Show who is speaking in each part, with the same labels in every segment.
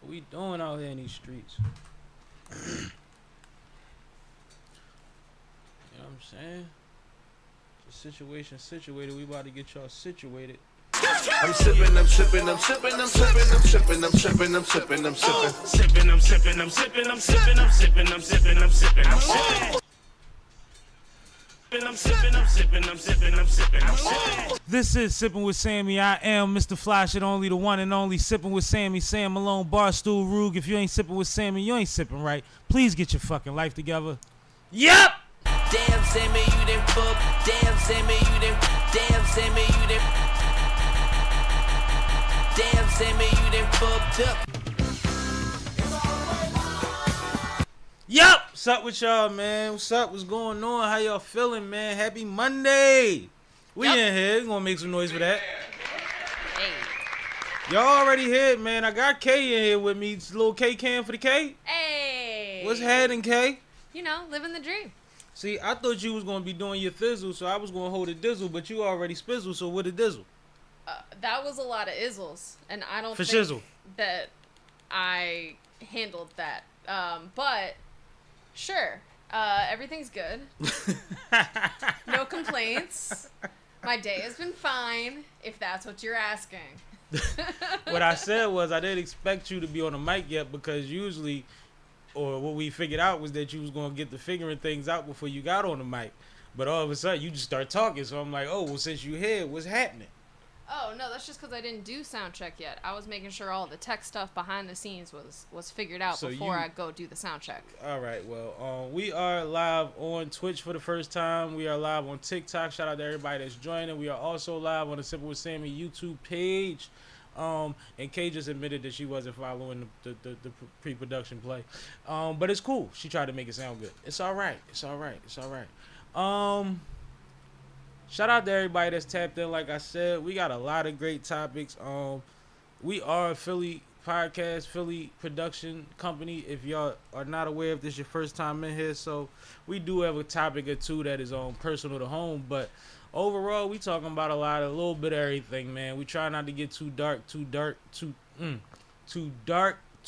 Speaker 1: What we doing out here in these streets? You know what I'm saying? The situation situated. We about to get y'all situated.
Speaker 2: I'm sipping, I'm sipping, I'm sipping, I'm sipping, I'm sipping, I'm sipping, I'm sipping, I'm sipping. Sipping, I'm sipping, I'm sipping, I'm sipping, I'm sipping, I'm sipping, I'm sipping, I'm sipping. I'm sipping, I'm sipping, I'm sipping, I'm sipping, I'm sipping.
Speaker 3: This is Sippin' with Sammy. I am Mr. Fly Shit Only, the one and only Sippin' with Sammy, Sam Malone, Barstool Rug. If you ain't sippin' with Sammy, you ain't sippin' right. Please get your fucking life together.
Speaker 1: Yep!
Speaker 4: Damn, Sammy, you done fuck. Damn, Sammy, you done. Damn, Sammy, you done. Damn, Sammy, you done fucked up.
Speaker 1: Yup! What's up with y'all, man? What's up? What's going on? How y'all feeling, man? Happy Monday! We in here. We gonna make some noise for that.
Speaker 5: Hey.
Speaker 1: Y'all already here, man. I got K in here with me. It's a little K can for the K.
Speaker 5: Hey.
Speaker 1: What's happening, K?
Speaker 5: You know, living the dream.
Speaker 1: See, I thought you was gonna be doing your thizzle, so I was gonna hold a dizzle, but you already spizzle, so what a dizzle?
Speaker 5: That was a lot of izzles, and I don't
Speaker 1: For
Speaker 5: think
Speaker 1: shizzle.
Speaker 5: that I handled that. But sure, everything's good. No complaints. My day has been fine, if that's what you're asking.
Speaker 1: What I said was I didn't expect you to be on the mic yet because usually, or what we figured out was that you was going to get the figuring things out before you got on the mic. But all of a sudden, you just start talking. So I'm like, oh, well, since you here, what's happening?
Speaker 5: Oh, no, that's just because I didn't do sound check yet. I was making sure all the tech stuff behind the scenes was figured out
Speaker 1: So
Speaker 5: before
Speaker 1: you-
Speaker 5: I go do the sound check.
Speaker 1: All right, well, we are live on Twitch for the first time. We are live on TikTok. Shout out to everybody that's joining. We are also live on the Sippin' with Sammy YouTube page. And Kay just admitted that she wasn't following the pre-production play. But it's cool. She tried to make it sound good. It's all right. It's all right. It's all right. Shout out to everybody that's tapped in. Like I said, we got a lot of great topics. We are a Philly podcast, Philly production company. If y'all are not aware, if this is your first time in here, so we do have a topic or two that is personal to home, but overall, we talking about a little bit of everything, man. We try not to get too dark, too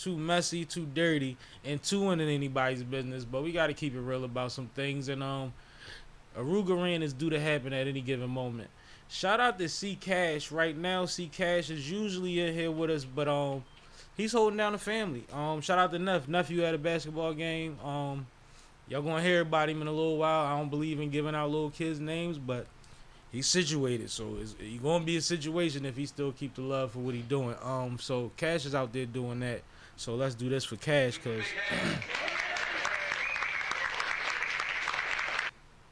Speaker 1: messy, too dirty, and too into anybody's business. But we got to keep it real about some things. And Arugaran is due to happen at any given moment. Shout out to C Cash right now. C Cash is usually in here with us, but he's holding down the family. Shout out to Neff. Nephew had a basketball game. Y'all gonna hear about him in a little while. I don't believe in giving out little kids' names, but he's situated, so it's gonna be a situation if he still keep the love for what he doing. So Cash is out there doing that. So let's do this for Cash, cause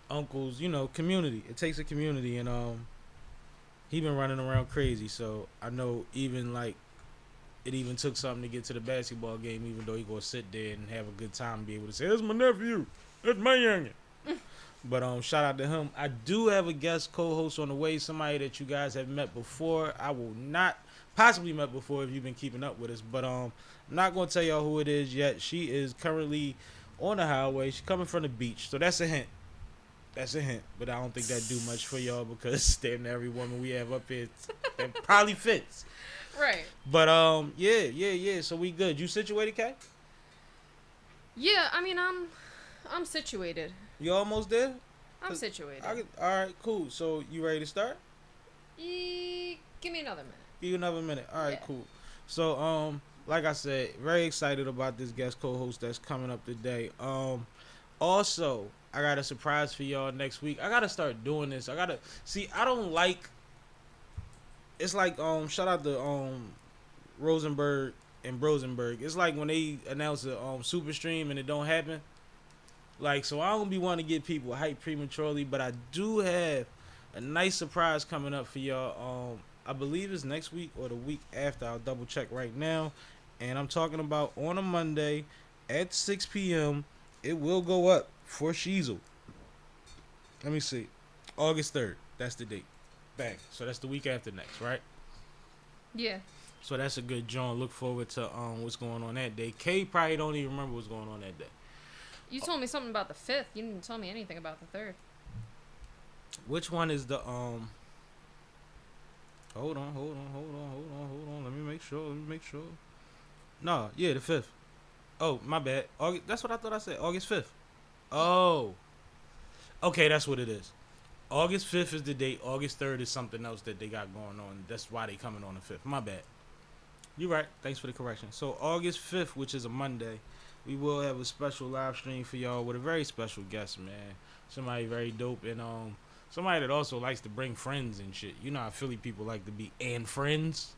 Speaker 1: uncles, you know, community. It takes a community, and he been running around crazy. So I know even like it even took something to get to the basketball game, even though he gonna sit there and have a good time and be able to say, "That's my nephew. That's my youngin." But shout out to him. I do have a guest co-host on the way, somebody that you guys have met before. I will not possibly met before if you've been keeping up with us, but I'm not gonna tell y'all who it is yet. She is currently on the highway. She's coming from the beach, so that's a hint. That's a hint, but I don't think that do much for y'all because damn every woman we have up here that probably fits.
Speaker 5: Right.
Speaker 1: But yeah. So we good. You situated, Kay?
Speaker 5: Yeah, I mean, I'm situated.
Speaker 1: You almost there?
Speaker 5: I'm situated.
Speaker 1: All right, cool. So you ready to start?
Speaker 5: Give me another minute.
Speaker 1: Give you another minute. All right,
Speaker 5: Yeah.
Speaker 1: cool. So like I said, very excited about this guest co-host that's coming up today. Also, I got a surprise for y'all next week. I gotta start doing this. I don't like. It's like shout out to Rosenberg and Brosenberg. It's like when they announce a super stream and it don't happen. Like, so I don't be wanting to get people hyped prematurely, but I do have a nice surprise coming up for y'all. I believe it's next week or the week after. I'll double check right now. And I'm talking about on a Monday at 6 p.m. It will go up for Sheezel. Let me see. August 3rd. That's the date. Bang. So that's the week after next, right?
Speaker 5: Yeah.
Speaker 1: So that's a good joint. Look forward to what's going on that day. Kay probably don't even remember what's going on that day.
Speaker 5: You told me something about the 5th. You didn't tell me anything about the 3rd.
Speaker 1: Which one is the Hold on. Let me make sure. No, yeah, the 5th. Oh, my bad. That's what I thought I said. August 5th. Oh. Okay, that's what it is. August 5th is the date. August 3rd is something else that they got going on. That's why they coming on the 5th. My bad. You're right. Thanks for the correction. So August 5th, which is a Monday, we will have a special live stream for y'all with a very special guest, man. Somebody very dope and somebody that also likes to bring friends and shit. You know how Philly people like to be and friends.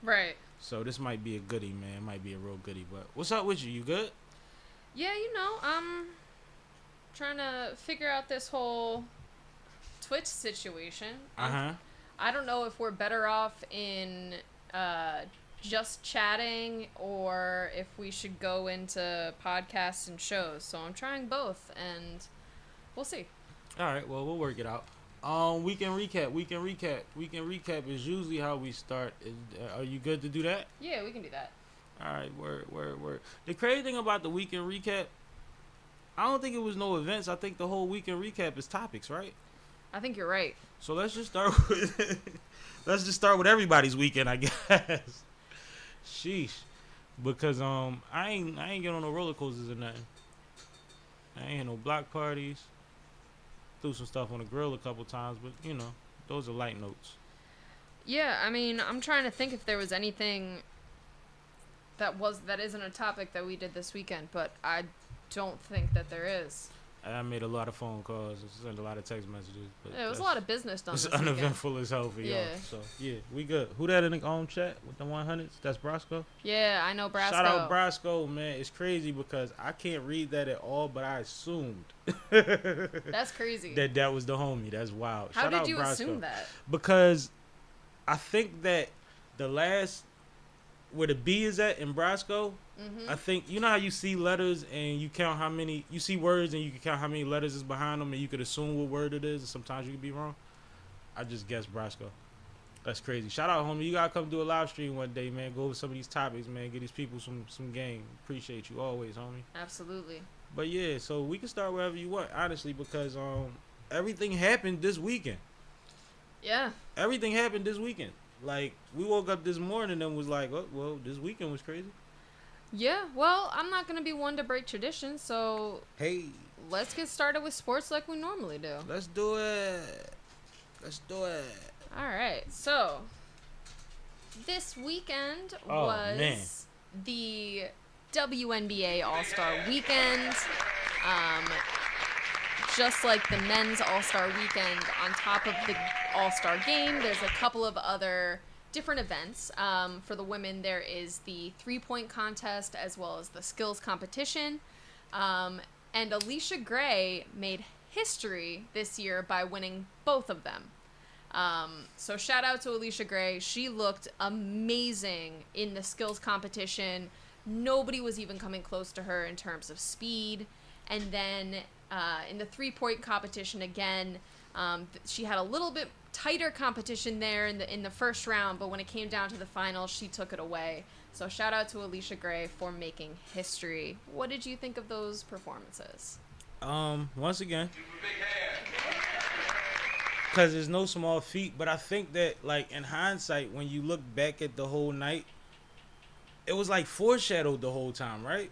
Speaker 5: Right.
Speaker 1: So this might be a goodie, man. It might be a real goodie. But what's up with you? You good?
Speaker 5: Yeah, I'm trying to figure out this whole Twitch situation. I don't know if we're better off in just chatting or if we should go into podcasts and shows. So I'm trying both, and we'll see.
Speaker 1: All right, well, we'll work it out. Weekend recap is usually how we start. Are you good to do that?
Speaker 5: Yeah, we can do that.
Speaker 1: All right, word. The crazy thing about the weekend recap, I don't think it was no events. I think the whole weekend recap is topics, right?
Speaker 5: I think you're right.
Speaker 1: So let's just start with everybody's weekend, I guess. Sheesh, because I ain't get on no roller coasters or nothing. I ain't had no block parties. Threw some stuff on the grill a couple times, but you know, those are light notes.
Speaker 5: Yeah, I mean, I'm trying to think if there was anything that isn't a topic that we did this weekend, but I don't think that there is.
Speaker 1: I made a lot of phone calls and sent a lot of text messages. But
Speaker 5: yeah, it was a lot of business done.
Speaker 1: It's
Speaker 5: this
Speaker 1: uneventful as hell for y'all. So yeah, we good. Who that in the chat with the 100s? That's Brasco.
Speaker 5: Yeah, I know Brasco.
Speaker 1: Shout out Brasco, man. It's crazy because I can't read that at all, but I assumed.
Speaker 5: That's crazy.
Speaker 1: That was the homie. That's wild.
Speaker 5: How
Speaker 1: Shout
Speaker 5: did
Speaker 1: out
Speaker 5: you
Speaker 1: Brasco.
Speaker 5: assume that?
Speaker 1: Because I think that the last where the B is at in Brasco, I think, you know how you see letters and you count how many, you see words and you can count how many letters is behind them and you could assume what word it is and sometimes you could be wrong. I just guessed Brasco. That's crazy. Shout out, homie. You gotta come do a live stream one day, man. Go over some of these topics, man. Get these people some game. Appreciate you always, homie.
Speaker 5: Absolutely.
Speaker 1: But yeah, so we can start wherever you want, honestly, because everything happened this weekend.
Speaker 5: Yeah.
Speaker 1: Everything happened this weekend. Like, we woke up this morning and was like, oh, well, this weekend was crazy.
Speaker 5: Yeah, well, I'm not going to be one to break tradition, so
Speaker 1: hey,
Speaker 5: let's get started with sports like we normally do.
Speaker 1: Let's do it.
Speaker 5: All right, so this weekend was the WNBA All-Star weekend. Just like the men's All-Star weekend, on top of the All-Star game, there's a couple of other different events. For the women, there is the three-point contest as well as the skills competition. And Allisha Grey made history this year by winning both of them. So shout out to Allisha Grey. She looked amazing in the skills competition. Nobody was even coming close to her in terms of speed. And then in the three-point competition again, she had a little bit tighter competition there in the first round, but when it came down to the final, she took it away. So shout out to Allisha Grey for making history. What did you think of those performances?
Speaker 1: Once again, because there's no small feat, but I think that, like, in hindsight, when you look back at the whole night, it was like foreshadowed the whole time, right?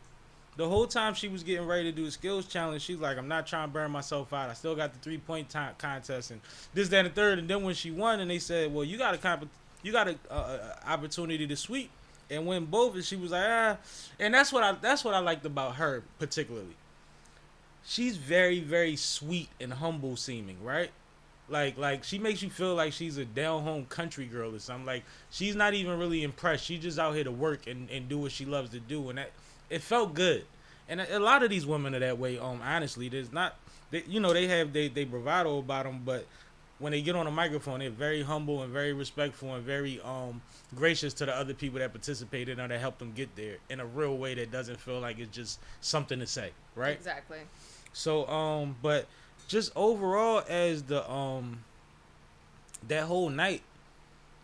Speaker 1: The whole time she was getting ready to do a skills challenge, she's like, I'm not trying to burn myself out. I still got the three-point contest and this, that, and the third. And then when she won and they said, well, you got a opportunity to sweep and win both. And she was like, And that's what I liked about her particularly. She's very, very sweet and humble seeming, right? Like she makes you feel like she's a down-home country girl or something. Like, she's not even really impressed. She's just out here to work and do what she loves to do. And that, it felt good. And a lot of these women are that way. Honestly, there's not, they have they bravado about them, but when they get on a microphone, they're very humble and very respectful and very gracious to the other people that participated and that helped them get there in a real way that doesn't feel like it's just something to say, right?
Speaker 5: Exactly.
Speaker 1: So but just overall, as the that whole night,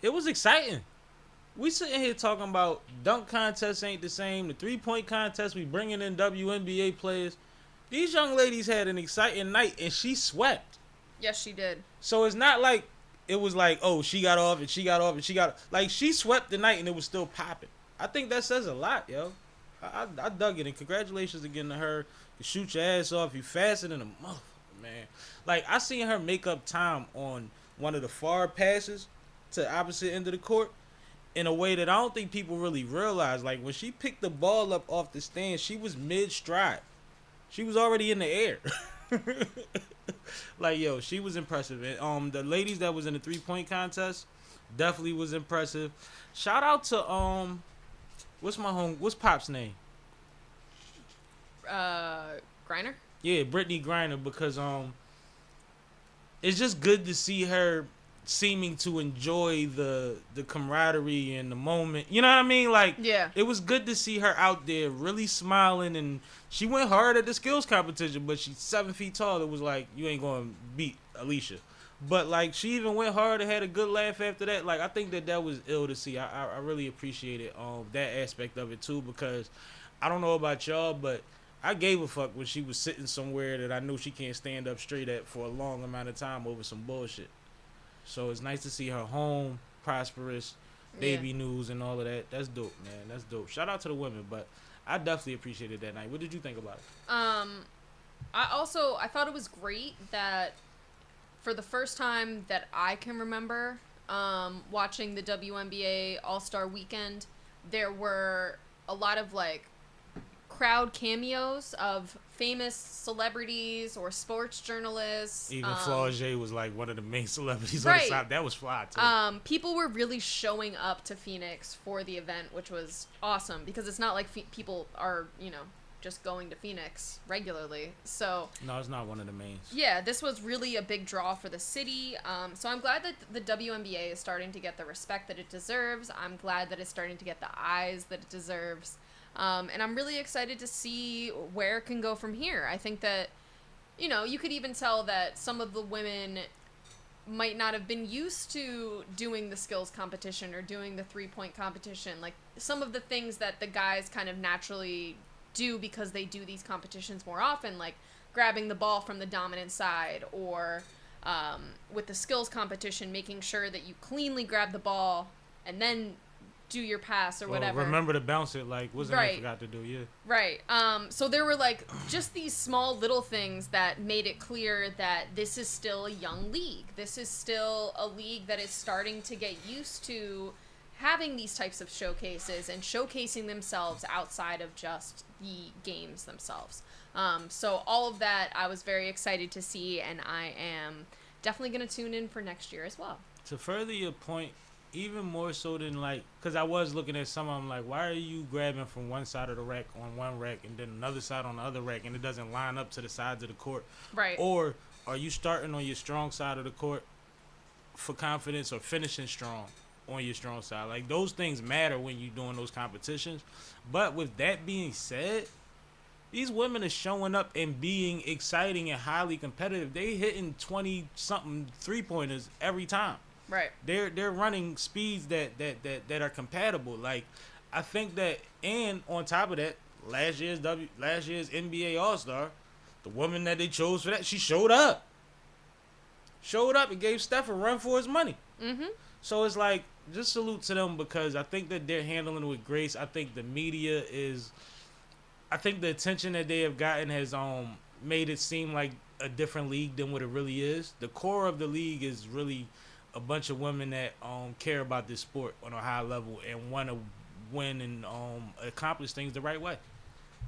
Speaker 1: it was exciting. We sitting here talking about dunk contests ain't the same. The three-point contest, we bringing in WNBA players. These young ladies had an exciting night, and she swept.
Speaker 5: Yes, she did.
Speaker 1: So it's not like it was like, oh, she got off and she got off and she got... Like, she swept the night, and it was still popping. I think that says a lot, yo. I dug it, and congratulations again to her. You shoot your ass off. You faster than a motherfucker, man. Like, I seen her make up time on one of the far passes to the opposite end of the court in a way that I don't think people really realize. Like, when she picked the ball up off the stand, she was mid-stride. She was already in the air. Like, yo, she was impressive. And the ladies that was in the 3-point contest definitely was impressive. Shout out to what's Pop's name?
Speaker 5: Griner?
Speaker 1: Yeah, Brittany Griner, because it's just good to see her seeming to enjoy the camaraderie and the moment. You know what I mean? Like,
Speaker 5: Yeah.
Speaker 1: it was good to see her out there really smiling, and she went hard at the skills competition, but she's 7 feet tall. It was like, you ain't gonna beat Allisha. But like, she even went hard and had a good laugh after that. Like, I think that was ill to see. I really appreciated that aspect of it too, because I don't know about y'all, but I gave a fuck when she was sitting somewhere that I knew she can't stand up straight at for a long amount of time over some bullshit. So it's nice to see her home, prosperous, baby news and all of that. That's dope, man. That's dope. Shout out to the women, but I definitely appreciated that night. What did you think about it?
Speaker 5: I thought it was great that for the first time that I can remember, watching the WNBA All-Star weekend, there were a lot of like crowd cameos of famous celebrities or sports journalists.
Speaker 1: Even Flaugier was like one of the main celebrities
Speaker 5: right.
Speaker 1: on the side. That was fly too.
Speaker 5: People were really showing up to Phoenix for the event, which was awesome, because it's not like people are, just going to Phoenix regularly. So
Speaker 1: no, it's not one of the mains.
Speaker 5: yeah, this was really a big draw for the city. So I'm glad that the WNBA is starting to get the respect that it deserves. I'm glad that it's starting to get the eyes that it deserves. And I'm really excited to see where it can go from here. I think that, you could even tell that some of the women might not have been used to doing the skills competition or doing the 3-point competition. Like, some of the things that the guys kind of naturally do because they do these competitions more often, like grabbing the ball from the dominant side, or with the skills competition, making sure that you cleanly grab the ball and then do your pass or whatever.
Speaker 1: Remember to bounce it, like, wasn't
Speaker 5: Right.
Speaker 1: I forgot to do, yeah.
Speaker 5: Right. So there were like just these small little things that made it clear that this is still a young league. This is still a league that is starting to get used to having these types of showcases and showcasing themselves outside of just the games themselves. So all of that I was very excited to see, and I am definitely going to tune in for next year as well.
Speaker 1: To further your point, even more so than like, because I was looking at some of them like, why are you grabbing from one side of the rack on one rack and then another side on the other rack, and it doesn't line up to the sides of the court?
Speaker 5: Right.
Speaker 1: Or are you starting on your strong side of the court for confidence, or finishing strong on your strong side? Like, those things matter when you're doing those competitions. But with that being said, these women are showing up and being exciting and highly competitive. They hitting 20-something 3-pointers every time.
Speaker 5: Right.
Speaker 1: They're running speeds that are compatible. Like, I think that, and on top of that, last year's NBA All-Star, the woman that they chose for that, she showed up and gave Steph a run for his money.
Speaker 5: Mm-hmm.
Speaker 1: So it's like, just salute to them, because I think that they're handling it with grace. I think the media I think the attention that they have gotten has made it seem like a different league than what it really is. The core of the league is really a bunch of women that care about this sport on a high level and want to win and accomplish things the right way.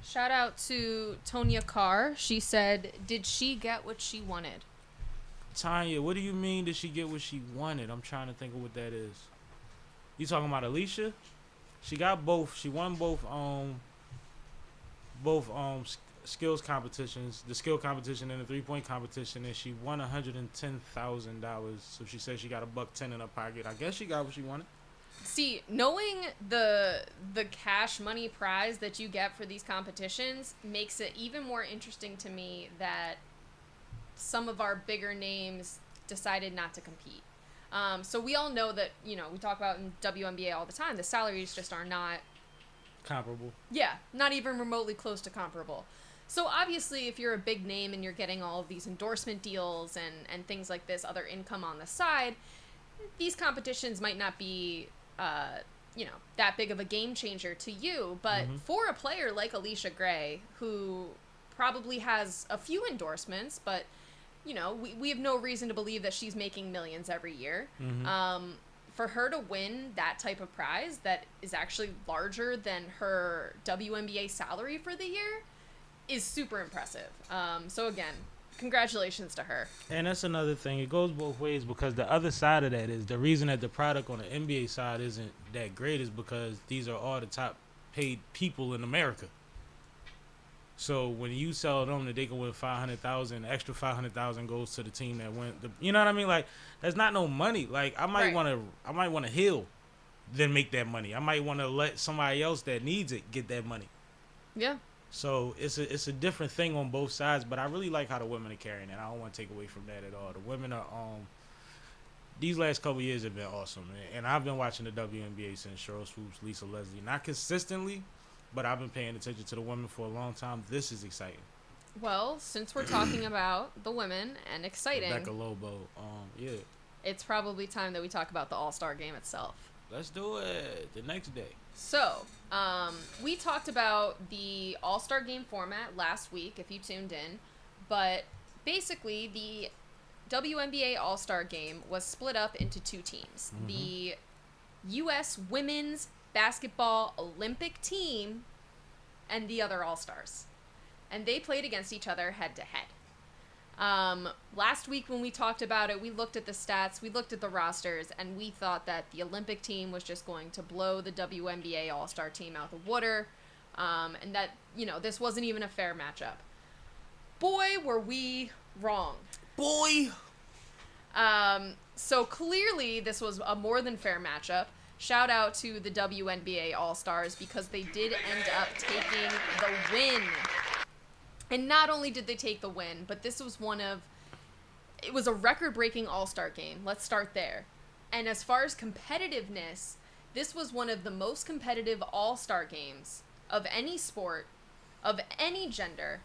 Speaker 5: Shout out to Tonya Carr. She said, "Did she get what she wanted?"
Speaker 1: Tanya, what do you mean did she get what she wanted? I'm trying to think of what that is. You talking about Allisha? She got both. She won both skills competitions, the skill competition and the 3-point competition, and she won $110,000. So she said she got $110 in her pocket. I guess she got what she wanted.
Speaker 5: See, knowing the cash money prize that you get for these competitions makes it even more interesting to me that some of our bigger names decided not to compete. So we all know that, we talk about in WNBA all the time, the salaries just are not
Speaker 1: comparable.
Speaker 5: Yeah, not even remotely close to comparable. So obviously, if you're a big name and you're getting all of these endorsement deals and things like this, other income on the side, these competitions might not be that big of a game changer to you. But for a player like Allisha Grey, who probably has a few endorsements, but, we have no reason to believe that she's making millions every year. For her to win that type of prize that is actually larger than her WNBA salary for the year is super impressive. So again, congratulations to her.
Speaker 1: And that's another thing. It goes both ways, because the other side of that is the reason that the product on the NBA side isn't that great is because these are all the top paid people in America. So when you sell them that they can win 500,000, extra 500,000 goes to the team that went. You know what I mean? Like, that's not no money. Like, I might want to heal, then make that money. I might want to let somebody else that needs it get that money.
Speaker 5: Yeah.
Speaker 1: So it's a different thing on both sides, but I really like how the women are carrying it. I don't want to take away from that at all. The women are these last couple years have been awesome, and I've been watching the WNBA since Cheryl Swoops, Lisa Leslie, not consistently, but I've been paying attention to the women for a long time. This is exciting.
Speaker 5: Well, since we're talking about the women and exciting,
Speaker 1: Rebecca Lobo, yeah,
Speaker 5: it's probably time that we talk about the All-Star game itself.
Speaker 1: Let's do it the next day.
Speaker 5: So, we talked about the All-Star game format last week, if you tuned in, but basically the WNBA All-Star game was split up into two teams. The U.S. Women's Basketball Olympic team and the other All-Stars. And they played against each other head-to-head. Last week when we talked about it, we looked at the stats, we looked at the rosters, and we thought that the Olympic team was just going to blow the WNBA All-Star team out the water, and that, this wasn't even a fair matchup. Boy, were we wrong.
Speaker 1: Boy!
Speaker 5: So clearly this was a more than fair matchup. Shout out to the WNBA All-Stars because they did end up taking the win. And not only did they take the win, but this was it was a record-breaking All-Star game. Let's start there. And as far as competitiveness, this was one of the most competitive All-Star games of any sport, of any gender,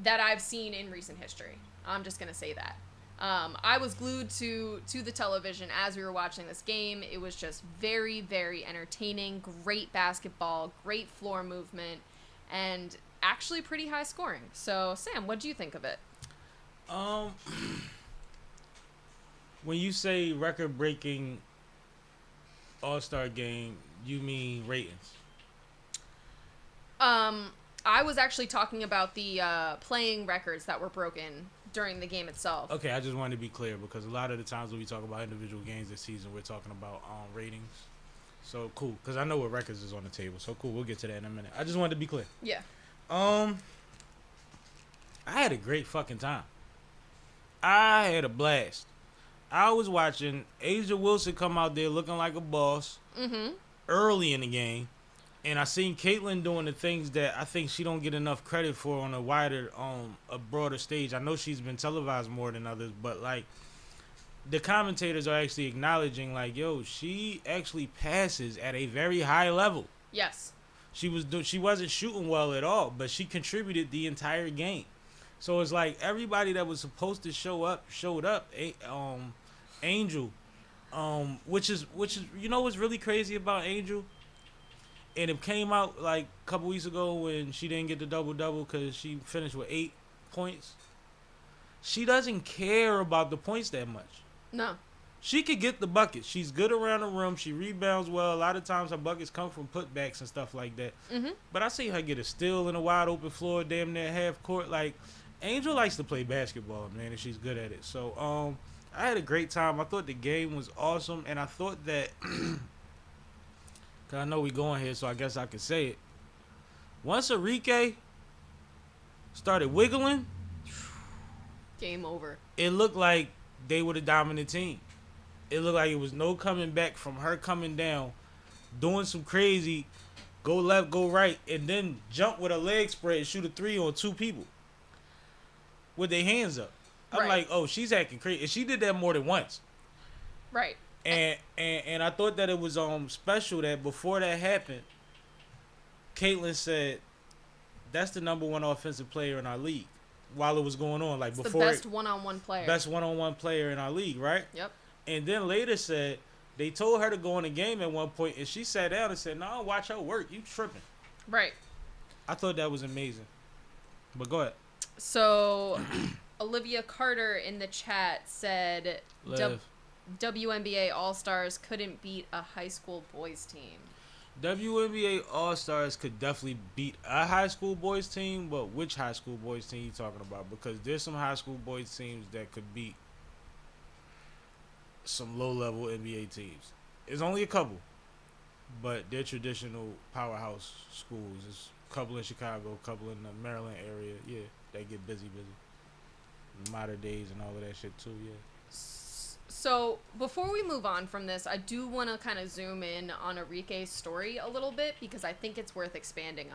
Speaker 5: that I've seen in recent history. I'm just going to say that. I was glued to the television as we were watching this game. It was just very, very entertaining, great basketball, great floor movement, and actually pretty high scoring. So, Sam, what do you think of it?
Speaker 1: When you say record-breaking All-Star game, you mean ratings?
Speaker 5: I was actually talking about the playing records that were broken during the game itself.
Speaker 1: Okay, I just wanted to be clear because a lot of the times when we talk about individual games this season, we're talking about ratings. So cool, because I know what records is on the table. So cool, we'll get to that in a minute. I just wanted to be clear.
Speaker 5: Yeah.
Speaker 1: I had a great fucking time. I had a blast. I was watching A'ja Wilson come out there looking like a boss early in the game. And I seen Caitlyn doing the things that I think she don't get enough credit for on a wider, a broader stage. I know she's been televised more than others, but like the commentators are actually acknowledging, like, yo, she actually passes at a very high level.
Speaker 5: Yes.
Speaker 1: She wasn't shooting well at all, but she contributed the entire game. So it's like everybody that was supposed to show up showed up. Angel, which is what's really crazy about Angel. And it came out like a couple weeks ago when she didn't get the double-double because she finished with 8 points. She doesn't care about the points that much.
Speaker 5: No.
Speaker 1: She could get the buckets. She's good around the rim. She rebounds well. A lot of times her buckets come from putbacks and stuff like that. But I seen her get a steal in a wide open floor, damn near half court. Like, Angel likes to play basketball, man, and she's good at it. So, I had a great time. I thought the game was awesome, and I thought that... Cause I know we going here, so I guess I could say it. Once Arike started wiggling,
Speaker 5: game over.
Speaker 1: It looked like they were the dominant team. It looked like it was no coming back from her coming down, doing some crazy, go left, go right, and then jump with a leg spread and shoot a 3 on 2 people with their hands up. I'm like, oh, she's acting crazy. And she did that more than once.
Speaker 5: Right.
Speaker 1: And I thought that it was special that before that happened, Caitlyn said, that's the #1 offensive player in our league while it was going on. Like,
Speaker 5: it's
Speaker 1: before
Speaker 5: the best one-on-one player.
Speaker 1: Best one-on-one player in our league, right?
Speaker 5: Yep.
Speaker 1: And then later said, They told her to go in the game at one point, and she sat down and said, "No, watch her work. You tripping."
Speaker 5: Right.
Speaker 1: I thought that was amazing. But go ahead.
Speaker 5: So, Olivia Carter in the chat said WNBA All-Stars couldn't beat a high school boys team.
Speaker 1: WNBA All-Stars could definitely beat a high school boys team, but which high school boys team you talking about? Because there's some high school boys teams that could beat some low-level NBA teams. It's only a couple, but they're traditional powerhouse schools. There's a couple in Chicago, a couple in the Maryland area. Yeah, they get busy. Modern days and all of that shit too, yeah.
Speaker 5: So, before we move on from this, I do want to kind of zoom in on Arike's story a little bit because I think it's worth expanding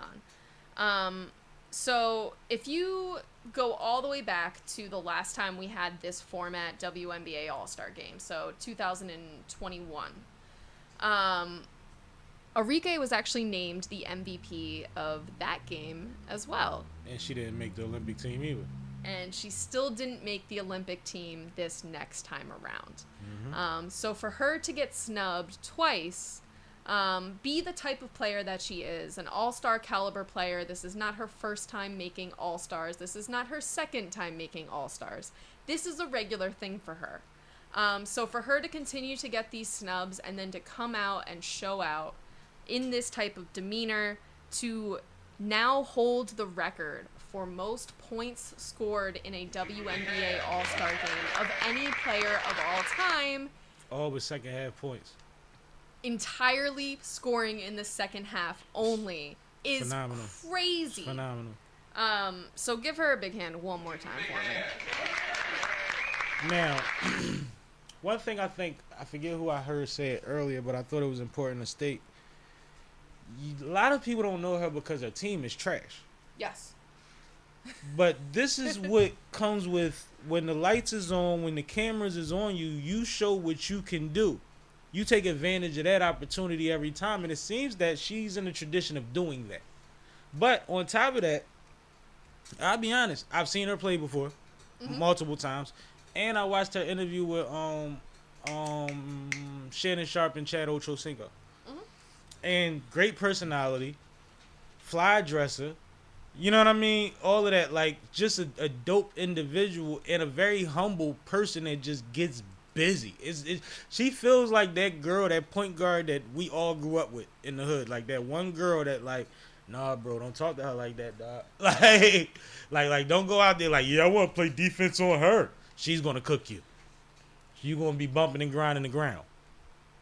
Speaker 5: on. So, if you go all the way back to the last time we had this format WNBA All-Star game, so 2021, Arike was actually named the MVP of that game as well.
Speaker 1: And she didn't make the Olympic team either.
Speaker 5: And she still didn't make the Olympic team this next time around.
Speaker 1: Mm-hmm.
Speaker 5: So for her to get snubbed twice, be the type of player that she is, an all-star caliber player. This is not her first time making all-stars. This is not her second time making all-stars. This is a regular thing for her. So for her to continue to get these snubs and then to come out and show out in this type of demeanor, to now hold the record for most points scored in a WNBA All-Star game of any player of all time.
Speaker 1: All with second half points.
Speaker 5: Entirely scoring in the second half only is
Speaker 1: phenomenal.
Speaker 5: Crazy.
Speaker 1: Phenomenal.
Speaker 5: So give her a big hand one more time for me.
Speaker 1: Now, one thing I forget who I heard say it earlier, but I thought it was important to state. A lot of people don't know her because her team is trash.
Speaker 5: Yes.
Speaker 1: But this is what comes with when the lights is on, when the cameras is on you, you show what you can do. You take advantage of that opportunity every time, and it seems that she's in the tradition of doing that. But on top of that, I'll be honest, I've seen her play before, multiple times, and I watched her interview with Shannon Sharp and Chad Ochocinco. And great personality, fly dresser, you know what I mean? All of that, like, just a dope individual and a very humble person that just gets busy. She feels like that girl, that point guard that we all grew up with in the hood. Like, that one girl that, like, nah, bro, don't talk to her like that, dog. Like, don't go out there like, yeah, I want to play defense on her. She's going to cook you. You going to be bumping and grinding the ground.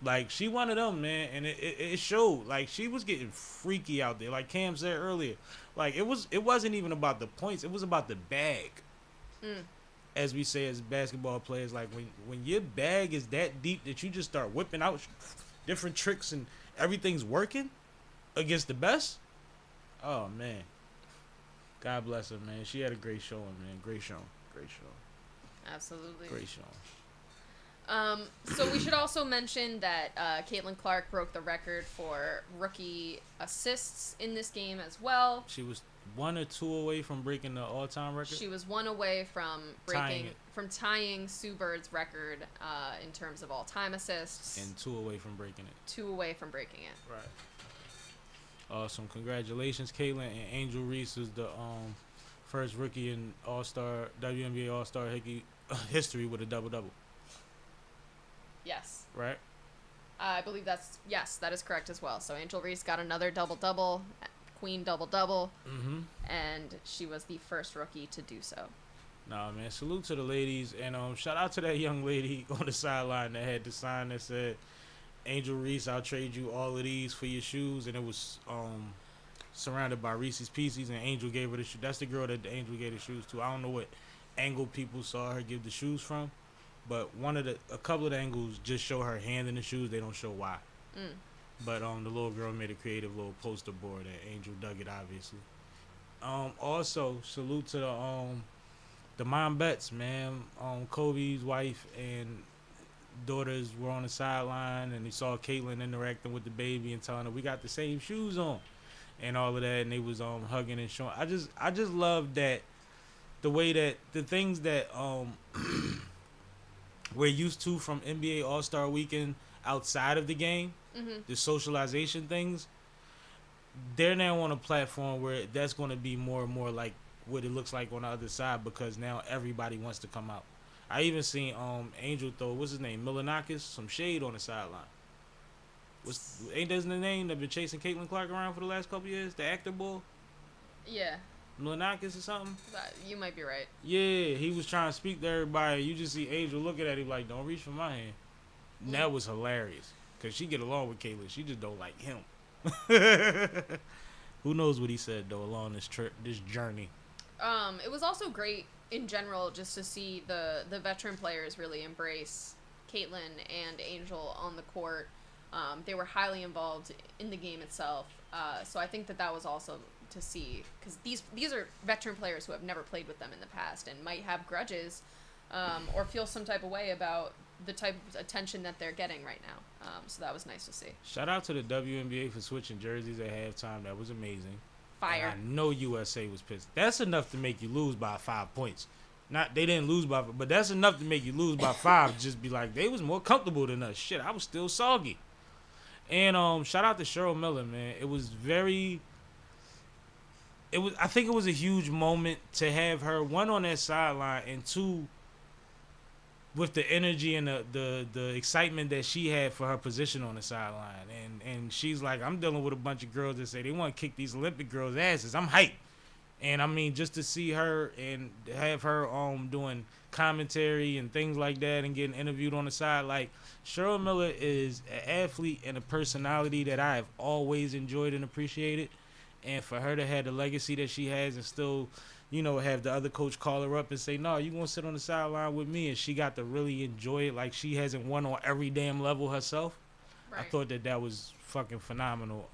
Speaker 1: Like, she one of them, man, and it showed. Like, she was getting freaky out there. Like Cam said earlier, like, it wasn't even about the points. It was about the bag. As we say as basketball players, like, when your bag is that deep that you just start whipping out different tricks and everything's working against the best. Oh man, God bless her, man. She had a great showing, man. Great showing.
Speaker 5: Absolutely.
Speaker 1: Great showing.
Speaker 5: So we should also mention that Caitlin Clark broke the record for rookie assists in this game as well.
Speaker 1: She was 1 or 2 away from breaking the all-time record.
Speaker 5: She was 1 away from tying Sue Bird's record in terms of all-time assists.
Speaker 1: And 2 away from breaking it.
Speaker 5: 2 away from breaking it.
Speaker 1: Right. Awesome. Congratulations, Caitlin. And Angel Reese is the first rookie in All-Star, WNBA All-Star history with a double-double.
Speaker 5: Yes.
Speaker 1: Right?
Speaker 5: I believe that is correct as well. So Angel Reese got another double-double, queen double-double, and she was the first rookie to do so.
Speaker 1: Nah, man, salute to the ladies, and shout out to that young lady on the sideline that had the sign that said, Angel Reese, I'll trade you all of these for your shoes, and it was surrounded by Reese's Pieces, and Angel gave her the shoes. That's the girl that the Angel gave the shoes to. I don't know what angle people saw her give the shoes from, but a couple of the angles just show her hand in the shoes. They don't show why. But the little girl made a creative little poster board, and Angel dug it, obviously. Also, salute to the mom bets, man. Kobe's wife and daughters were on the sideline, and they saw Caitlin interacting with the baby and telling her we got the same shoes on, and all of that, and they was hugging and showing. I just love that, the way that the things that we're used to from NBA All-Star Weekend. outside of the game, the socialization things, they're now on a platform where that's going to be more and more like what it looks like on the other side, because now everybody wants to come out. I even seen Angel throw, what's his name, Milanakis, some shade on the sideline. Ain't that his name that been chasing Caitlin Clark around for the last couple years? The actor boy?
Speaker 5: Yeah.
Speaker 1: Milanakis or something?
Speaker 5: You might be right.
Speaker 1: Yeah, he was trying to speak to everybody. You just see Angel looking at him like, don't reach for my hand. And that was hilarious. Because she get along with Caitlin. She just don't like him. Who knows what he said, though, along this journey.
Speaker 5: It was also great in general just to see the veteran players really embrace Caitlin and Angel on the court. They were highly involved in the game itself. So I think that was also to see, because these are veteran players who have never played with them in the past and might have grudges or feel some type of way about the type of attention that they're getting right now. So that was nice to see.
Speaker 1: Shout out to the WNBA for switching jerseys at halftime. That was amazing.
Speaker 5: Fire.
Speaker 1: And I know USA was pissed. That's enough to make you lose by 5 points. They didn't lose by, but that's enough to make you lose by 5. Just be like, they was more comfortable than us. Shit, I was still soggy. And shout out to Cheryl Miller, man. I think it was a huge moment to have her, one, on that sideline, and two, with the energy and the excitement that she had for her position on the sideline. And she's like, I'm dealing with a bunch of girls that say they want to kick these Olympic girls' asses. I'm hyped. And I mean, just to see her and have her doing commentary and things like that and getting interviewed on the side, like, Cheryl Miller is an athlete and a personality that I have always enjoyed and appreciated. And for her to have the legacy that she has and still, have the other coach call her up and say, no, you going to sit on the sideline with me, and she got to really enjoy it like she hasn't won on every damn level herself. Right. I thought that was fucking phenomenal.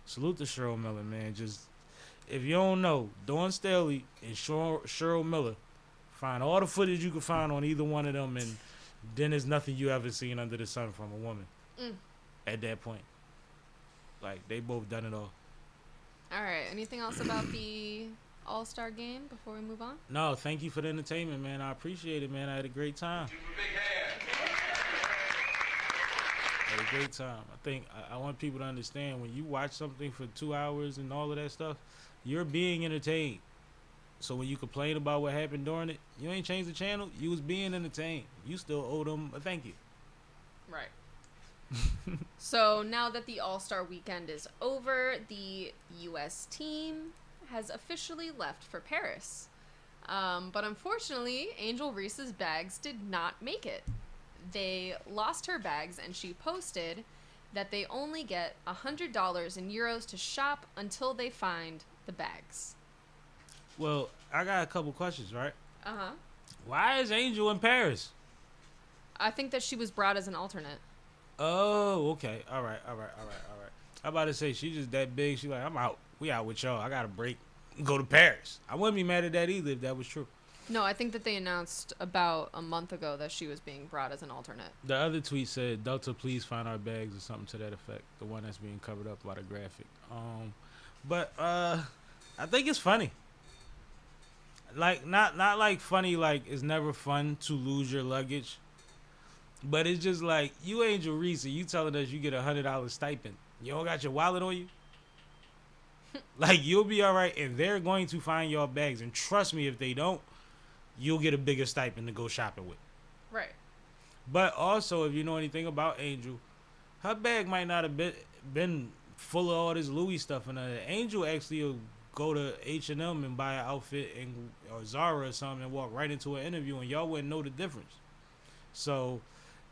Speaker 1: Salute to Cheryl Miller, man. Just, if you don't know, Dawn Staley and Cheryl Miller, find all the footage you can find on either one of them, and then there's nothing you ever seen under the sun from a woman at that point. Like, they both done it all.
Speaker 5: All right. Anything else about the All-Star game before we move on?
Speaker 1: No, thank you for the entertainment, man. I appreciate it, man. I had a great time. Had a great time. I think I want people to understand, when you watch something for 2 hours and all of that stuff, you're being entertained. So when you complain about what happened during it, you ain't changed the channel. You was being entertained. You still owe them a thank you.
Speaker 5: Right. So now that the All-Star weekend is over, the U.S. team has officially left for Paris. But unfortunately, Angel Reese's bags did not make it. They lost her bags, and she posted that they only get $100 in euros to shop until they find the bags.
Speaker 1: Well, I got a couple questions, right?
Speaker 5: Uh-huh.
Speaker 1: Why is Angel in Paris?
Speaker 5: I think that she was brought as an alternate.
Speaker 1: Oh, okay. All right. I'm about to say, she just that big. She like, I'm out. We out with y'all. I got a break. Go to Paris. I wouldn't be mad at that either if that was true.
Speaker 5: No, I think that they announced about a month ago that she was being brought as an alternate.
Speaker 1: The other tweet said, Delta, please find our bags, or something to that effect. The one that's being covered up by the graphic. But I think it's funny. Like, not like funny, like it's never fun to lose your luggage. But it's just like, you Angel Reese, you telling us you get $100 stipend. You don't got your wallet on you? Like, you'll be all right, and they're going to find your bags. And trust me, if they don't, you'll get a bigger stipend to go shopping with.
Speaker 5: Right.
Speaker 1: But also, if you know anything about Angel, her bag might not have been full of all this Louis stuff. And Angel actually will go to H&M and buy an outfit or Zara or something and walk right into an interview, and y'all wouldn't know the difference. So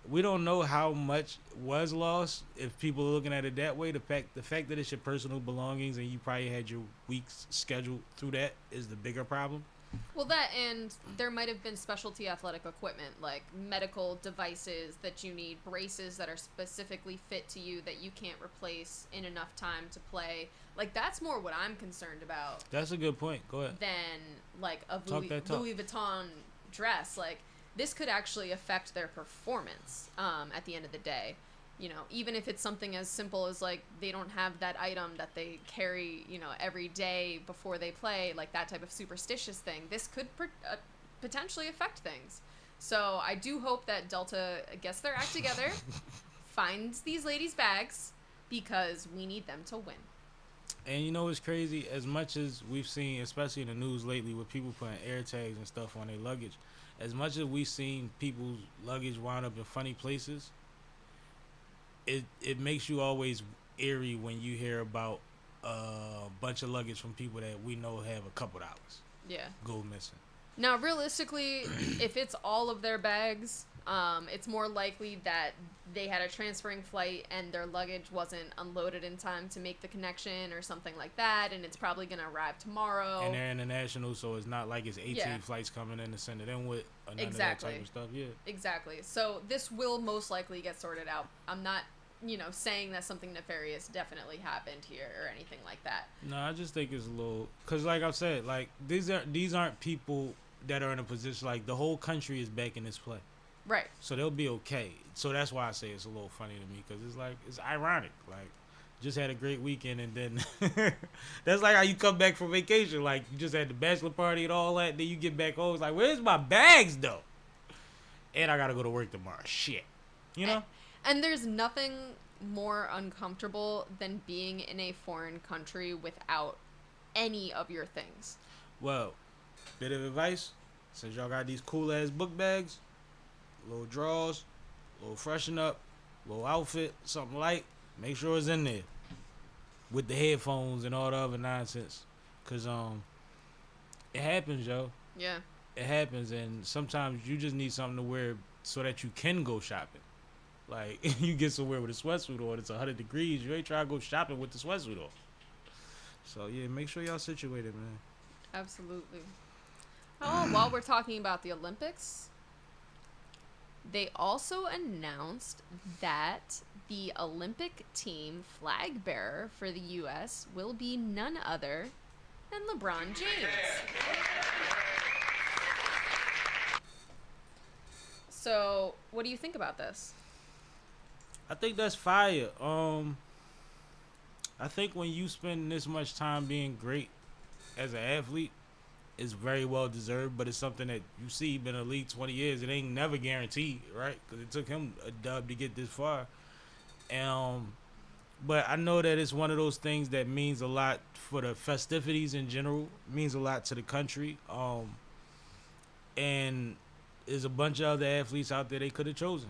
Speaker 1: we don't know how much was lost if people are looking at it that way. The fact that it's your personal belongings and you probably had your weeks scheduled through that is the bigger problem.
Speaker 5: Well, that, and there might have been specialty athletic equipment, like medical devices that you need, braces that are specifically fit to you that you can't replace in enough time to play. Like, that's more what I'm concerned about.
Speaker 1: That's a good point. Go ahead.
Speaker 5: Than, like, a Louis Vuitton dress. Like, this could actually affect their performance at the end of the day. You know, even if it's something as simple as, like, they don't have that item that they carry, you know, every day before they play, like that type of superstitious thing, this could potentially affect things. So I do hope that Delta gets their act together, finds these ladies' bags because we need them to win.
Speaker 1: And you know what's crazy? As much as we've seen, especially in the news lately, with people putting air tags and stuff on their luggage, as much as we've seen people's luggage wind up in funny places, it makes you always eerie when you hear about a bunch of luggage from people that we know have a couple dollars.
Speaker 5: Yeah.
Speaker 1: Go missing.
Speaker 5: Now, realistically, if it's all of their bags, it's more likely that they had a transferring flight and their luggage wasn't unloaded in time to make the connection or something like that, and it's probably going to arrive tomorrow.
Speaker 1: And they're international, so it's not like it's 18 flights coming in to send it in with, or none of that type of stuff. Yeah.
Speaker 5: Exactly. So this will most likely get sorted out. I'm not, saying that something nefarious definitely happened here or anything like that.
Speaker 1: No, I just think it's a little, because like I've said, like these aren't people that are in a position, like the whole country is back in this play.
Speaker 5: Right.
Speaker 1: So they'll be okay. So that's why I say it's a little funny to me, because it's ironic. Like, just had a great weekend, and then that's like how you come back from vacation. Like, you just had the bachelor party and all that. Then you get back home. It's like, where's my bags, though? And I got to go to work tomorrow. Shit. You know?
Speaker 5: And there's nothing more uncomfortable than being in a foreign country without any of your things.
Speaker 1: Well, bit of advice. Since y'all got these cool-ass book bags, little drawers, little freshen up, little outfit, something light, make sure it's in there with the headphones and all the other nonsense, because it happens, yo.
Speaker 5: Yeah,
Speaker 1: it happens, and sometimes you just need something to wear so that you can go shopping. Like, you get somewhere with a sweatsuit on, it's 100 degrees, you ain't trying to go shopping with the sweatsuit on. So yeah, make sure y'all situated, man.
Speaker 5: Absolutely. Oh, while we're talking about the Olympics, they also announced that the Olympic team flag bearer for the U.S. will be none other than LeBron James. So, what do you think about this?
Speaker 1: I think that's fire. I think when you spend this much time being great as an athlete, it's very well deserved, but it's something that you see, been in the league 20 years. It ain't never guaranteed, right? Because it took him a dub to get this far. But I know that it's one of those things that means a lot for the festivities in general, means a lot to the country. And there's a bunch of other athletes out there they could have chosen.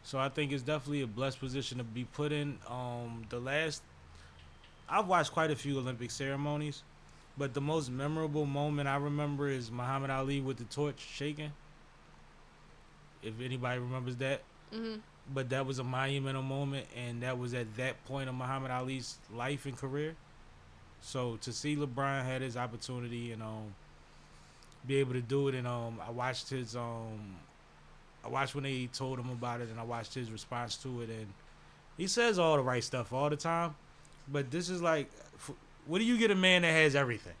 Speaker 1: So I think it's definitely a blessed position to be put in. I've watched quite a few Olympic ceremonies, but the most memorable moment I remember is Muhammad Ali with the torch shaking. If anybody remembers that.
Speaker 5: Mm-hmm.
Speaker 1: But that was a monumental moment, and that was at that point of Muhammad Ali's life and career. So to see LeBron had his opportunity and be able to do it, and I watched when they told him about it, and I watched his response to it, and he says all the right stuff all the time. But this is like, what do you get a man that has everything?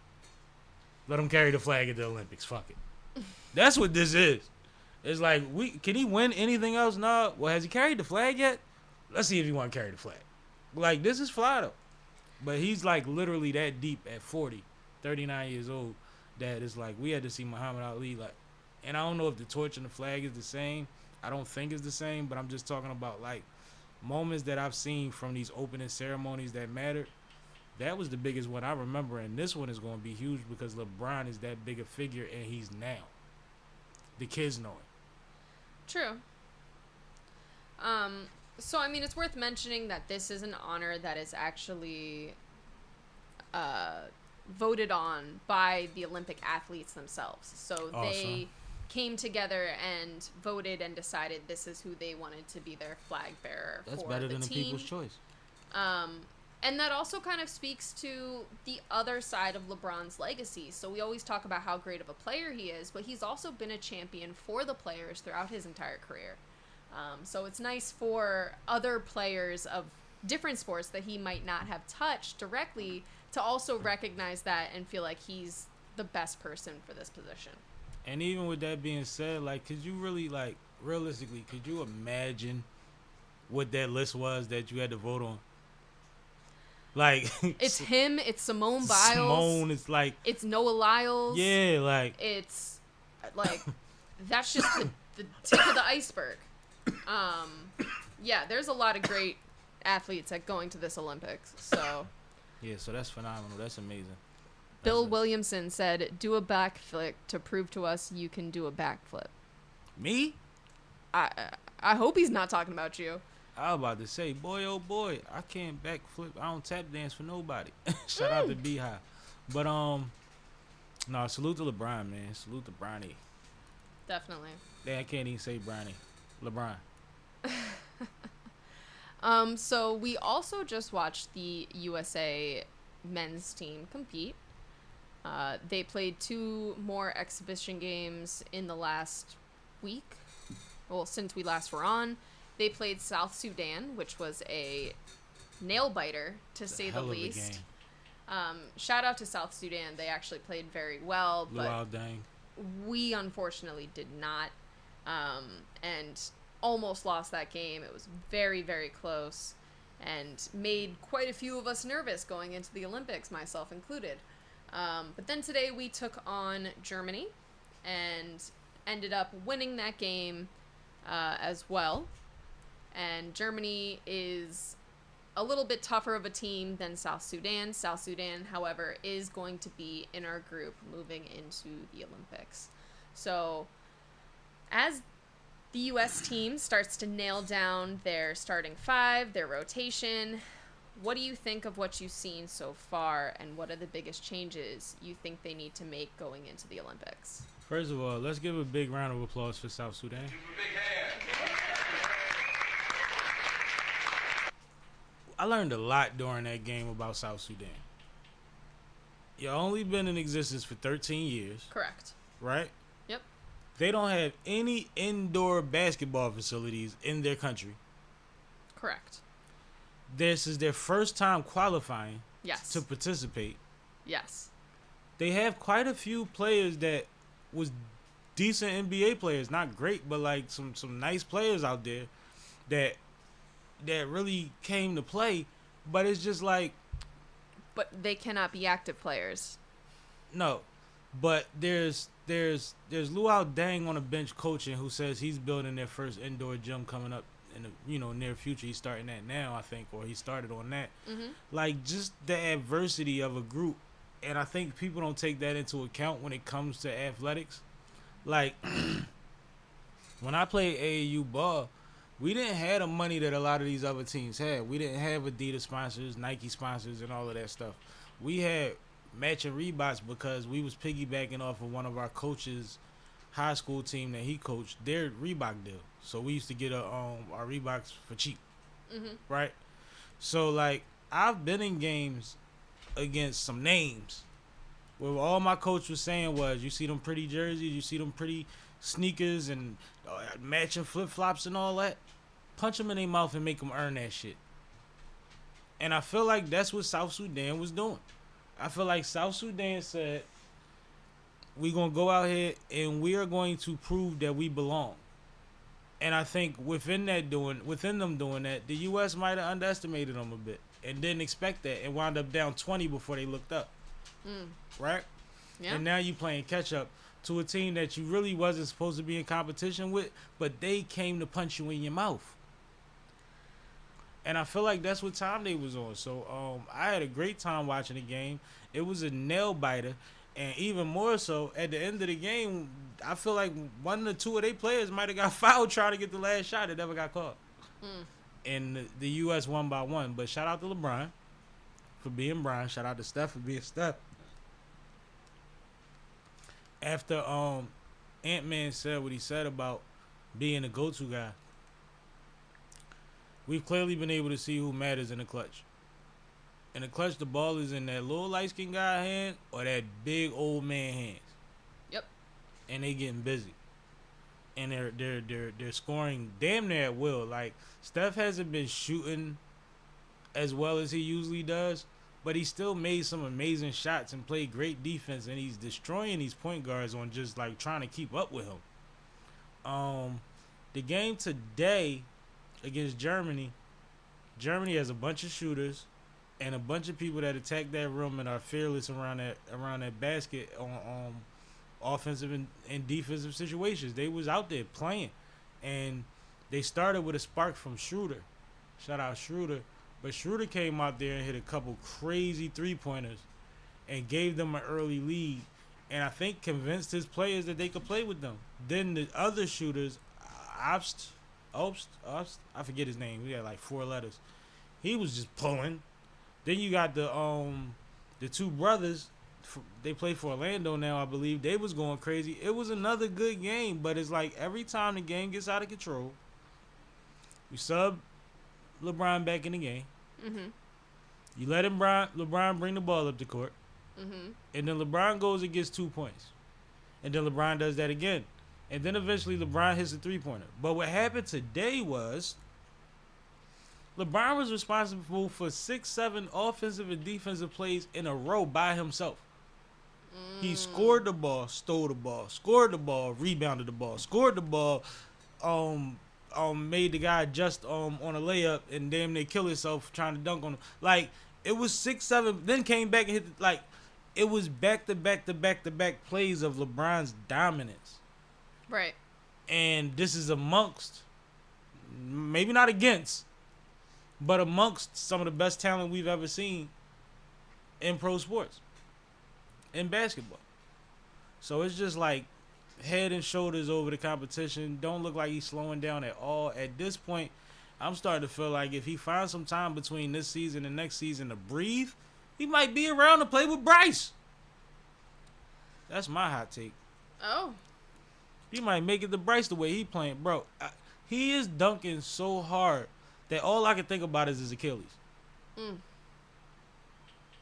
Speaker 1: Let him carry the flag at the Olympics. Fuck it. That's what this is. It's like, can he win anything else? No. Well, has he carried the flag yet? Let's see if he want to carry the flag. Like, this is fly though. But he's like literally that deep at 39 years old, that it's like we had to see Muhammad Ali. Like, and I don't know if the torch and the flag is the same. I don't think it's the same, but I'm just talking about like moments that I've seen from these opening ceremonies that mattered. That was the biggest one I remember, and this one is going to be huge because LeBron is that big a figure, and he's now. The kids know it.
Speaker 5: True. So, I mean, it's worth mentioning that this is an honor that is actually voted on by the Olympic athletes themselves. So they came together and voted and decided this is who they wanted to be their flag bearer for the team.
Speaker 1: That's better than the People's Choice.
Speaker 5: And that also kind of speaks to the other side of LeBron's legacy. So we always talk about how great of a player he is, but he's also been a champion for the players throughout his entire career. So it's nice for other players of different sports that he might not have touched directly to also recognize that and feel like he's the best person for this position.
Speaker 1: And even with that being said, like, could you really, like, realistically, could you imagine what that list was that you had to vote on? Like,
Speaker 5: it's him, it's Simone Biles.
Speaker 1: It's like,
Speaker 5: it's Noah Lyles.
Speaker 1: Yeah, like,
Speaker 5: it's like that's just the tip of the iceberg. Yeah, there's a lot of great athletes at going to this Olympics. So
Speaker 1: Yeah, so that's phenomenal. That's amazing.
Speaker 5: Bill Williamson said, "Do a backflip to prove to us you can do a backflip."
Speaker 1: Me?
Speaker 5: I hope he's not talking about you.
Speaker 1: I was about to say, boy, oh boy, I can't backflip. I don't tap dance for nobody. Shout out to Beehive. But no, salute to LeBron, man. Salute to Bronny.
Speaker 5: Definitely.
Speaker 1: I can't even say Bronny. LeBron.
Speaker 5: So we also just watched the USA men's team compete. They played 2 more exhibition games in the last week. Well, since we last were on. They played South Sudan, which was a nail biter, to say the least. Shout out to South Sudan. They actually played very well, but we unfortunately did not, and almost lost that game. It was very, very close and made quite a few of us nervous going into the Olympics, myself included. But then today we took on Germany and ended up winning that game as well. And Germany is a little bit tougher of a team than South Sudan. South Sudan, however, is going to be in our group moving into the Olympics. So as the U.S. team starts to nail down their starting 5, their rotation, what do you think of what you've seen so far, and what are the biggest changes you think they need to make going into the Olympics?
Speaker 1: First of all, let's give a big round of applause for South Sudan. I learned a lot during that game about South Sudan. You only been in existence for 13 years.
Speaker 5: Correct.
Speaker 1: Right?
Speaker 5: Yep.
Speaker 1: They don't have any indoor basketball facilities in their country.
Speaker 5: Correct.
Speaker 1: This is their first time qualifying
Speaker 5: to
Speaker 1: participate.
Speaker 5: Yes.
Speaker 1: They have quite a few players that was decent NBA players. Not great, but like some nice players out there that really came to play, but it's just like...
Speaker 5: But they cannot be active players.
Speaker 1: No, but there's Luau Dang on the bench coaching who says he's building their first indoor gym coming up in the near future. He's starting that now, I think, or he started on that. Mm-hmm. Like, just the adversity of a group, and I think people don't take that into account when it comes to athletics. Like, when I played AAU ball, we didn't have the money that a lot of these other teams had. We didn't have Adidas sponsors, Nike sponsors, and all of that stuff. We had matching Reeboks because we was piggybacking off of one of our coaches' high school team that he coached, their Reebok deal. So we used to get our Reeboks for cheap, right? So, like, I've been in games against some names where all my coach was saying was, you see them pretty jerseys, you see them pretty sneakers and matching flip-flops and all that, punch them in their mouth and make them earn that shit. And I feel like that's what South Sudan was doing. I feel like South Sudan said, we're going to go out here and we are going to prove that we belong. And I think within them doing that, the U.S. might have underestimated them a bit and didn't expect that and wound up down 20 before they looked up. Right? Yeah. And now you playing catch-up to a team that you really wasn't supposed to be in competition with, but they came to punch you in your mouth. And I feel like that's what time they was on. So I had a great time watching the game. It was a nail biter. And even more so, at the end of the game, I feel like one or two of their players might have got fouled trying to get the last shot. It never got caught. And the U.S. won by 1. But shout out to LeBron for being Bron. Shout out to Steph for being Steph. After Ant-Man said what he said about being a go-to guy, we've clearly been able to see who matters in the clutch. In the clutch, the ball is in that little light-skinned guy hand or that big old man hands. Yep. And they getting busy. And they're scoring damn near at will. Like, Steph hasn't been shooting as well as he usually does, but he still made some amazing shots and played great defense, and he's destroying these point guards on just like trying to keep up with him. The game today against Germany has a bunch of shooters and a bunch of people that attack that rim and are fearless around that basket on offensive and defensive situations. They was out there playing, and They started with a spark from Schroeder. Shout out Schroeder. But Schroeder came out there and hit a couple crazy three-pointers and gave them an early lead. And I think convinced his players that they could play with them. Then the other shooters, Obst, I forget his name. He had like 4 letters. He was just pulling. Then you got the two brothers. They play for Orlando now, I believe. They was going crazy. It was another good game, but it's like every time the game gets out of control, you sub LeBron back in the game.
Speaker 5: Mm-hmm.
Speaker 1: You let LeBron bring the ball up the court.
Speaker 5: Mm-hmm.
Speaker 1: And then LeBron goes and gets 2 points. And then LeBron does that again. And then eventually LeBron hits a three-pointer. But what happened today was LeBron was responsible for 6-7 offensive and defensive plays in a row by himself. He scored the ball, stole the ball, scored the ball, rebounded the ball, scored the ball, made the guy just on a layup and damn near kill himself trying to dunk on him. Like, it was 6-7, then came back and hit it was back-to-back plays of LeBron's dominance.
Speaker 5: Right.
Speaker 1: And this is amongst, maybe not against, but amongst some of the best talent we've ever seen in pro sports, in basketball. So it's just like head and shoulders over the competition. Don't look like he's slowing down at all. At this point, I'm starting to feel like if he finds some time between this season and next season to breathe, he might be around to play with Bryce. That's my hot take.
Speaker 5: Oh.
Speaker 1: He might make it to Bryce the way he playing. Bro, he is dunking so hard that all I can think about is his Achilles.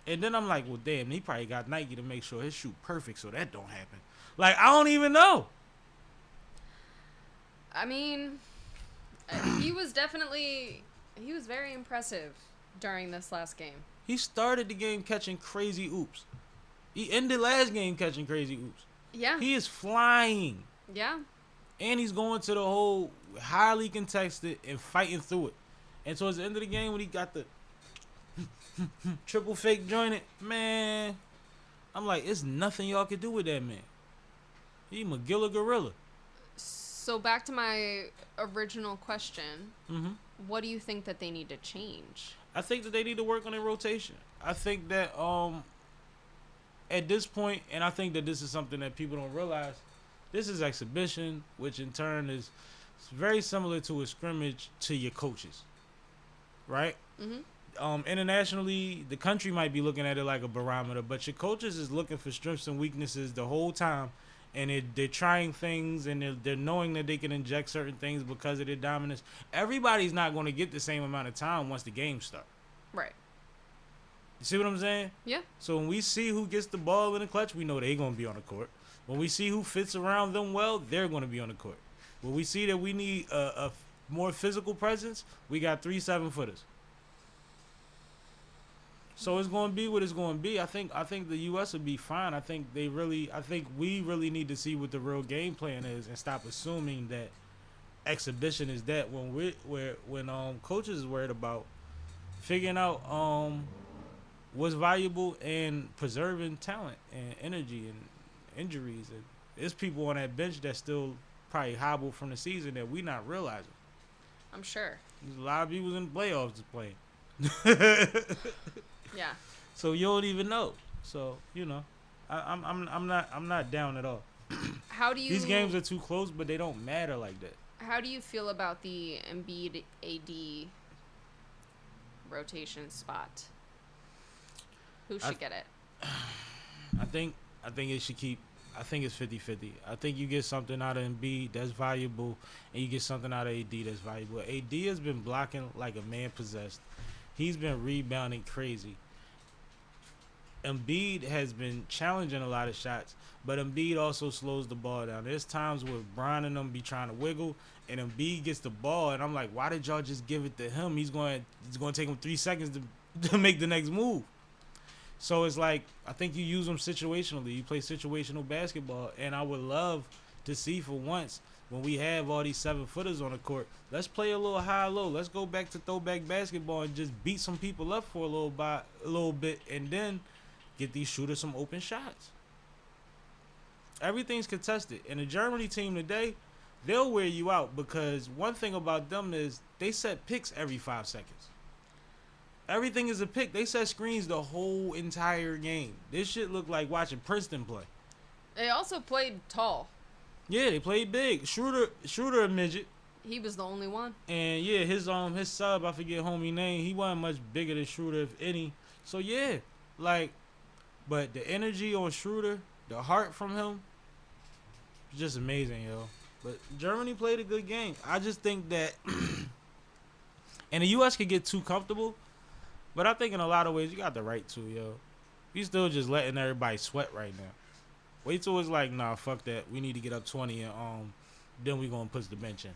Speaker 1: And then I'm like, well, damn, he probably got Nike to make sure his shoot perfect so that don't happen. Like, I don't even know.
Speaker 5: I mean, he was very impressive during this last game.
Speaker 1: He started the game catching crazy oops. He ended last game catching crazy oops.
Speaker 5: Yeah.
Speaker 1: He is flying.
Speaker 5: Yeah.
Speaker 1: And he's going to the hole highly contested and fighting through it. And towards the end of the game when he got the triple fake jointed, man, I'm like, it's nothing y'all can do with that man. He McGilla Gorilla.
Speaker 5: So back to my original question.
Speaker 1: Mm-hmm.
Speaker 5: What do you think that they need to change?
Speaker 1: I think that they need to work on their rotation. I think that at this point, and I think that this is something that people don't realize, this is exhibition, which in turn is very similar to a scrimmage to your coaches, right?
Speaker 5: Mm-hmm.
Speaker 1: Internationally, the country might be looking at it like a barometer, but your coaches is looking for strengths and weaknesses the whole time, and they're trying things, and they're knowing that they can inject certain things because of their dominance. Everybody's not going to get the same amount of time once the game starts.
Speaker 5: Right.
Speaker 1: You see what I'm saying?
Speaker 5: Yeah.
Speaker 1: So when we see who gets the ball in the clutch, we know they're going to be on the court. When we see who fits around them well, they're going to be on the court. When we see that we need a more physical presence, we got 3 7-footers. So it's going to be what it's going to be. I think the U.S. will be fine. I think we really need to see what the real game plan is and stop assuming that exhibition is that when coaches is worried about figuring out what's valuable and preserving talent and energy and injuries. And there's people on that bench that still probably hobbled from the season that we not realizing.
Speaker 5: I'm sure.
Speaker 1: There's a lot of people in the playoffs just playing.
Speaker 5: Yeah.
Speaker 1: So you don't even know. So I'm not down at all.
Speaker 5: How do you?
Speaker 1: These games are too close, but they don't matter like that.
Speaker 5: How do you feel about the Embiid AD rotation spot? Who should get it?
Speaker 1: I think it should keep. I think it's 50-50. I think you get something out of Embiid that's valuable, and you get something out of AD that's valuable. AD has been blocking like a man possessed. He's been rebounding crazy. Embiid has been challenging a lot of shots, but Embiid also slows the ball down. There's times where Bron and them be trying to wiggle, and Embiid gets the ball, and I'm like, why did y'all just give it to him? It's going to take him 3 seconds to make the next move. So it's like, I think you use them situationally. You play situational basketball, and I would love to see for once when we have all these 7-footers on the court, let's play a little high-low. Let's go back to throwback basketball and just beat some people up for a little bit, and then get these shooters some open shots. Everything's contested. And the Germany team today, they'll wear you out because one thing about them is they set picks every 5 seconds. Everything is a pick. They set screens the whole entire game. This shit looked like watching Princeton play.
Speaker 5: They also played tall.
Speaker 1: Yeah, they played big. Schroeder a midget.
Speaker 5: He was the only one.
Speaker 1: And yeah, his sub, I forget homie name, he wasn't much bigger than Schroeder, if any. So yeah, like, but the energy on Schroeder, the heart from him, was just amazing, yo. But Germany played a good game. I just think that, and the U.S. could get too comfortable, but I think in a lot of ways you got the right to, yo. You still just letting everybody sweat right now. Wait till it's like, nah, fuck that. We need to get up 20 and then we gonna push the bench in.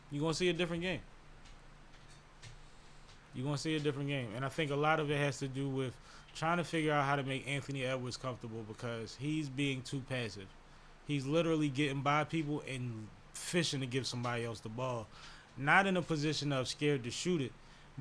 Speaker 1: You're going to see a different game. You're going to see a different game. And I think a lot of it has to do with trying to figure out how to make Anthony Edwards comfortable because he's being too passive. He's literally getting by people and fishing to give somebody else the ball. Not in a position of scared to shoot it,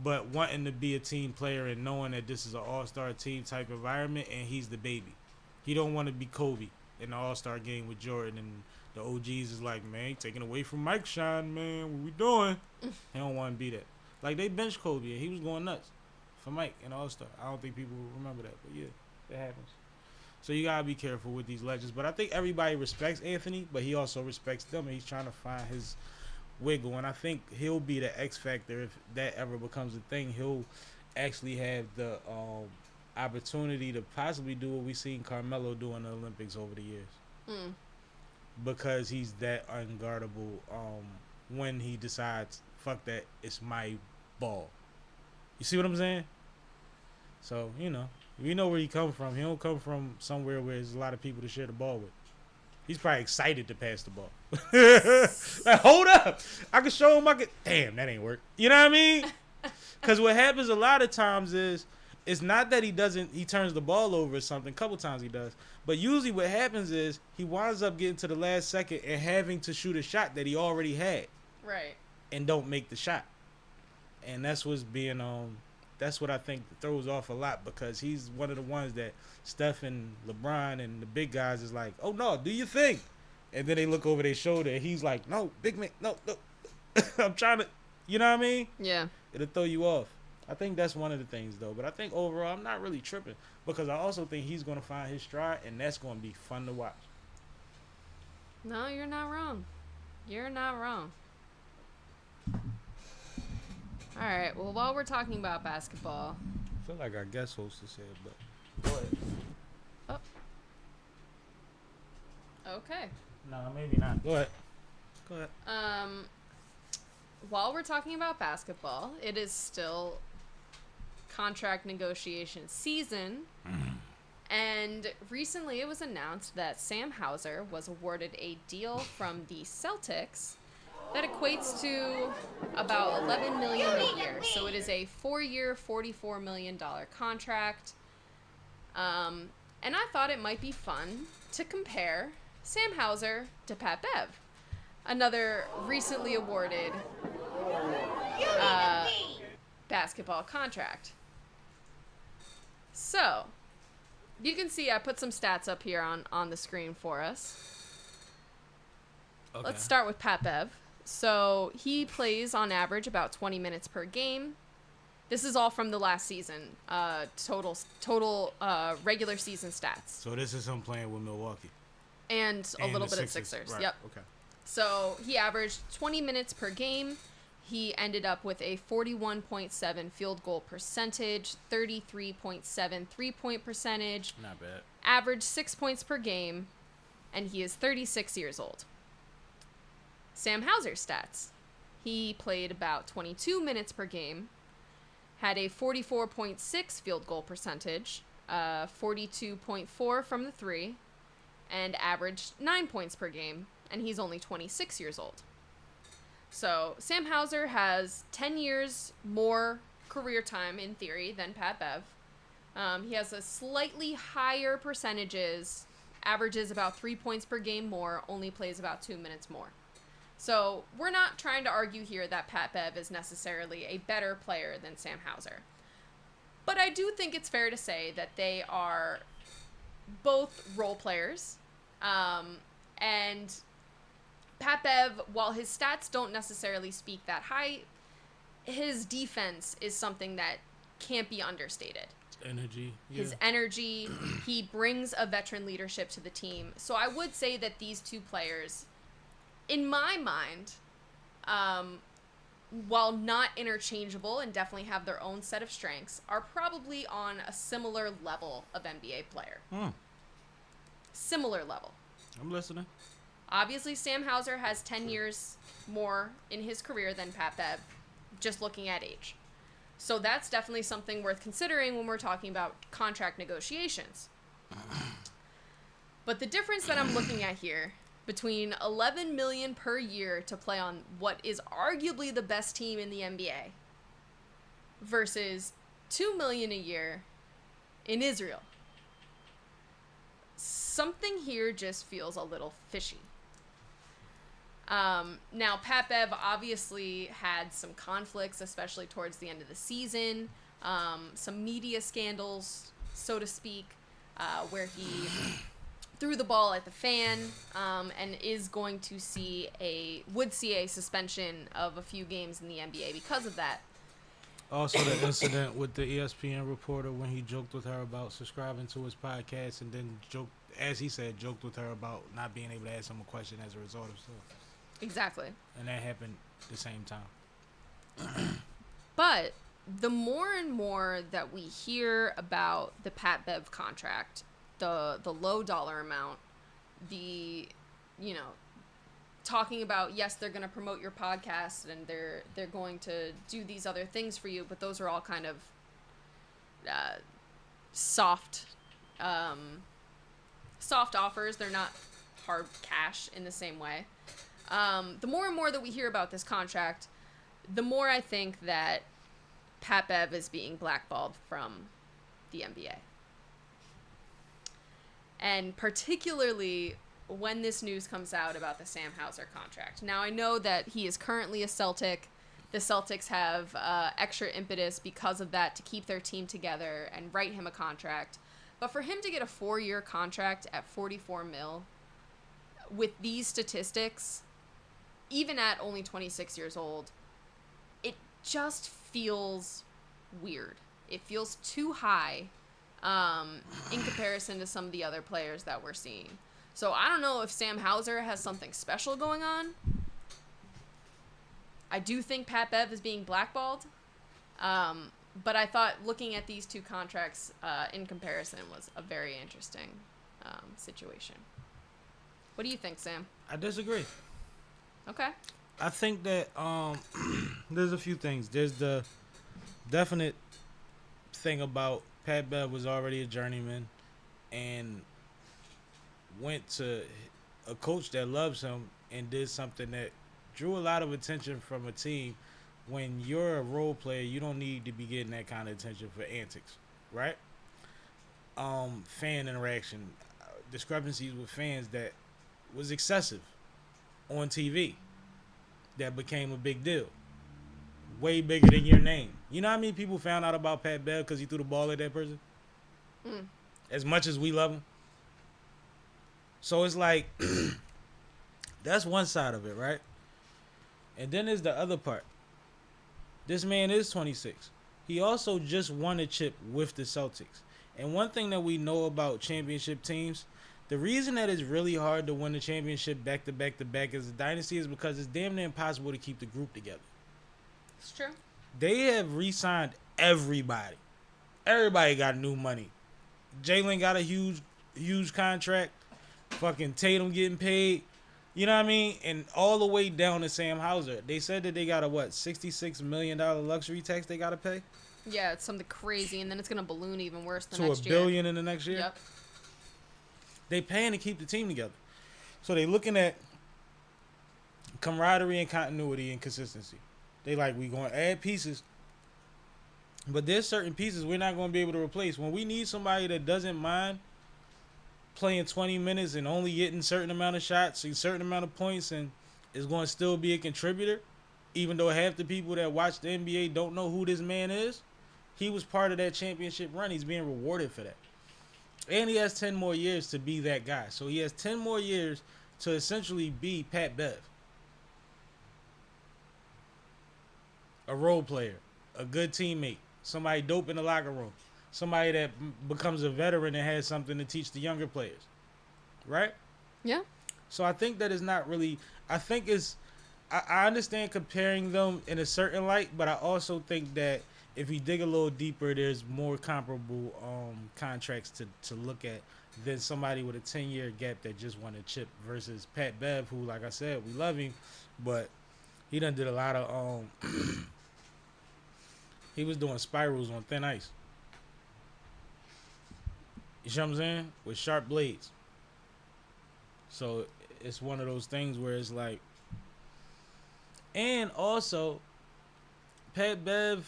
Speaker 1: but wanting to be a team player and knowing that this is an all-star team type environment and he's the baby. He don't want to be Kobe in the all-star game with Jordan and the OGs is like, man, taking away from Mike Shine, man. What we doing? He don't want to be that. Like, they benched Kobe, and he was going nuts for Mike and All-Star. I don't think people remember that, but yeah, it happens. So you got to be careful with these legends. But I think everybody respects Anthony, but he also respects them, and he's trying to find his wiggle. And I think he'll be the X factor if that ever becomes a thing. He'll actually have the opportunity to possibly do what we've seen Carmelo do in the Olympics over the years. Mm. Because he's that unguardable when he decides, fuck that, it's my ball. You see what I'm saying? So, you know, we know where he come from. He don't come from somewhere where there's a lot of people to share the ball with. He's probably excited to pass the ball. Like, hold up. I can show him damn, that ain't work. You know what I mean? Because what happens a lot of times is, it's not that he turns the ball over or something. A couple times he does. But usually what happens is he winds up getting to the last second and having to shoot a shot that he already had.
Speaker 5: Right.
Speaker 1: And don't make the shot. And that's what's being, that's what I think throws off a lot because he's one of the ones that Steph and LeBron and the big guys is like, oh, no, do your thing. And then they look over their shoulder and he's like, no, big man, no. I'm trying to, you know what I mean?
Speaker 5: Yeah.
Speaker 1: It'll throw you off. I think that's one of the things, though. But I think overall, I'm not really tripping because I also think he's going to find his stride, and that's going to be fun to watch.
Speaker 5: No, you're not wrong. You're not wrong. All right. Well, while we're talking about basketball,
Speaker 1: I feel like our guest hostess said, but go ahead.
Speaker 5: Oh. Okay.
Speaker 1: No, maybe not. Go ahead.
Speaker 5: While we're talking about basketball, it is still contract negotiation season. And recently it was announced that Sam Hauser was awarded a deal from the Celtics that equates to about $11 million a year. So it is a 4-year, $44 million contract. And I thought it might be fun to compare Sam Hauser to Pat Bev, another recently awarded basketball contract. So, you can see I put some stats up here on the screen for us. Okay. Let's start with Pat Bev. So, he plays on average about 20 minutes per game. This is all from the last season, total regular season stats.
Speaker 1: So this is him playing with Milwaukee.
Speaker 5: And a little bit of Sixers.
Speaker 1: Right.
Speaker 5: Yep.
Speaker 1: Okay.
Speaker 5: So he averaged 20 minutes per game. He ended up with a 41.7 field goal percentage, 33.7 3-point percentage.
Speaker 1: Not bad.
Speaker 5: Averaged 6 points per game, and he is 36 years old. Sam Hauser's stats. He played about 22 minutes per game, had a 44.6 field goal percentage, 42.4 from the three, and averaged 9 points per game, and he's only 26 years old. So Sam Hauser has 10 years more career time in theory than Pat Bev. He has a slightly higher percentages, averages about 3 points per game more, only plays about 2 minutes more. So we're not trying to argue here that Pat Bev is necessarily a better player than Sam Hauser. But I do think it's fair to say that they are both role players. And Pat Bev, while his stats don't necessarily speak that high, his defense is something that can't be understated.
Speaker 1: Energy. Yeah.
Speaker 5: His energy, he brings a veteran leadership to the team. So I would say that these two players, in my mind, while not interchangeable and definitely have their own set of strengths, are probably on a similar level of NBA player. Similar level.
Speaker 1: I'm listening.
Speaker 5: Obviously, Sam Hauser has 10 years more in his career than Pat Bev, just looking at age. So that's definitely something worth considering when we're talking about contract negotiations. But the difference that I'm looking at here between $11 million per year to play on what is arguably the best team in the NBA versus $2 million a year in Israel. Something here just feels a little fishy. Now, Pat Bev obviously had some conflicts, especially towards the end of the season. Some media scandals, so to speak, where he threw the ball at the fan, and is going to would see a suspension of a few games in the NBA because of that.
Speaker 1: Also, the incident with the ESPN reporter when he joked with her about subscribing to his podcast, and then joked with her about not being able to ask him a question as a result of stuff.
Speaker 5: Exactly.
Speaker 1: And that happened at the same time.
Speaker 5: But the more and more that we hear about the Pat Bev contract, the low dollar amount, talking about, yes, they're going to promote your podcast and they're going to do these other things for you, but those are all kind of soft offers. They're not hard cash in the same way. The more and more that we hear about this contract, the more I think that Pat Bev is being blackballed from the NBA. And particularly when this news comes out about the Sam Hauser contract. Now, I know that he is currently a Celtic. The Celtics have extra impetus because of that to keep their team together and write him a contract. But for him to get a 4-year contract at $44 million with these statistics, even at only 26 years old, it just feels weird. It feels too high in comparison to some of the other players that we're seeing. So I don't know if Sam Hauser has something special going on. I do think Pat Bev is being blackballed. But I thought looking at these two contracts in comparison was a very interesting situation. What do you think, Sam?
Speaker 1: I disagree.
Speaker 5: Okay.
Speaker 1: I think that there's a few things. There's the definite thing about Pat Bev was already a journeyman and went to a coach that loves him and did something that drew a lot of attention from a team. When you're a role player, you don't need to be getting that kind of attention for antics, right? Fan interaction, discrepancies with fans that was excessive on TV that became a big deal. Way bigger than your name. You know how many people found out about Pat Bev because he threw the ball at that person? As much as we love him. So it's like, that's one side of it, right? And then there's the other part. This man is 26. He also just won a chip with the Celtics. And one thing that we know about championship teams, the reason that it's really hard to win the championship back to back to back as a dynasty is because it's damn near impossible to keep the group together.
Speaker 5: It's true.
Speaker 1: They have re-signed everybody. Everybody got new money. Jalen got a huge contract. Fucking Tatum getting paid. You know what I mean? And all the way down to Sam Hauser. They said that they got a, $66 million luxury tax they got to pay?
Speaker 5: Yeah, it's something crazy, and then it's going to balloon even worse the
Speaker 1: to
Speaker 5: next
Speaker 1: $1
Speaker 5: year.
Speaker 1: billion in the next year?
Speaker 5: Yep.
Speaker 1: They paying to keep the team together. So they looking at camaraderie and continuity and consistency. They like, we going to add pieces, but there's certain pieces we're not going to be able to replace. When we need somebody that doesn't mind playing 20 minutes and only getting a certain amount of shots, a certain amount of points, and is going to still be a contributor, even though half the people that watch the NBA don't know who this man is, he was part of that championship run. He's being rewarded for that. And he has 10 more years to be that guy. So he has 10 more years to essentially be Pat Bev. A role player, a good teammate, somebody dope in the locker room, somebody that becomes a veteran and has something to teach the younger players. Right?
Speaker 5: Yeah.
Speaker 1: So I think that is not really, I think it's, I understand comparing them in a certain light, but I also think that if you dig a little deeper, there's more comparable contracts to look at than somebody with a 10-year gap that just won a chip versus Pat Bev, who, like I said, we love him, but he done did a lot of, he was doing spirals on thin ice. You see what I'm saying? With sharp blades. So it's one of those things where it's like, and also, Pat Bev,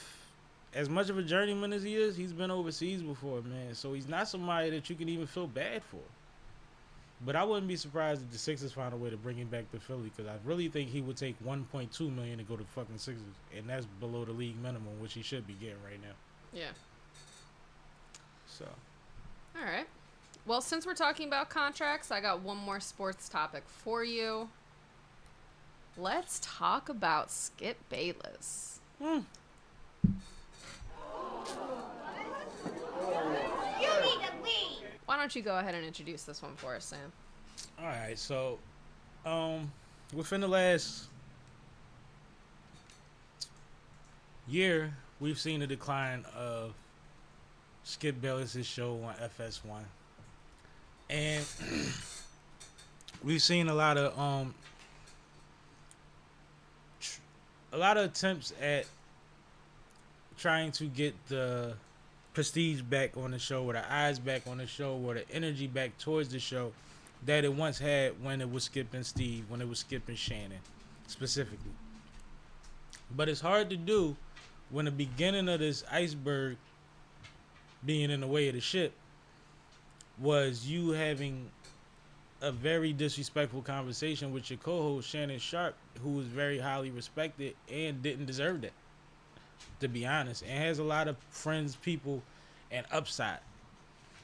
Speaker 1: as much of a journeyman as he is, he's been overseas before, man. So he's not somebody that you can even feel bad for. But I wouldn't be surprised if the Sixers find a way to bring him back to Philly, because I really think he would take $1.2 million to go to fucking Sixers, and that's below the league minimum, which he should be getting right now.
Speaker 5: Yeah.
Speaker 1: So.
Speaker 5: All right. Well, since we're talking about contracts, I got one more sports topic for you. Let's talk about Skip Bayless.
Speaker 2: You need to leave.
Speaker 5: Why don't you go ahead and introduce this one for us, Sam?
Speaker 1: All right, so within the last year, we've seen a decline of Skip Bayless' show on FS1. And we've seen a lot of attempts at trying to get the prestige back on the show, or the eyes back on the show, or the energy back towards the show that it once had when it was Skip and Steve, when it was Skip and Shannon specifically. But it's hard to do when the beginning of this iceberg being in the way of the ship was you having a very disrespectful conversation with your co-host Shannon Sharp, who was very highly respected and didn't deserve that, to be honest, and has a lot of friends, people, and upside.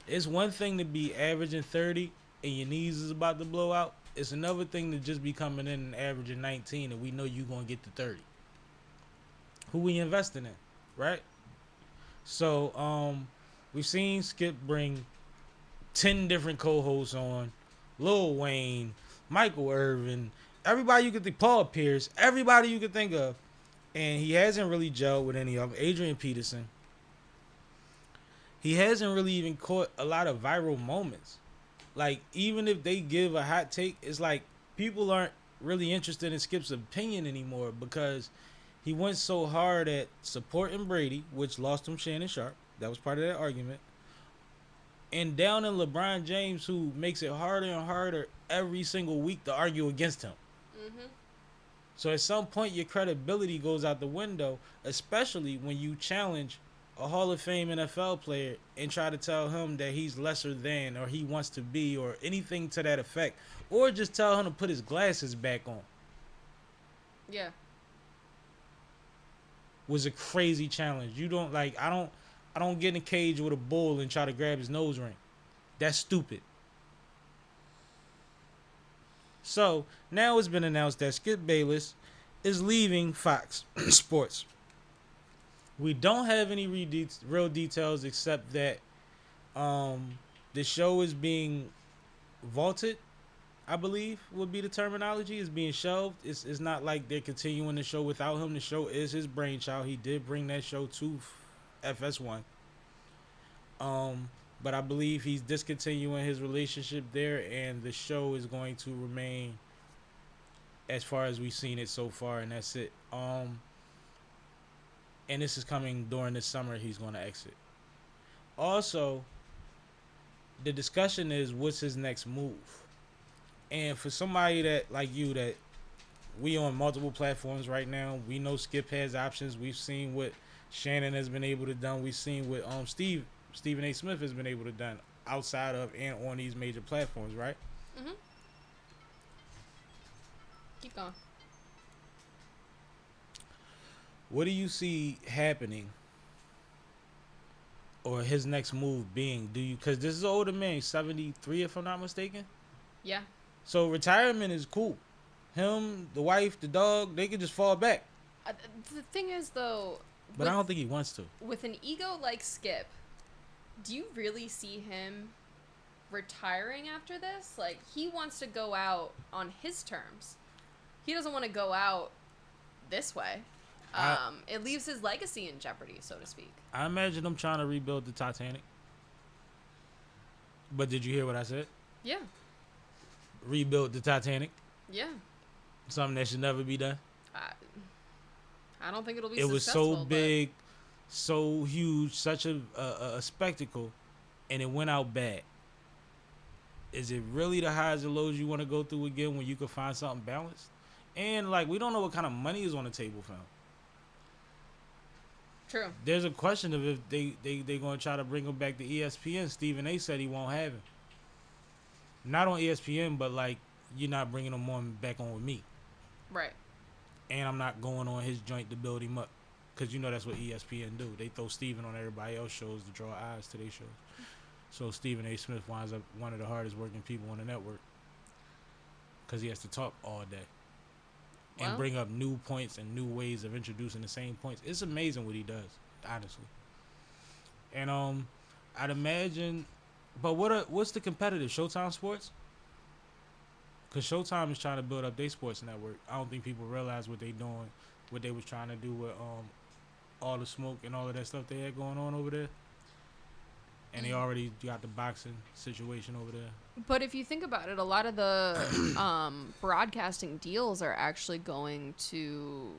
Speaker 1: It's one thing to be averaging 30 and your knees is about to blow out. It's another thing to just be coming in and averaging 19 and we know you're going to get to 30. Who we investing in, right? So, we've seen Skip bring 10 different co-hosts on, Lil Wayne, Michael Irvin, everybody you could think, Paul Pierce, everybody you could think of, and he hasn't really gelled with any of them. Adrian Peterson. He hasn't really even caught a lot of viral moments. Like, even if they give a hot take, it's like people aren't really interested in Skip's opinion anymore because he went so hard at supporting Brady, which lost him Shannon Sharp. That was part of that argument. And down in LeBron James, who makes it harder and harder every single week to argue against him.
Speaker 5: Mm-hmm.
Speaker 1: So at some point, your credibility goes out the window, especially when you challenge a Hall of Fame NFL player and try to tell him that he's lesser than, or he wants to be, or anything to that effect. Or just tell him to put his glasses back on.
Speaker 5: Yeah.
Speaker 1: Was a crazy challenge. You don't, like, I don't get in a cage with a bull and try to grab his nose ring. That's stupid. So, now it's been announced that Skip Bayless is leaving Fox Sports. We don't have any real details except that the show is being vaulted, I believe would be the terminology. It's being shelved. It's not like they're continuing the show without him. The show is his brainchild. He did bring that show to FS1. But I believe he's discontinuing his relationship there, and the show is going to remain as far as we've seen it so far, and that's it. And this is coming during this summer. He's going to exit. Also, the discussion is what's his next move. And for somebody that like you, that we on multiple platforms right now, we know Skip has options. We've seen what Shannon has been able to do. We've seen what Stephen A. Smith has been able to do outside of and on these major platforms, right?
Speaker 5: Mm-hmm. Keep going.
Speaker 1: What do you see happening, or his next move being? Do you, because this is an older man, 73 if I'm not mistaken.
Speaker 5: Yeah.
Speaker 1: So retirement is cool. Him, the wife, the dog, they can just fall back.
Speaker 5: The thing is, though,
Speaker 1: But I don't think he wants to.
Speaker 5: with an ego like Skip, do you really see him retiring after this? Like, he wants to go out on his terms. He doesn't want to go out this way. It leaves his legacy in jeopardy, so to speak.
Speaker 1: I imagine them trying to rebuild the Titanic. But did you hear what I said?
Speaker 5: Yeah.
Speaker 1: Rebuild the Titanic.
Speaker 5: Yeah.
Speaker 1: Something that should never be done.
Speaker 5: I don't think it'll be
Speaker 1: It was
Speaker 5: successful.
Speaker 1: so big, so huge, such a spectacle, and it went out bad. Is it really the highs and lows you want to go through again when you could find something balanced? And, like, we don't know what kind of money is on the table for him.
Speaker 5: True.
Speaker 1: There's a question of if they going to try to bring him back to ESPN. Stephen A. said he won't have him. Not on ESPN, but, like, you're not bringing him back on with me.
Speaker 5: Right.
Speaker 1: And I'm not going on his joint to build him up. Because you know that's what ESPN do. They throw Stephen on everybody else's shows to draw eyes to their shows. So Stephen A. Smith winds up one of the hardest working people on the network. Because he has to talk all day. And bring up new points and new ways of introducing the same points. It's amazing what he does, honestly. And I'd imagine, but what's the competitive? Showtime Sports? Because Showtime is trying to build up their sports network. I don't think people realize what they doing, what they was trying to do with all the smoke and all of that stuff they had going on over there. And they already got the boxing situation over there.
Speaker 5: But if you think about it, a lot of the broadcasting deals are actually going to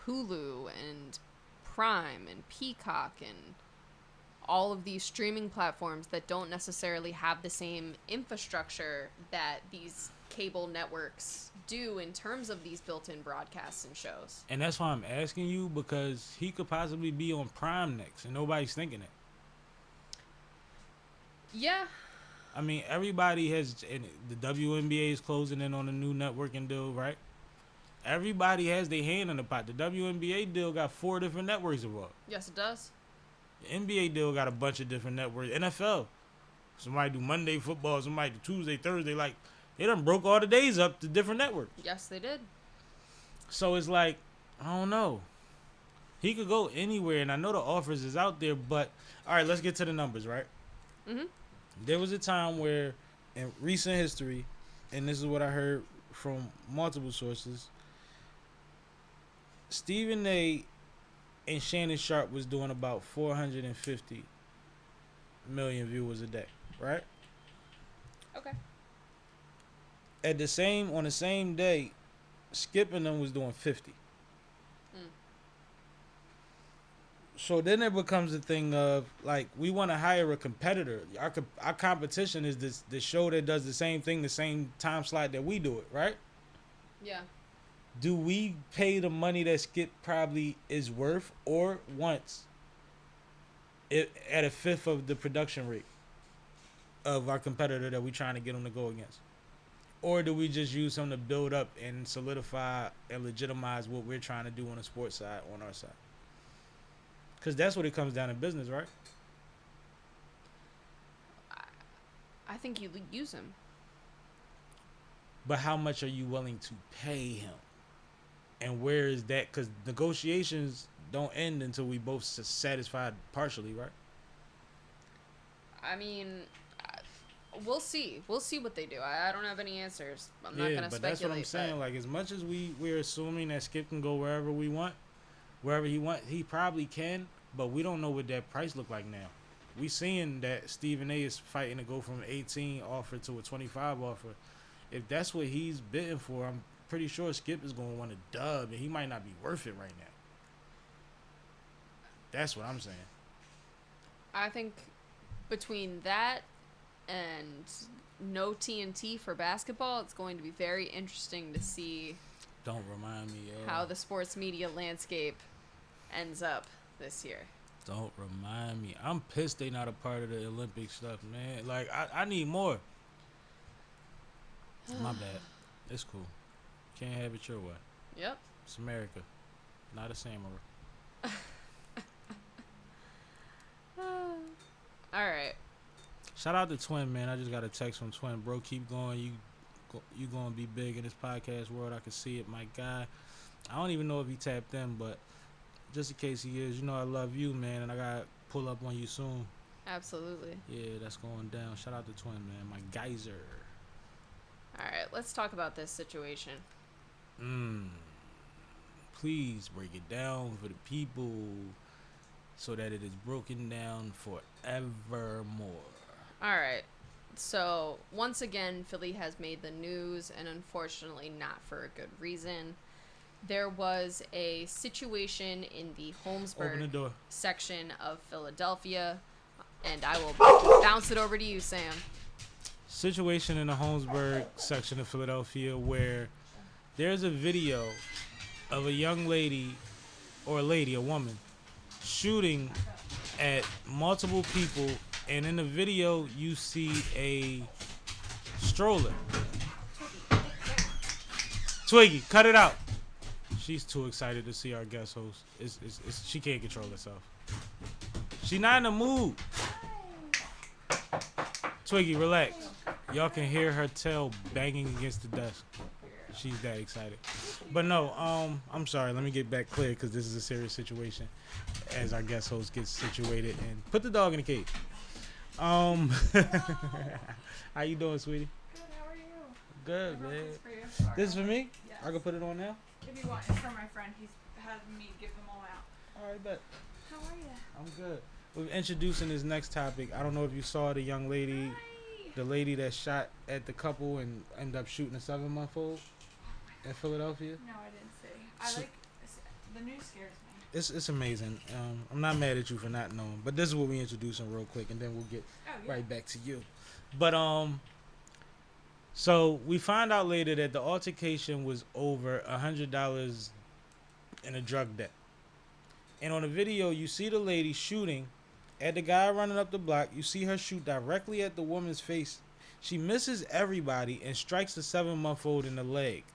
Speaker 5: Hulu and Prime and Peacock and all of these streaming platforms that don't necessarily have the same infrastructure that these cable networks do in terms of these built-in broadcasts and shows.
Speaker 1: And that's why I'm asking you, because he could possibly be on Prime next, and nobody's thinking it.
Speaker 5: Yeah.
Speaker 1: I mean, everybody has, and the WNBA is closing in on a new networking deal, right? Everybody has their hand in the pot. The WNBA deal got 4 different networks involved.
Speaker 5: Yes, it does.
Speaker 1: The NBA deal got a bunch of different networks. NFL, somebody do Monday football, somebody do Tuesday, Thursday. Like, they done broke all the days up to different networks.
Speaker 5: Yes, they did.
Speaker 1: So it's like, I don't know. He could go anywhere, and I know the offers is out there, but, all right, let's get to the numbers, right?
Speaker 5: Mm-hmm.
Speaker 1: There was a time where, in recent history, and this is what I heard from multiple sources, Stephen A. and Shannon Sharp was doing about 450 million viewers a day, right?
Speaker 5: Okay.
Speaker 1: On the same day, Skip and them was doing 50. So then it becomes a thing of, like, we want to hire a competitor. Our competition is this show that does the same thing, the same time slot that we do it, right?
Speaker 5: Yeah.
Speaker 1: Do we pay the money that Skip probably is worth, or wants it at a fifth of the production rate of our competitor that we're trying to get him to go against? Or do we just use him to build up and solidify and legitimize what we're trying to do on the sports side, on our side? Because that's what it comes down in business, right?
Speaker 5: I think you use him.
Speaker 1: But how much are you willing to pay him? And where is that? Because negotiations don't end until we both satisfied partially, right?
Speaker 5: I mean, we'll see. We'll see what they do. I don't have any answers. I'm not going to speculate.
Speaker 1: But that's what I'm saying. Like, as much as we're assuming that Skip can go wherever he want, he probably can, but we don't know what that price look like now. We seeing that Stephen A. is fighting to go from 18 offer to a 25 offer. If that's what he's bidding for, I'm pretty sure Skip is going to want a dub, and he might not be worth it right now. That's what I'm saying.
Speaker 5: I think between that and no TNT for basketball, it's going to be very interesting to see.
Speaker 1: Don't remind me, yo.
Speaker 5: How the sports media landscape ends up this year.
Speaker 1: Don't remind me. I'm pissed they not a part of the Olympic stuff, man. Like, I need more. My bad. It's cool. Can't have it your way.
Speaker 5: Yep.
Speaker 1: It's America, not a samurai.
Speaker 5: All right.
Speaker 1: Shout out to Twin, man. I just got a text from Twin. Bro, keep going. You you gonna be big in this podcast world. I can see it, my guy. I don't even know if he tapped in, but just in case he is, you know I love you, man, and I gotta pull up on you soon.
Speaker 5: Absolutely.
Speaker 1: Yeah, that's going down. Shout out to Twin, man, my geyser.
Speaker 5: All right, let's talk about this situation.
Speaker 1: Please break it down for the people so that it is broken down forevermore.
Speaker 5: All right. So, once again, Philly has made the news, and unfortunately not for a good reason. There was a situation in the
Speaker 1: Open the
Speaker 5: Holmesburg
Speaker 1: door.
Speaker 5: section of Philadelphia, and I will bounce it over to you, Sam.
Speaker 1: Situation in the Holmesburg section of Philadelphia where there's a video of a young lady, or a woman, shooting at multiple people, and in the video you see a stroller. Twiggy, cut it out. She's too excited to see our guest host. She can't control herself. She not in the mood. Twiggy, relax. Y'all can hear her tail banging against the desk. She's that excited. But no, I'm sorry. Let me get back clear because this is a serious situation as our guest host gets situated. And put the dog in the cage. How you doing, sweetie?
Speaker 6: Good, how are you?
Speaker 1: Good, man.
Speaker 6: This for you.
Speaker 1: This is for me?
Speaker 6: Yes.
Speaker 1: I can put it on now?
Speaker 6: If you want, it's for my friend. He's had me give them all out.
Speaker 1: All right, bet.
Speaker 6: How are you?
Speaker 1: I'm good. We're introducing this next topic. I don't know if you saw the young lady, the lady that shot at the couple and ended up shooting a 7-month-old in Philadelphia.
Speaker 6: No, I didn't see. I like the news scares me.
Speaker 1: It's amazing. I'm not mad at you for not knowing, but this is what we introducing real quick, and then we'll get right back to you. But so we find out later that the altercation was over $100 in a drug debt, and on the video you see the lady shooting at the guy running up the block. You see her shoot directly at the woman's face. She misses everybody and strikes the 7-month-old in the leg.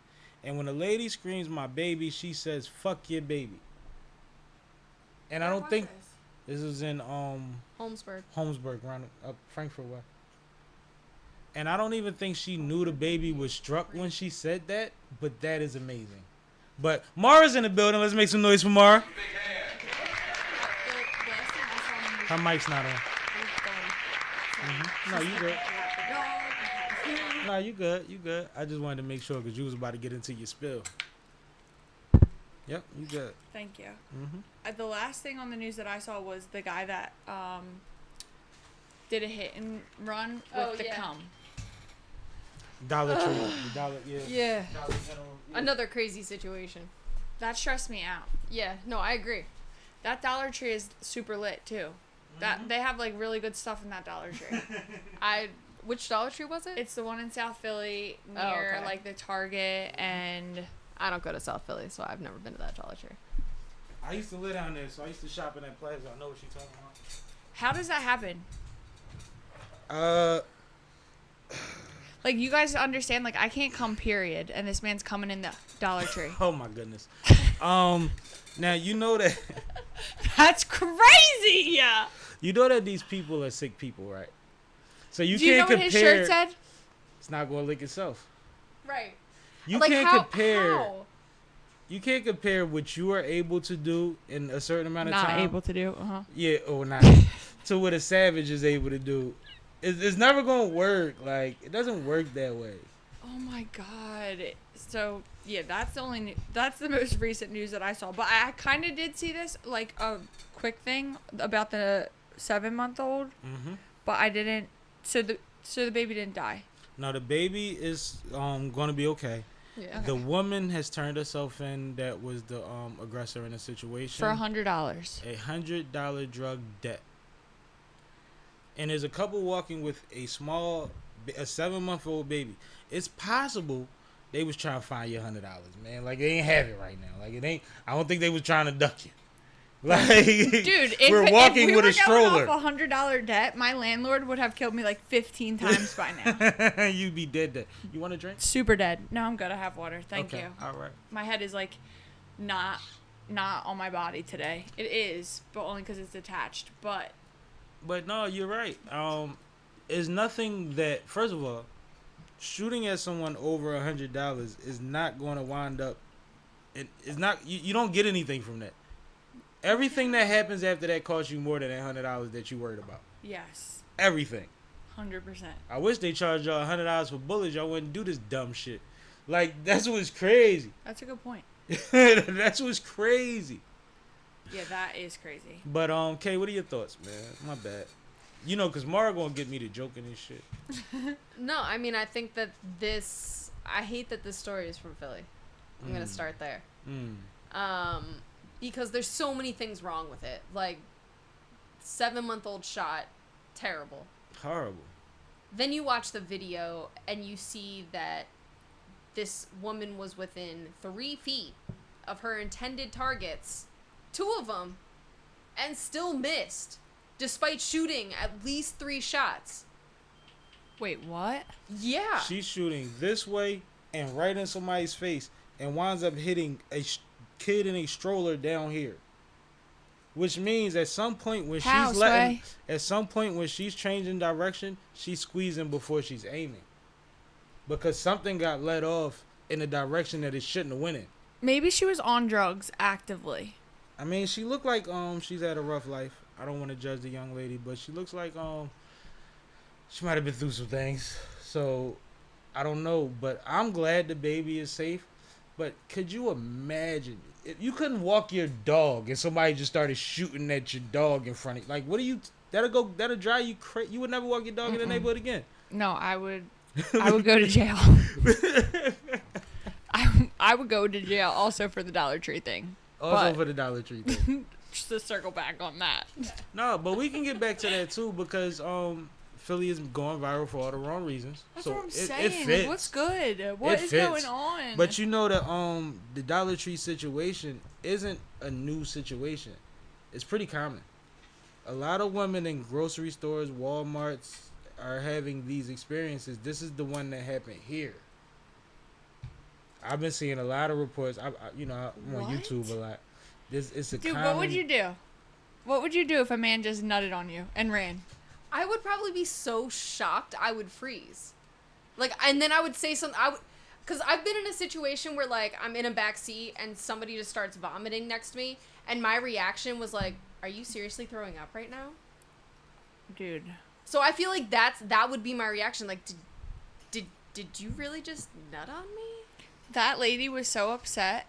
Speaker 1: And when the lady screams, "My baby," she says, "Fuck your baby." And I don't think this is in Holmesburg, around up Frankfurt way. And I don't even think she knew the baby was struck when she said that, but that is amazing. But Mara's in the building. Let's make some noise for Mara. Her mic's not on. No, you good. No, you good. You good. I just wanted to make sure because you was about to get into your spill. Yep, you good.
Speaker 6: Thank you. The last thing on the news that I saw was the guy that did a hit and run with the cum.
Speaker 1: Dollar Tree.
Speaker 5: Yeah. Another crazy situation.
Speaker 6: That stressed me out.
Speaker 5: Yeah, no, I agree.
Speaker 6: That Dollar Tree is super lit too. That they have like really good stuff in that Dollar Tree.
Speaker 5: Which Dollar Tree was it?
Speaker 6: It's the one in South Philly near like the Target, and
Speaker 5: I don't go to South Philly, so I've never been to that Dollar Tree.
Speaker 1: I used to live down there, so I used to shop in that plaza. I know what you're talking about.
Speaker 6: how does that happen? Like, you guys understand, like, I can't come, period, and this man's coming in the Dollar Tree.
Speaker 1: Oh my goodness. Now you know that
Speaker 6: That's crazy. Yeah.
Speaker 1: you know that these people are sick people, right? So you
Speaker 6: Do you know
Speaker 1: can't
Speaker 6: what his
Speaker 1: compare.
Speaker 6: shirt said?
Speaker 1: It's not going to lick itself.
Speaker 5: Right.
Speaker 1: You
Speaker 5: Like,
Speaker 1: can't compare.
Speaker 5: how?
Speaker 1: You can't compare what you are able to do in a certain amount of
Speaker 6: Not
Speaker 1: time.
Speaker 6: able to do.
Speaker 1: Yeah, or not. To what a savage is able to do. It's never gonna work. Like, it doesn't work that way.
Speaker 6: Oh my god. So yeah, that's the most recent news that I saw. But I kind of did see this, like, a quick thing about the 7-month-old.
Speaker 1: Mm-hmm.
Speaker 6: But I didn't. So the baby didn't die.
Speaker 1: Now the baby is gonna be okay.
Speaker 5: Yeah.
Speaker 6: Okay.
Speaker 1: The woman has turned herself in. That was the aggressor in the situation.
Speaker 6: For $100.
Speaker 1: $100 drug debt. And there's a couple walking with a 7-month-old baby. It's possible they was trying to find you $100, man. Like, they ain't have it right now. Like, it ain't. I don't think they was trying to duck you. Like,
Speaker 6: Dude,
Speaker 1: we're walking
Speaker 6: if we
Speaker 1: with
Speaker 6: were
Speaker 1: a stroller.
Speaker 6: Going off $100 debt, my landlord would have killed me like 15 times by now.
Speaker 1: You'd be dead. You want a drink?
Speaker 6: Super dead. No, I'm good. I have water. Thank
Speaker 1: Okay,
Speaker 6: you.
Speaker 1: all right.
Speaker 6: My head is like not on my body today. It is, but only because it's detached. But
Speaker 1: no, you're right. It's nothing that. First of all, shooting at someone over $100 is not going to wind up. It's not. You don't get anything from that. Everything that happens after that costs you more than that $100 that you worried about.
Speaker 6: Yes.
Speaker 1: Everything.
Speaker 6: 100%.
Speaker 1: I wish they charged y'all $100 for bullets. Y'all wouldn't do this dumb shit. Like, that's what's crazy.
Speaker 6: That's a good point.
Speaker 1: That's what's crazy.
Speaker 6: Yeah, that is crazy.
Speaker 1: But Kay, what are your thoughts, man? My bad. You know, cause Mara gonna get me to joking and shit.
Speaker 5: No, I mean, I think that I hate that this story is from Philly. I'm gonna start there. Because there's so many things wrong with it. Like, 7-month-old shot, terrible.
Speaker 1: Horrible.
Speaker 5: Then you watch the video and you see that this woman was within 3 feet of her intended targets, 2 of them, and still missed, despite shooting at least 3 shots.
Speaker 6: Wait, what?
Speaker 5: Yeah.
Speaker 1: She's shooting this way and right in somebody's face and winds up hitting a kid in a stroller down here. Which means at some point when she's changing direction, she's squeezing before she's aiming. Because something got let off in a direction that it shouldn't have went in.
Speaker 6: Maybe she was on drugs actively.
Speaker 1: I mean, she looked like she's had a rough life. I don't want to judge the young lady, but she looks like she might have been through some things. So I don't know, but I'm glad the baby is safe. But could you imagine if you couldn't walk your dog and somebody just started shooting at your dog in front of you? Like, what do you? That'll drive you crazy. You would never walk your dog in the neighborhood again.
Speaker 6: No, I would go to jail. I would go to jail also for the Dollar Tree thing.
Speaker 1: Also for the Dollar Tree thing.
Speaker 6: Just to circle back on that.
Speaker 1: No, but we can get back to that too because Philly is going viral for all the wrong reasons.
Speaker 6: That's
Speaker 1: so
Speaker 6: what I'm saying.
Speaker 1: It fits.
Speaker 6: Like, what's good? What is going on?
Speaker 1: But you know that the Dollar Tree situation isn't a new situation. It's pretty common. A lot of women in grocery stores, Walmarts are having these experiences. This is the one that happened here. I've been seeing a lot of reports. I'm on YouTube a lot. It's a
Speaker 6: Dude,
Speaker 1: common...
Speaker 6: what would you do? What would you do if a man just nutted on you and ran?
Speaker 5: I would probably be so shocked I would freeze. Like, and then I would say something. Because I've been in a situation where, like, I'm in a back seat and somebody just starts vomiting next to me, and my reaction was like, "Are you seriously throwing up right now?"
Speaker 6: Dude.
Speaker 5: So I feel like that would be my reaction. Like, did you really just nut on me?
Speaker 6: That lady was so upset.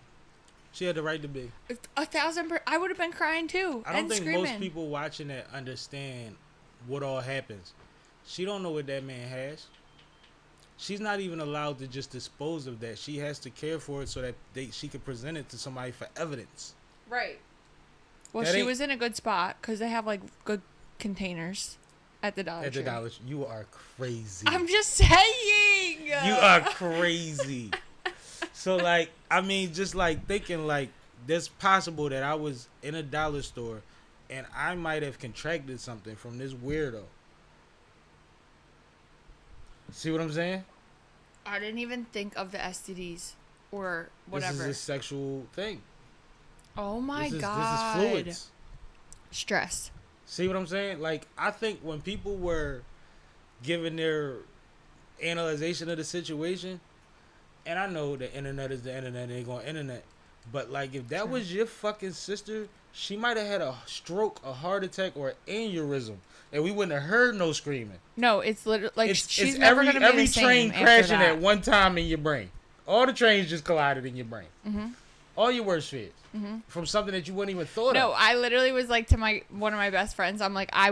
Speaker 1: She had the right to be.
Speaker 6: 1,000%. I would have been crying too.
Speaker 1: I don't think
Speaker 6: screaming.
Speaker 1: most people watching that understand what all happens. She don't know what that man has. She's not even allowed to just dispose of that. She has to care for it so that she can present it to somebody for evidence.
Speaker 5: Right.
Speaker 6: Well, she was in a good spot because they have like good containers at the Dollar Tree.
Speaker 1: At the Dollar Tree. You are crazy.
Speaker 6: I'm just saying.
Speaker 1: You are crazy. So, like, I mean, just like thinking like it's possible that I was in a dollar store and I might have contracted something from this weirdo. See what I'm saying?
Speaker 6: I didn't even think of the STDs or whatever.
Speaker 1: This is a sexual thing.
Speaker 6: Oh my God.
Speaker 1: This is fluids.
Speaker 6: Stress.
Speaker 1: See what I'm saying? Like, I think when people were giving their analyzation of the situation, and I know the internet is the internet, they going internet, but like if that was your fucking sister, she might have had a stroke, a heart attack, or an aneurysm, and we wouldn't have heard no screaming.
Speaker 6: No, it's literally like she's never gonna be
Speaker 1: every
Speaker 6: the same
Speaker 1: train
Speaker 6: after
Speaker 1: crashing
Speaker 6: that.
Speaker 1: at one time in your brain. All the trains just collided in your brain.
Speaker 6: Mm-hmm.
Speaker 1: All your worst fears from something that you wouldn't even thought of.
Speaker 6: No, I literally was like to one of my best friends. I'm like, I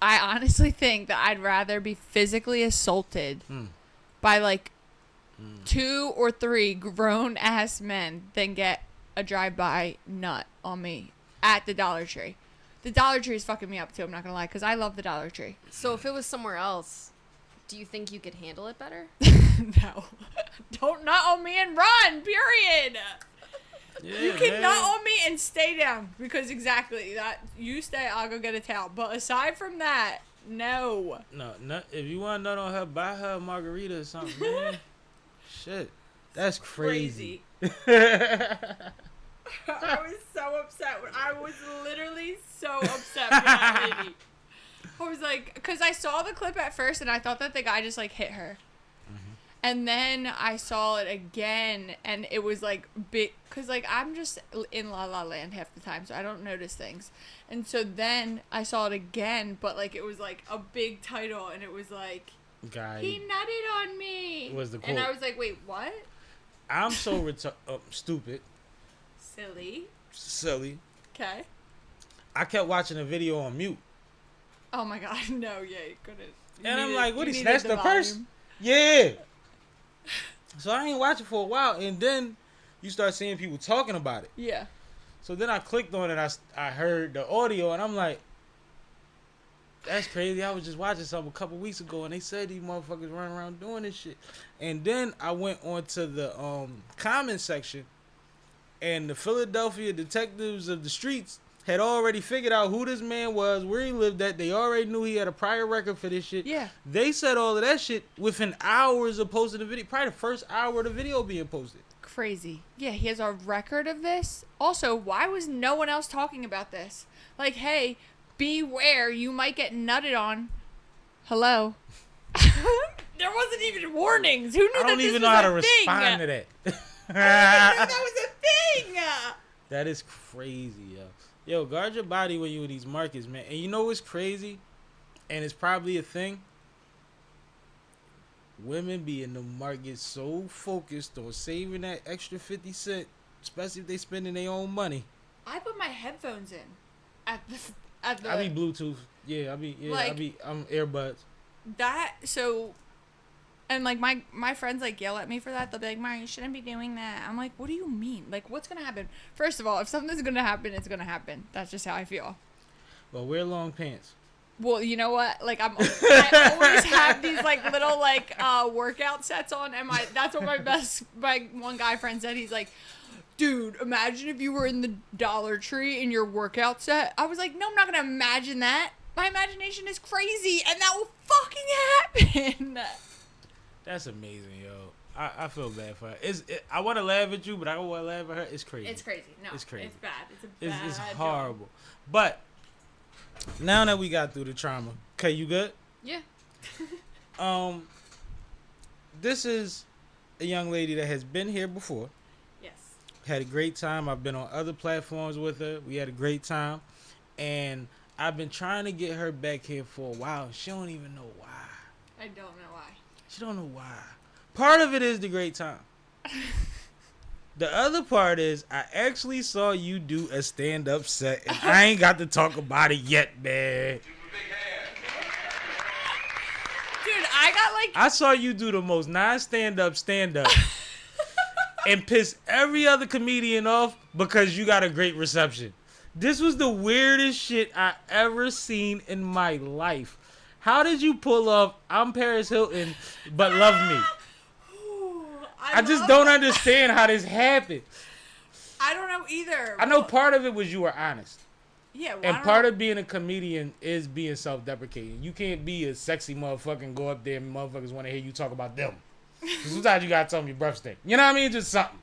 Speaker 6: honestly think that I'd rather be physically assaulted by like 2 or 3 grown ass men than get a drive-by nut on me at the Dollar Tree. The Dollar Tree is fucking me up too. I'm not gonna lie, because I love the Dollar Tree.
Speaker 5: So if it was somewhere else, do you think you could handle it better?
Speaker 6: No, don't nut on me and run. Period.
Speaker 1: Yeah,
Speaker 6: You can
Speaker 1: man.
Speaker 6: nut on me and stay down because exactly that. You stay, I'll go get a towel. But aside from that, no.
Speaker 1: No, if you want to nut on her, buy her a margarita or something, man. Shit, that's crazy.
Speaker 6: I was so upset. I was literally so upset with that lady. I was like, because I saw the clip at first and I thought that the guy just like hit her. And then I saw it again, and it was like big, cause like I'm just in La La Land half the time, so I don't notice things. And so then I saw it again, but like it was like a big title, and it was like,
Speaker 1: Guy
Speaker 6: he nutted on me.
Speaker 1: was the quote.
Speaker 6: And I was like, wait, what?
Speaker 1: I'm so stupid.
Speaker 6: Silly. Okay.
Speaker 1: I kept watching the video on mute.
Speaker 6: Oh my god, no, yeah, you couldn't.
Speaker 1: And I'm like, what, he snatched the purse? Yeah. So I ain't watching for a while, and then you start seeing people talking about it.
Speaker 6: Yeah.
Speaker 1: So then I clicked on it, I heard the audio, and I'm like, that's crazy. I was just watching something a couple weeks ago, and they said these motherfuckers running around doing this shit. And then I went on to the comment section, and the Philadelphia detectives of the streets had already figured out who this man was, where he lived at. They already knew he had a prior record for this shit.
Speaker 6: Yeah.
Speaker 1: They said all of that shit within hours of posting the video. Probably the first hour of the video being posted.
Speaker 6: Crazy. Yeah, he has a record of this. Also, why was no one else talking about this? Like, hey, beware, you might get nutted on. Hello. There wasn't even warnings. Who knew
Speaker 1: I don't even know how to respond to that.
Speaker 6: I didn't know that was a thing.
Speaker 1: That is crazy, yo. Yo, guard your body when you in these markets, man. And you know what's crazy? And it's probably a thing. Women be in the market so focused on saving that extra 50 cents, especially if they spending their own money.
Speaker 6: I put my headphones in at the
Speaker 1: I be Bluetooth. Yeah, I'm earbuds.
Speaker 6: And like my friends like yell at me for that. They'll be like, "Mari, you shouldn't be doing that." I'm like, "What do you mean? Like, what's gonna happen?" First of all, if something's gonna happen, it's gonna happen. That's just how I feel.
Speaker 1: Well, wear long pants.
Speaker 6: Well, you know what? Like I always have these like little like workout sets on, and that's what my one guy friend said. He's like, "Dude, imagine if you were in the Dollar Tree in your workout set." I was like, "No, I'm not gonna imagine that. My imagination is crazy, and that will fucking happen."
Speaker 1: That's amazing, yo. I feel bad for her. I want to laugh at you, but I don't want to laugh at her. It's crazy.
Speaker 6: It's crazy. No,
Speaker 1: it's crazy.
Speaker 6: It's bad. It's a bad
Speaker 1: It's
Speaker 6: job.
Speaker 1: horrible. But now that we got through the trauma, okay, you good?
Speaker 5: Yeah.
Speaker 1: This is a young lady that has been here before.
Speaker 6: Yes.
Speaker 1: Had a great time. I've been on other platforms with her. We had a great time, and I've been trying to get her back here for a while. She don't even know why.
Speaker 6: I don't know why.
Speaker 1: She don't know why. Part of it is the great time. The other part is I actually saw you do a stand-up set, and I ain't got to talk about it yet, man.
Speaker 6: Dude, I
Speaker 1: saw you do the most non-stand-up stand-up and piss every other comedian off because you got a great reception. This was the weirdest shit I ever seen in my life. How did you pull off I'm Paris Hilton, but love me? I just don't understand how this happened.
Speaker 6: I don't know either.
Speaker 1: I know part of it was you were honest.
Speaker 6: Yeah, well,
Speaker 1: and part of being a comedian is being self-deprecating. You can't be a sexy motherfucker and go up there and motherfuckers want to hear you talk about them. Sometimes you gotta tell them your breath stink. You know what I mean? Just something.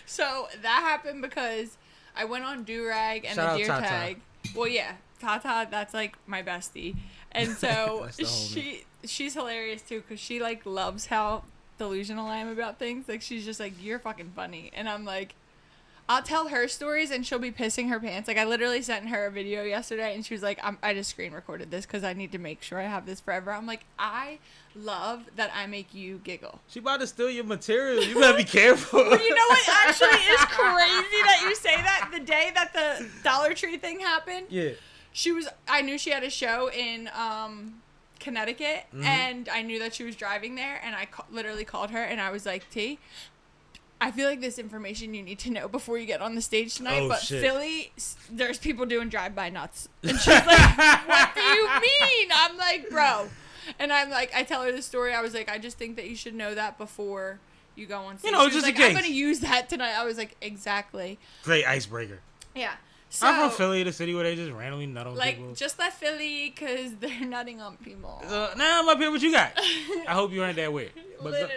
Speaker 6: So that happened because I went on Durag and
Speaker 1: Shout
Speaker 6: the deer
Speaker 1: out Tata.
Speaker 6: tag. Well, yeah, Tata, that's like my bestie, and so she's hilarious too because she like loves how delusional I am about things. Like she's just like, you're fucking funny, and I'm like, I'll tell her stories and she'll be pissing her pants. Like I literally sent her a video yesterday and she was like, I just screen recorded this because I need to make sure I have this forever. I'm like, I love that I make you giggle.
Speaker 1: She about to steal your material. You better be careful.
Speaker 6: Well, you know what actually is crazy that you say that? The day that the Dollar Tree thing happened,
Speaker 1: Yeah.
Speaker 6: I knew she had a show in Connecticut, and I knew that she was driving there, and I literally called her and I was like, T, I feel like this information you need to know before you get on the stage tonight, but
Speaker 1: shit.
Speaker 6: Philly, there's people doing drive-by nuts. And she's like, what do you mean? I'm like, bro. And I'm like, I tell her the story. I was like, I just think that you should know that before you go on stage.
Speaker 1: You know,
Speaker 6: she was
Speaker 1: just
Speaker 6: like,
Speaker 1: in case.
Speaker 6: I'm going to use that tonight. I was like, exactly.
Speaker 1: Great icebreaker.
Speaker 6: Yeah. So,
Speaker 1: I'm from Philly, the city where they just randomly nut on
Speaker 6: like,
Speaker 1: people.
Speaker 6: just let Philly, because they're nutting on people.
Speaker 1: Now I'm up here. What you got? I hope you aren't that weird.
Speaker 6: Literally.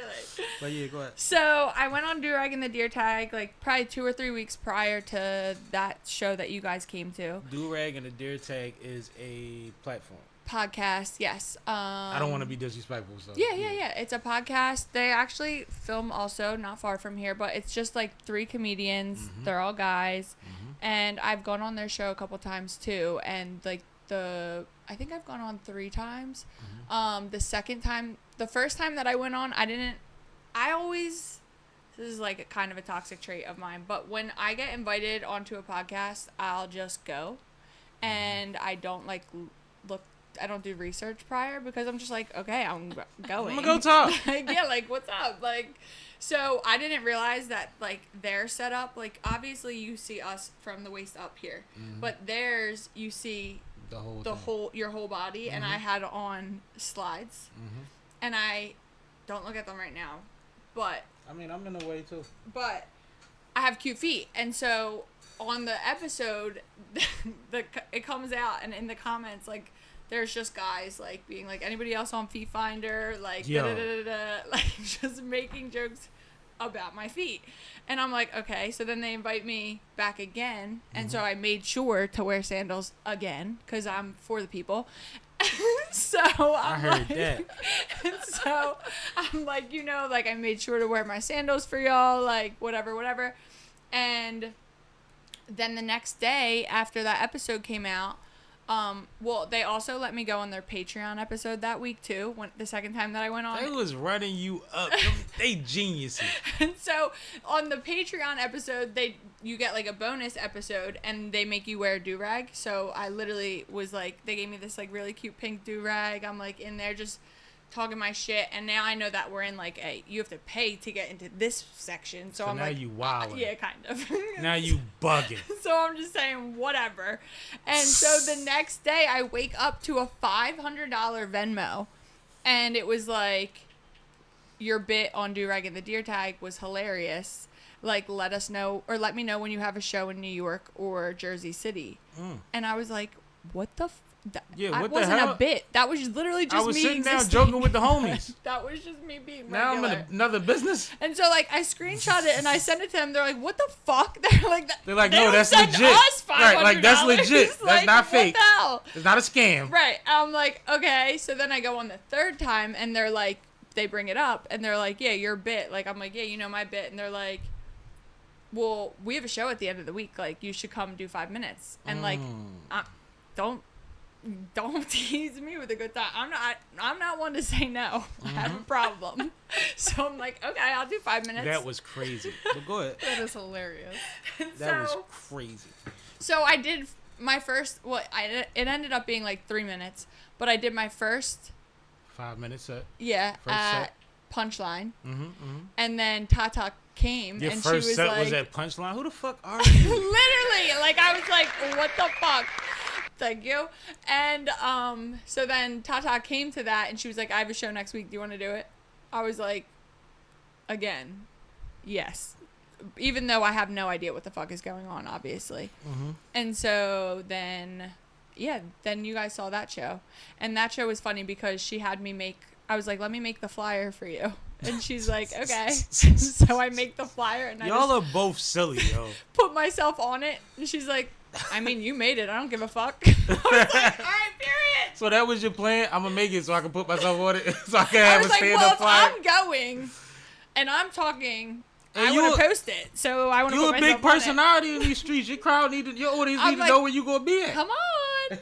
Speaker 1: But yeah, go ahead.
Speaker 6: So I went on Durag and the Deer Tag like probably 2 or 3 weeks prior to that show that you guys came to.
Speaker 1: Durag and the Deer Tag is a platform.
Speaker 6: podcast, yes.
Speaker 3: I don't want to be disrespectful. So
Speaker 6: Yeah. It's a podcast. They actually film also not far from here, but it's just like 3 comedians. They're all guys. And I've gone on their show a couple times too. And like I think I've gone on 3 times. The first time that I went on, this is like kind of a toxic trait of mine, but when I get invited onto a podcast, I'll just go. And I don't like I don't do research prior because I'm just like, okay, I'm going.
Speaker 3: I'm gonna go talk.
Speaker 6: Like, yeah, like, what's up? Like, so I didn't realize that, like, their setup, like, obviously you see us from the waist up here, but theirs, you see your whole body, and I had on slides, and I don't look at them right now, but.
Speaker 3: I mean, I'm in the way too.
Speaker 6: But I have cute feet, and so on the episode, it comes out, and in the comments, like, there's just guys, like, being like, anybody else on Feet Finder, like, like, just making jokes about my feet. And I'm like, okay. So then they invite me back again, and so I made sure to wear sandals again, because I'm for the people. So I heard that. And so I'm like, like, I made sure to wear my sandals for y'all, like, whatever. And then the next day after that episode came out, well, they also let me go on their Patreon episode that week too, the second time that I went on.
Speaker 3: They was running you up. They geniuses.
Speaker 6: And so on the Patreon episode, you get like a bonus episode, and they make you wear a do-rag. So I literally was like, they gave me this like really cute pink do-rag. I'm like in there just talking my shit, and now I know that we're in like you have to pay to get into this section. So I'm
Speaker 3: now
Speaker 6: like,
Speaker 3: you wildin'.
Speaker 6: Yeah, kind of.
Speaker 3: Now you bugging.
Speaker 6: So I'm just saying whatever. And so the next day I wake up to a $500 Venmo, and it was like, your bit on do-rag and the deer tag was hilarious. Like, let me know when you have a show in New York or Jersey City. And I was like, what the
Speaker 3: what
Speaker 6: wasn't
Speaker 3: the hell?
Speaker 6: a bit. That was literally just me.
Speaker 3: I was sitting
Speaker 6: existing.
Speaker 3: down joking with the homies.
Speaker 6: That was just me being
Speaker 3: now
Speaker 6: regular.
Speaker 3: I'm in another business.
Speaker 6: And so, like, I screenshot it and I sent it to them. They're like, what the fuck? They're like,
Speaker 3: no, that's legit.
Speaker 6: Us $500.
Speaker 3: Right, like, that's legit. That's
Speaker 6: like,
Speaker 3: not fake.
Speaker 6: What the hell?
Speaker 3: It's not a scam.
Speaker 6: Right. I'm like, okay. So then I go on the third time, and they're like, they bring it up, and they're like, yeah, your bit. Like, I'm like, yeah, my bit. And they're like, well, we have a show at the end of the week. Like, you should come do 5 minutes. And like, don't tease me with a good time. I'm not one to say no. I have a problem. So I'm like, okay, I'll do 5 minutes.
Speaker 3: That was crazy. But go ahead.
Speaker 5: That is hilarious.
Speaker 3: That was crazy.
Speaker 6: So I did my first. Well, it ended up being like 3 minutes, but I did my first
Speaker 3: 5 minute set.
Speaker 6: Yeah,
Speaker 3: first set.
Speaker 6: Punchline. And then Tata came,
Speaker 3: Your
Speaker 6: and
Speaker 3: first
Speaker 6: she was
Speaker 3: set
Speaker 6: like,
Speaker 3: was at Punchline. Who the fuck are you?
Speaker 6: Literally, like, I was like, what the fuck? Thank you. And so then Tata came to that, and she was like, I have a show next week. Do you want to do it? I was like, again, yes. Even though I have no idea what the fuck is going on, obviously. And so then, then you guys saw that show. And that show was funny because she had me I was like, let me make the flyer for you. And she's like, okay. So I make the flyer, and
Speaker 3: y'all are both silly, yo.
Speaker 6: Put myself on it, and she's like, I mean, you made it. I don't give a fuck. I was like, all right, period.
Speaker 3: So that was your plan? I'm going to make it so I can put myself on it? So I can have a stand-up flyer?
Speaker 6: If I'm going, and I'm talking, I want to post it. So I want to put myself on it.
Speaker 3: You're a big personality in these streets. Your crowd your audience need to know where you going to be at.
Speaker 6: Come on.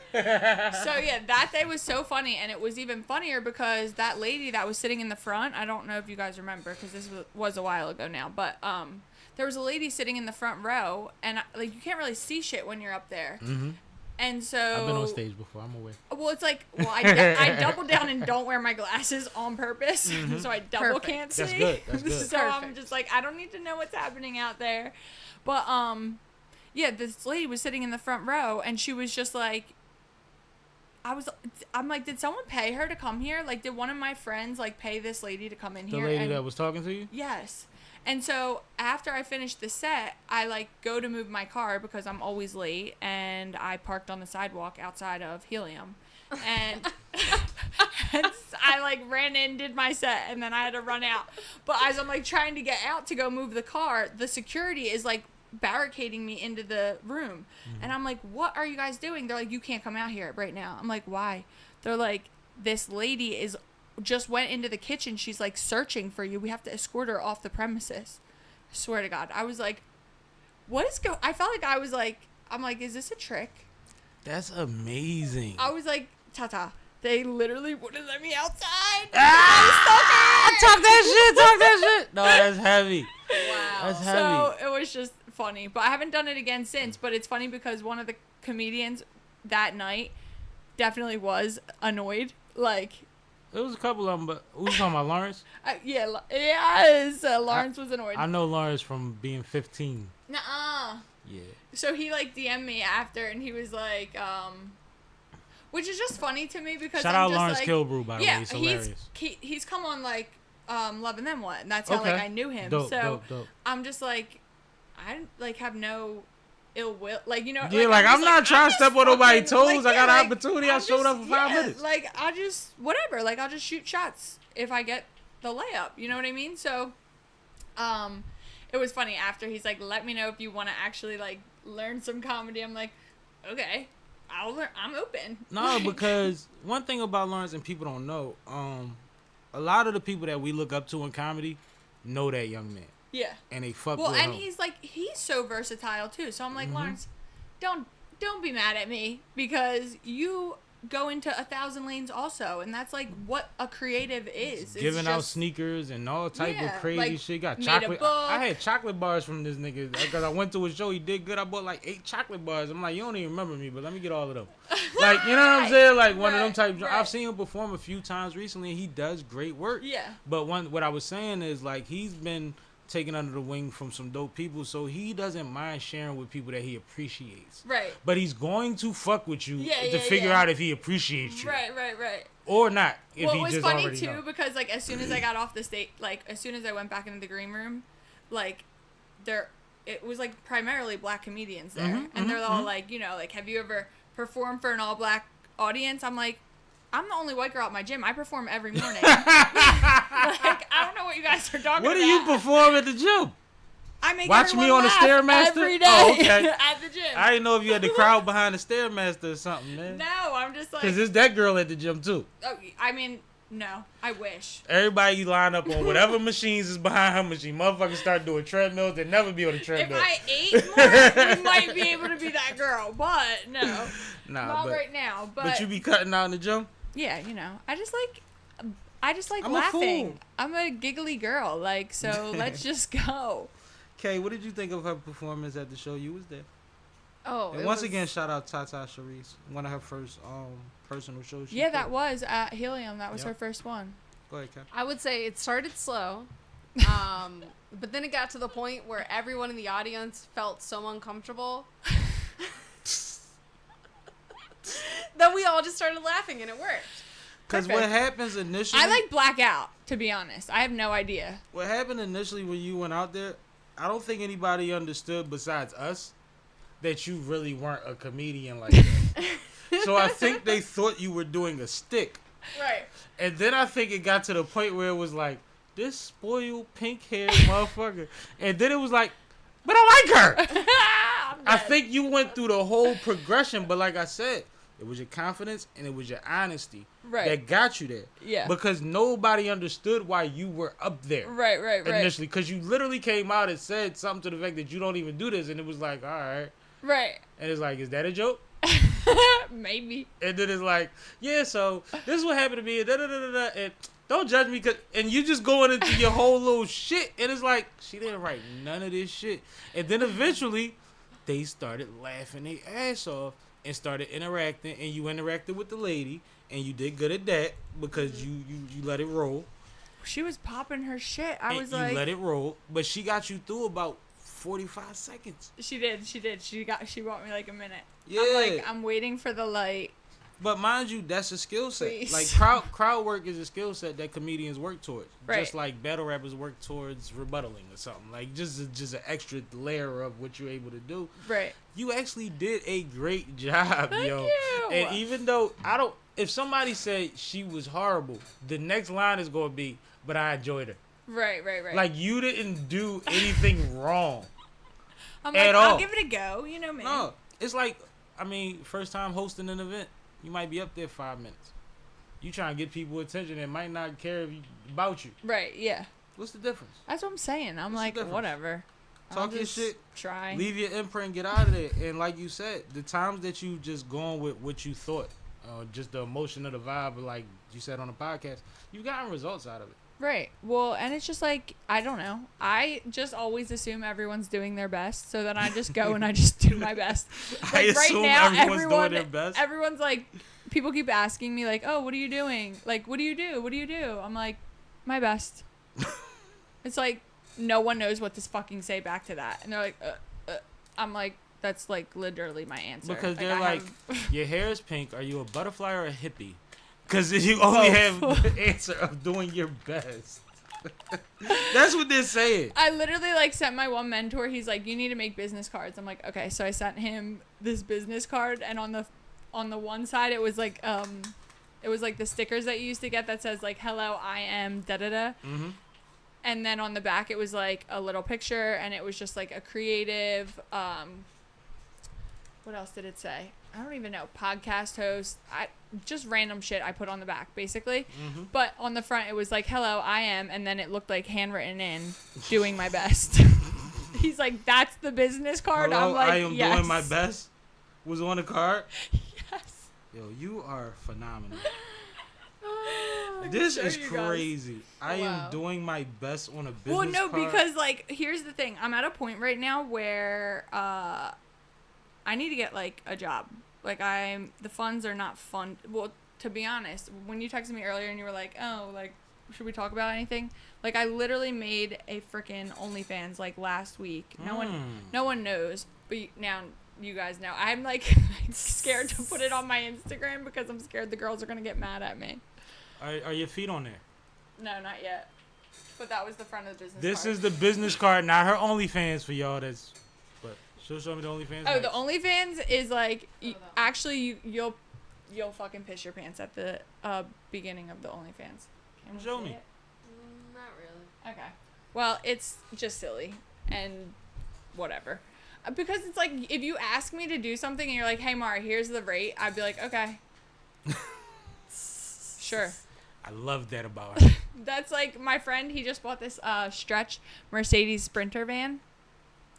Speaker 6: So, yeah, that day was so funny. And it was even funnier because that lady that was sitting in the front, I don't know if you guys remember because this was a while ago now, but there was a lady sitting in the front row, and like, you can't really see shit when you're up there. And so
Speaker 3: I've been on stage before. I'm aware.
Speaker 6: Well, it's like, I double down and don't wear my glasses on purpose, so I double can't see.
Speaker 3: That's good. That's good.
Speaker 6: So I'm just like, I don't need to know what's happening out there. But yeah, this lady was sitting in the front row, and she was just like, I'm like, did someone pay her to come here? Like, did one of my friends like pay this lady to come in here?
Speaker 3: The lady that was talking to you?
Speaker 6: Yes. And so after I finished the set, I like go to move my car because I'm always late, and I parked on the sidewalk outside of Helium, and, and I like ran in, did my set, and then I had to run out. But as I'm like trying to get out to go move the car, the security is like barricading me into the room, and I'm like, what are you guys doing? They're like, you can't come out here right now. I'm like, why? they're like, this lady just went into the kitchen. She's like searching for you. We have to escort her off the premises. I swear to God. I was like, I felt like I'm like, is this a trick?
Speaker 1: That's amazing.
Speaker 6: I was like, Tata, they literally wouldn't let me outside.
Speaker 1: Talk that shit. No, that's heavy.
Speaker 5: Wow.
Speaker 1: That's heavy.
Speaker 6: So it was just funny. But I haven't done it again since. But it's funny because one of the comedians that night definitely was annoyed. Like,
Speaker 1: There was a couple of them, but we was talking about Lawrence.
Speaker 6: Yes, Lawrence was annoyed.
Speaker 1: I know Lawrence from being 15.
Speaker 6: Nuh-uh.
Speaker 1: Yeah.
Speaker 6: So he like DM'd me after, and he was like, which is just funny to me because
Speaker 1: Shout
Speaker 6: I'm
Speaker 1: out
Speaker 6: just
Speaker 1: Lawrence
Speaker 6: like,
Speaker 1: Kilbrew, by the way. He's hilarious.
Speaker 6: he's come on like Loving Them What, and that's how
Speaker 1: Okay.
Speaker 6: like I knew him.
Speaker 1: Dope,
Speaker 6: so
Speaker 1: dope.
Speaker 6: I'm just like, I like have no ill will, like, you know.
Speaker 1: Yeah, like I'm not trying to step on nobody's toes. I got an
Speaker 6: like,
Speaker 1: opportunity. I showed up for 5 minutes.
Speaker 6: Like I just whatever. Like I'll just shoot shots if I get the layup. You know what I mean? So, it was funny after he's like, let me know if you want to actually like learn some comedy. I'm like, okay, I'll learn. I'm open.
Speaker 1: No,
Speaker 6: Like,
Speaker 1: because one thing about Lawrence and people don't know, a lot of the people that we look up to in comedy know that young man,
Speaker 6: yeah.
Speaker 1: and they fuck
Speaker 6: Well,
Speaker 1: with
Speaker 6: and
Speaker 1: him.
Speaker 6: he's so versatile too. So I'm
Speaker 1: Mm-hmm.
Speaker 6: like, Lawrence, don't be mad at me because you go into 1,000 lanes also, and that's like what a creative is. It's
Speaker 1: Giving out
Speaker 6: just-
Speaker 1: sneakers and all type of
Speaker 6: Yeah,
Speaker 1: crazy
Speaker 6: like,
Speaker 1: shit. Got
Speaker 6: made a
Speaker 1: chocolate.
Speaker 6: book.
Speaker 1: I had chocolate bars from this nigga because I went to a show. He did good. I bought like 8 chocolate bars. I'm like, you don't even remember me, but let me get all of them. Like, you know what I'm saying? Like one of them type.
Speaker 6: Right.
Speaker 1: I've seen him perform a few times recently, and he does great work.
Speaker 6: Yeah.
Speaker 1: But what I was saying is like he's been taken under the wing from some dope people, so he doesn't mind sharing with people that he appreciates.
Speaker 6: Right.
Speaker 1: But he's going to fuck with you
Speaker 6: Yeah,
Speaker 1: to
Speaker 6: yeah,
Speaker 1: figure
Speaker 6: yeah.
Speaker 1: out if he appreciates you.
Speaker 6: Right.
Speaker 1: Or not. If
Speaker 6: Well,
Speaker 1: he
Speaker 6: it was
Speaker 1: just
Speaker 6: funny
Speaker 1: already
Speaker 6: too
Speaker 1: know.
Speaker 6: because like as soon as I got off the stage, like as soon as I went back into the green room, like it was like primarily black comedians there, and they're all like, you know, like, have you ever performed for an all black audience? I'm like, I'm the only white girl at my gym. I perform every morning. Like, I don't know what you guys are talking
Speaker 1: What
Speaker 6: about.
Speaker 1: do you perform at the gym?
Speaker 6: I make
Speaker 1: Watch me
Speaker 6: everyone
Speaker 1: on the
Speaker 6: laugh
Speaker 1: Stairmaster?
Speaker 6: every day
Speaker 1: Oh, okay.
Speaker 6: at the gym.
Speaker 1: I didn't know if you had the crowd behind the Stairmaster or something, man.
Speaker 6: No, I'm just like,
Speaker 1: Because there's that girl at the gym, too.
Speaker 6: oh, I mean, no, I wish.
Speaker 1: Everybody line up on whatever machines is behind her machine. Motherfuckers start doing treadmills. They never be on the
Speaker 6: If
Speaker 1: treadmill.
Speaker 6: I ate more, we might be able to be that girl, but no,
Speaker 1: Nah,
Speaker 6: not
Speaker 1: but,
Speaker 6: right now.
Speaker 1: but you be cutting out in the gym?
Speaker 6: Yeah, you know, I just like
Speaker 1: I'm a
Speaker 6: laughing.
Speaker 1: fool.
Speaker 6: I'm a giggly girl, like, so let's just go.
Speaker 1: Kay, what did you think of her performance at the show? You was there.
Speaker 5: Oh,
Speaker 1: And once again, shout out Tata Sharice, one of her first personal shows. she
Speaker 6: Yeah,
Speaker 1: did.
Speaker 6: that was at Helium. That was
Speaker 1: Yep.
Speaker 6: her first one.
Speaker 1: Go ahead, Kay.
Speaker 5: I would say it started slow, but then it got to the point where everyone in the audience felt so uncomfortable that we all just started laughing, and it worked.
Speaker 1: Because what happens initially...
Speaker 6: I like blackout, to be honest. I have no idea.
Speaker 1: What happened initially when you went out there, I don't think anybody understood besides us that you really weren't a comedian like that. So I think they thought you were doing a stick.
Speaker 6: Right.
Speaker 1: And then I think it got to the point where it was like, this spoiled pink-haired motherfucker. And then it was like, but I like her. I think you went through the whole progression, but like I said, it was your confidence and it was your honesty that got you there.
Speaker 6: Yeah.
Speaker 1: Because nobody understood why you were up there.
Speaker 6: Right.
Speaker 1: Initially, because you literally came out and said something to the fact that you don't even do this, and it was like, all right.
Speaker 6: Right.
Speaker 1: And it's like, is that a joke?
Speaker 6: Maybe.
Speaker 1: And then it's like, yeah, so this is what happened to me, and da-da-da-da-da, and don't judge me, and you just going into your whole little shit, and it's like, she didn't write none of this shit. And then eventually, they started laughing their ass off and started interacting, and you interacted with the lady, and you did good at that because you let it roll.
Speaker 6: She was popping her shit. I
Speaker 1: And
Speaker 6: was
Speaker 1: you
Speaker 6: like,
Speaker 1: let it roll, but she got you through about 45 seconds.
Speaker 6: She did. She bought me like a minute.
Speaker 1: Yeah.
Speaker 6: I'm like, I'm waiting for the light.
Speaker 1: But mind you, that's a skill set.
Speaker 6: Please.
Speaker 1: Like crowd work is a skill set that comedians work towards.
Speaker 6: Right.
Speaker 1: Just like battle rappers work towards rebuttaling or something. Like just an extra layer of what you're able to do.
Speaker 6: Right.
Speaker 1: You actually did a great job,
Speaker 6: Thank
Speaker 1: yo.
Speaker 6: you.
Speaker 1: And even though if somebody said she was horrible, the next line is gonna be, but I enjoyed her.
Speaker 6: Right.
Speaker 1: Like you didn't do anything wrong.
Speaker 6: I'm
Speaker 1: at
Speaker 6: like,
Speaker 1: all.
Speaker 6: I'll give it a go. You know me.
Speaker 1: No, it's like, I mean, first time hosting an event, you might be up there 5 minutes.
Speaker 3: You trying to get people attention that might not care about you.
Speaker 6: Right, yeah.
Speaker 3: What's the difference?
Speaker 6: That's what I'm saying. I'm
Speaker 3: What's the
Speaker 6: like,
Speaker 3: difference?
Speaker 6: whatever. I'll
Speaker 3: Talk your
Speaker 6: just
Speaker 3: shit.
Speaker 6: Try.
Speaker 3: Leave your imprint. Get out of there. And like you said, the times that you just gone with what you thought, just the emotion of the vibe, like you said on the podcast, you've gotten results out of it.
Speaker 6: Right. Well, and it's just like, I don't know. I just always assume everyone's doing their best, so then I just go and I just do my best. Like
Speaker 3: I assume everyone's doing their best.
Speaker 6: Everyone's like, people keep asking me like, oh, what are you doing? Like, what do you do? What do you do? I'm like, my best. It's like, no one knows what to fucking say back to that. And they're like, I'm like, that's like literally my answer.
Speaker 3: Because
Speaker 6: like,
Speaker 3: they're like, your hair is pink. Are you a butterfly or a hippie? Because you only have the answer of doing your best. That's what they're saying.
Speaker 6: I literally like sent my one mentor. He's like, you need to make business cards. I'm like, okay. So I sent him this business card, and on the one side it was like the stickers that you used to get that says like, hello, I am da da da.
Speaker 3: Mm-hmm.
Speaker 6: And then on the back it was like a little picture, and it was just like a creative. What else did it say? I don't even know. Podcast host. Just random shit I put on the back, basically.
Speaker 3: Mm-hmm.
Speaker 6: But on the front, it was like, hello, I am. And then it looked like handwritten in, doing my best. He's like, that's the business card?
Speaker 3: Hello,
Speaker 6: I'm like,
Speaker 3: I am
Speaker 6: yes.
Speaker 3: doing my best. Was on the card.
Speaker 6: Yes.
Speaker 3: Yo, you are phenomenal.
Speaker 6: I can
Speaker 3: This
Speaker 6: show
Speaker 3: is
Speaker 6: you guys.
Speaker 3: crazy. I
Speaker 6: Wow.
Speaker 3: am doing my best on a business
Speaker 6: Well, no,
Speaker 3: card.
Speaker 6: because, like, here's the thing. I'm at a point right now where I need to get, like, a job. Like, the funds are not fun. Well, to be honest, when you texted me earlier and you were like, oh, like, should we talk about anything? Like, I literally made a freaking OnlyFans, like, last week. No one knows, but now you guys know. I'm, like, scared to put it on my Instagram because I'm scared the girls are going to get mad at me.
Speaker 3: Are your feet on there?
Speaker 6: No, not yet. But that was the front of the business
Speaker 3: This
Speaker 6: card.
Speaker 3: is the business card, not her OnlyFans for y'all. But she'll show me the OnlyFans.
Speaker 6: Oh,
Speaker 3: next.
Speaker 6: the OnlyFans is like, actually, you'll fucking piss your pants at the beginning of the OnlyFans. Can we
Speaker 3: Show
Speaker 6: see
Speaker 3: me.
Speaker 6: it?
Speaker 5: Not really.
Speaker 6: Okay. Well, it's just silly and whatever. Because it's like, if you ask me to do something and you're like, hey, Mara, here's the rate, I'd be like, okay. Sure.
Speaker 3: I love that about her.
Speaker 6: That's like my friend. He just bought this stretch Mercedes Sprinter van.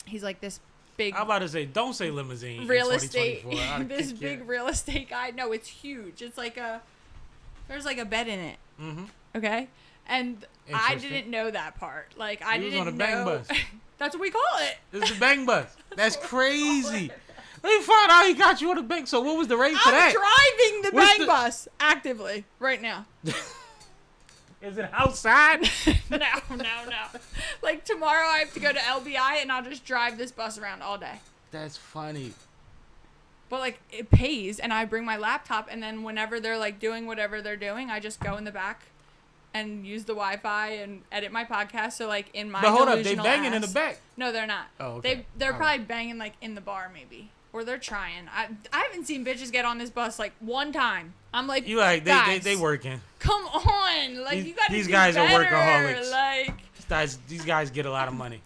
Speaker 6: He's like this big
Speaker 3: I'm about to say, don't say limousine.
Speaker 6: real
Speaker 3: in
Speaker 6: estate.
Speaker 3: 2024. I'll
Speaker 6: This
Speaker 3: kick
Speaker 6: big
Speaker 3: your-
Speaker 6: real estate guy. No, it's huge. It's like there's like a bed in it.
Speaker 3: Mhm.
Speaker 6: Okay, and I
Speaker 3: Interesting.
Speaker 6: didn't know that part. Like I
Speaker 3: You was
Speaker 6: didn't
Speaker 3: on a bang
Speaker 6: know.
Speaker 3: bus.
Speaker 6: That's what we call it.
Speaker 3: This is the bang bus. That's crazy. Let me find out he got you on the bang. So what was the rate for
Speaker 6: I'm
Speaker 3: that?
Speaker 6: driving the
Speaker 3: What's
Speaker 6: bang
Speaker 3: the-
Speaker 6: bus actively right now.
Speaker 3: Is it outside?
Speaker 6: No. Like tomorrow I have to go to LBI and I'll just drive this bus around all day.
Speaker 3: That's funny.
Speaker 6: But like it pays, and I bring my laptop, and then whenever they're like doing whatever they're doing, I just go in the back and use the Wi-Fi and edit my podcast. So like in my
Speaker 3: But hold up, they
Speaker 6: delusional
Speaker 3: banging in the
Speaker 6: ass-
Speaker 3: back.
Speaker 6: No, they're not.
Speaker 3: Oh, okay.
Speaker 6: They're
Speaker 3: All
Speaker 6: probably banging like in the bar maybe, or they're trying. I haven't seen bitches get on this bus like one time. I'm like,
Speaker 3: You like
Speaker 6: guys,
Speaker 3: they working.
Speaker 6: Come on, like you gotta
Speaker 3: These
Speaker 6: do
Speaker 3: guys are
Speaker 6: better.
Speaker 3: workaholics.
Speaker 6: Like.
Speaker 3: These guys get a lot of money.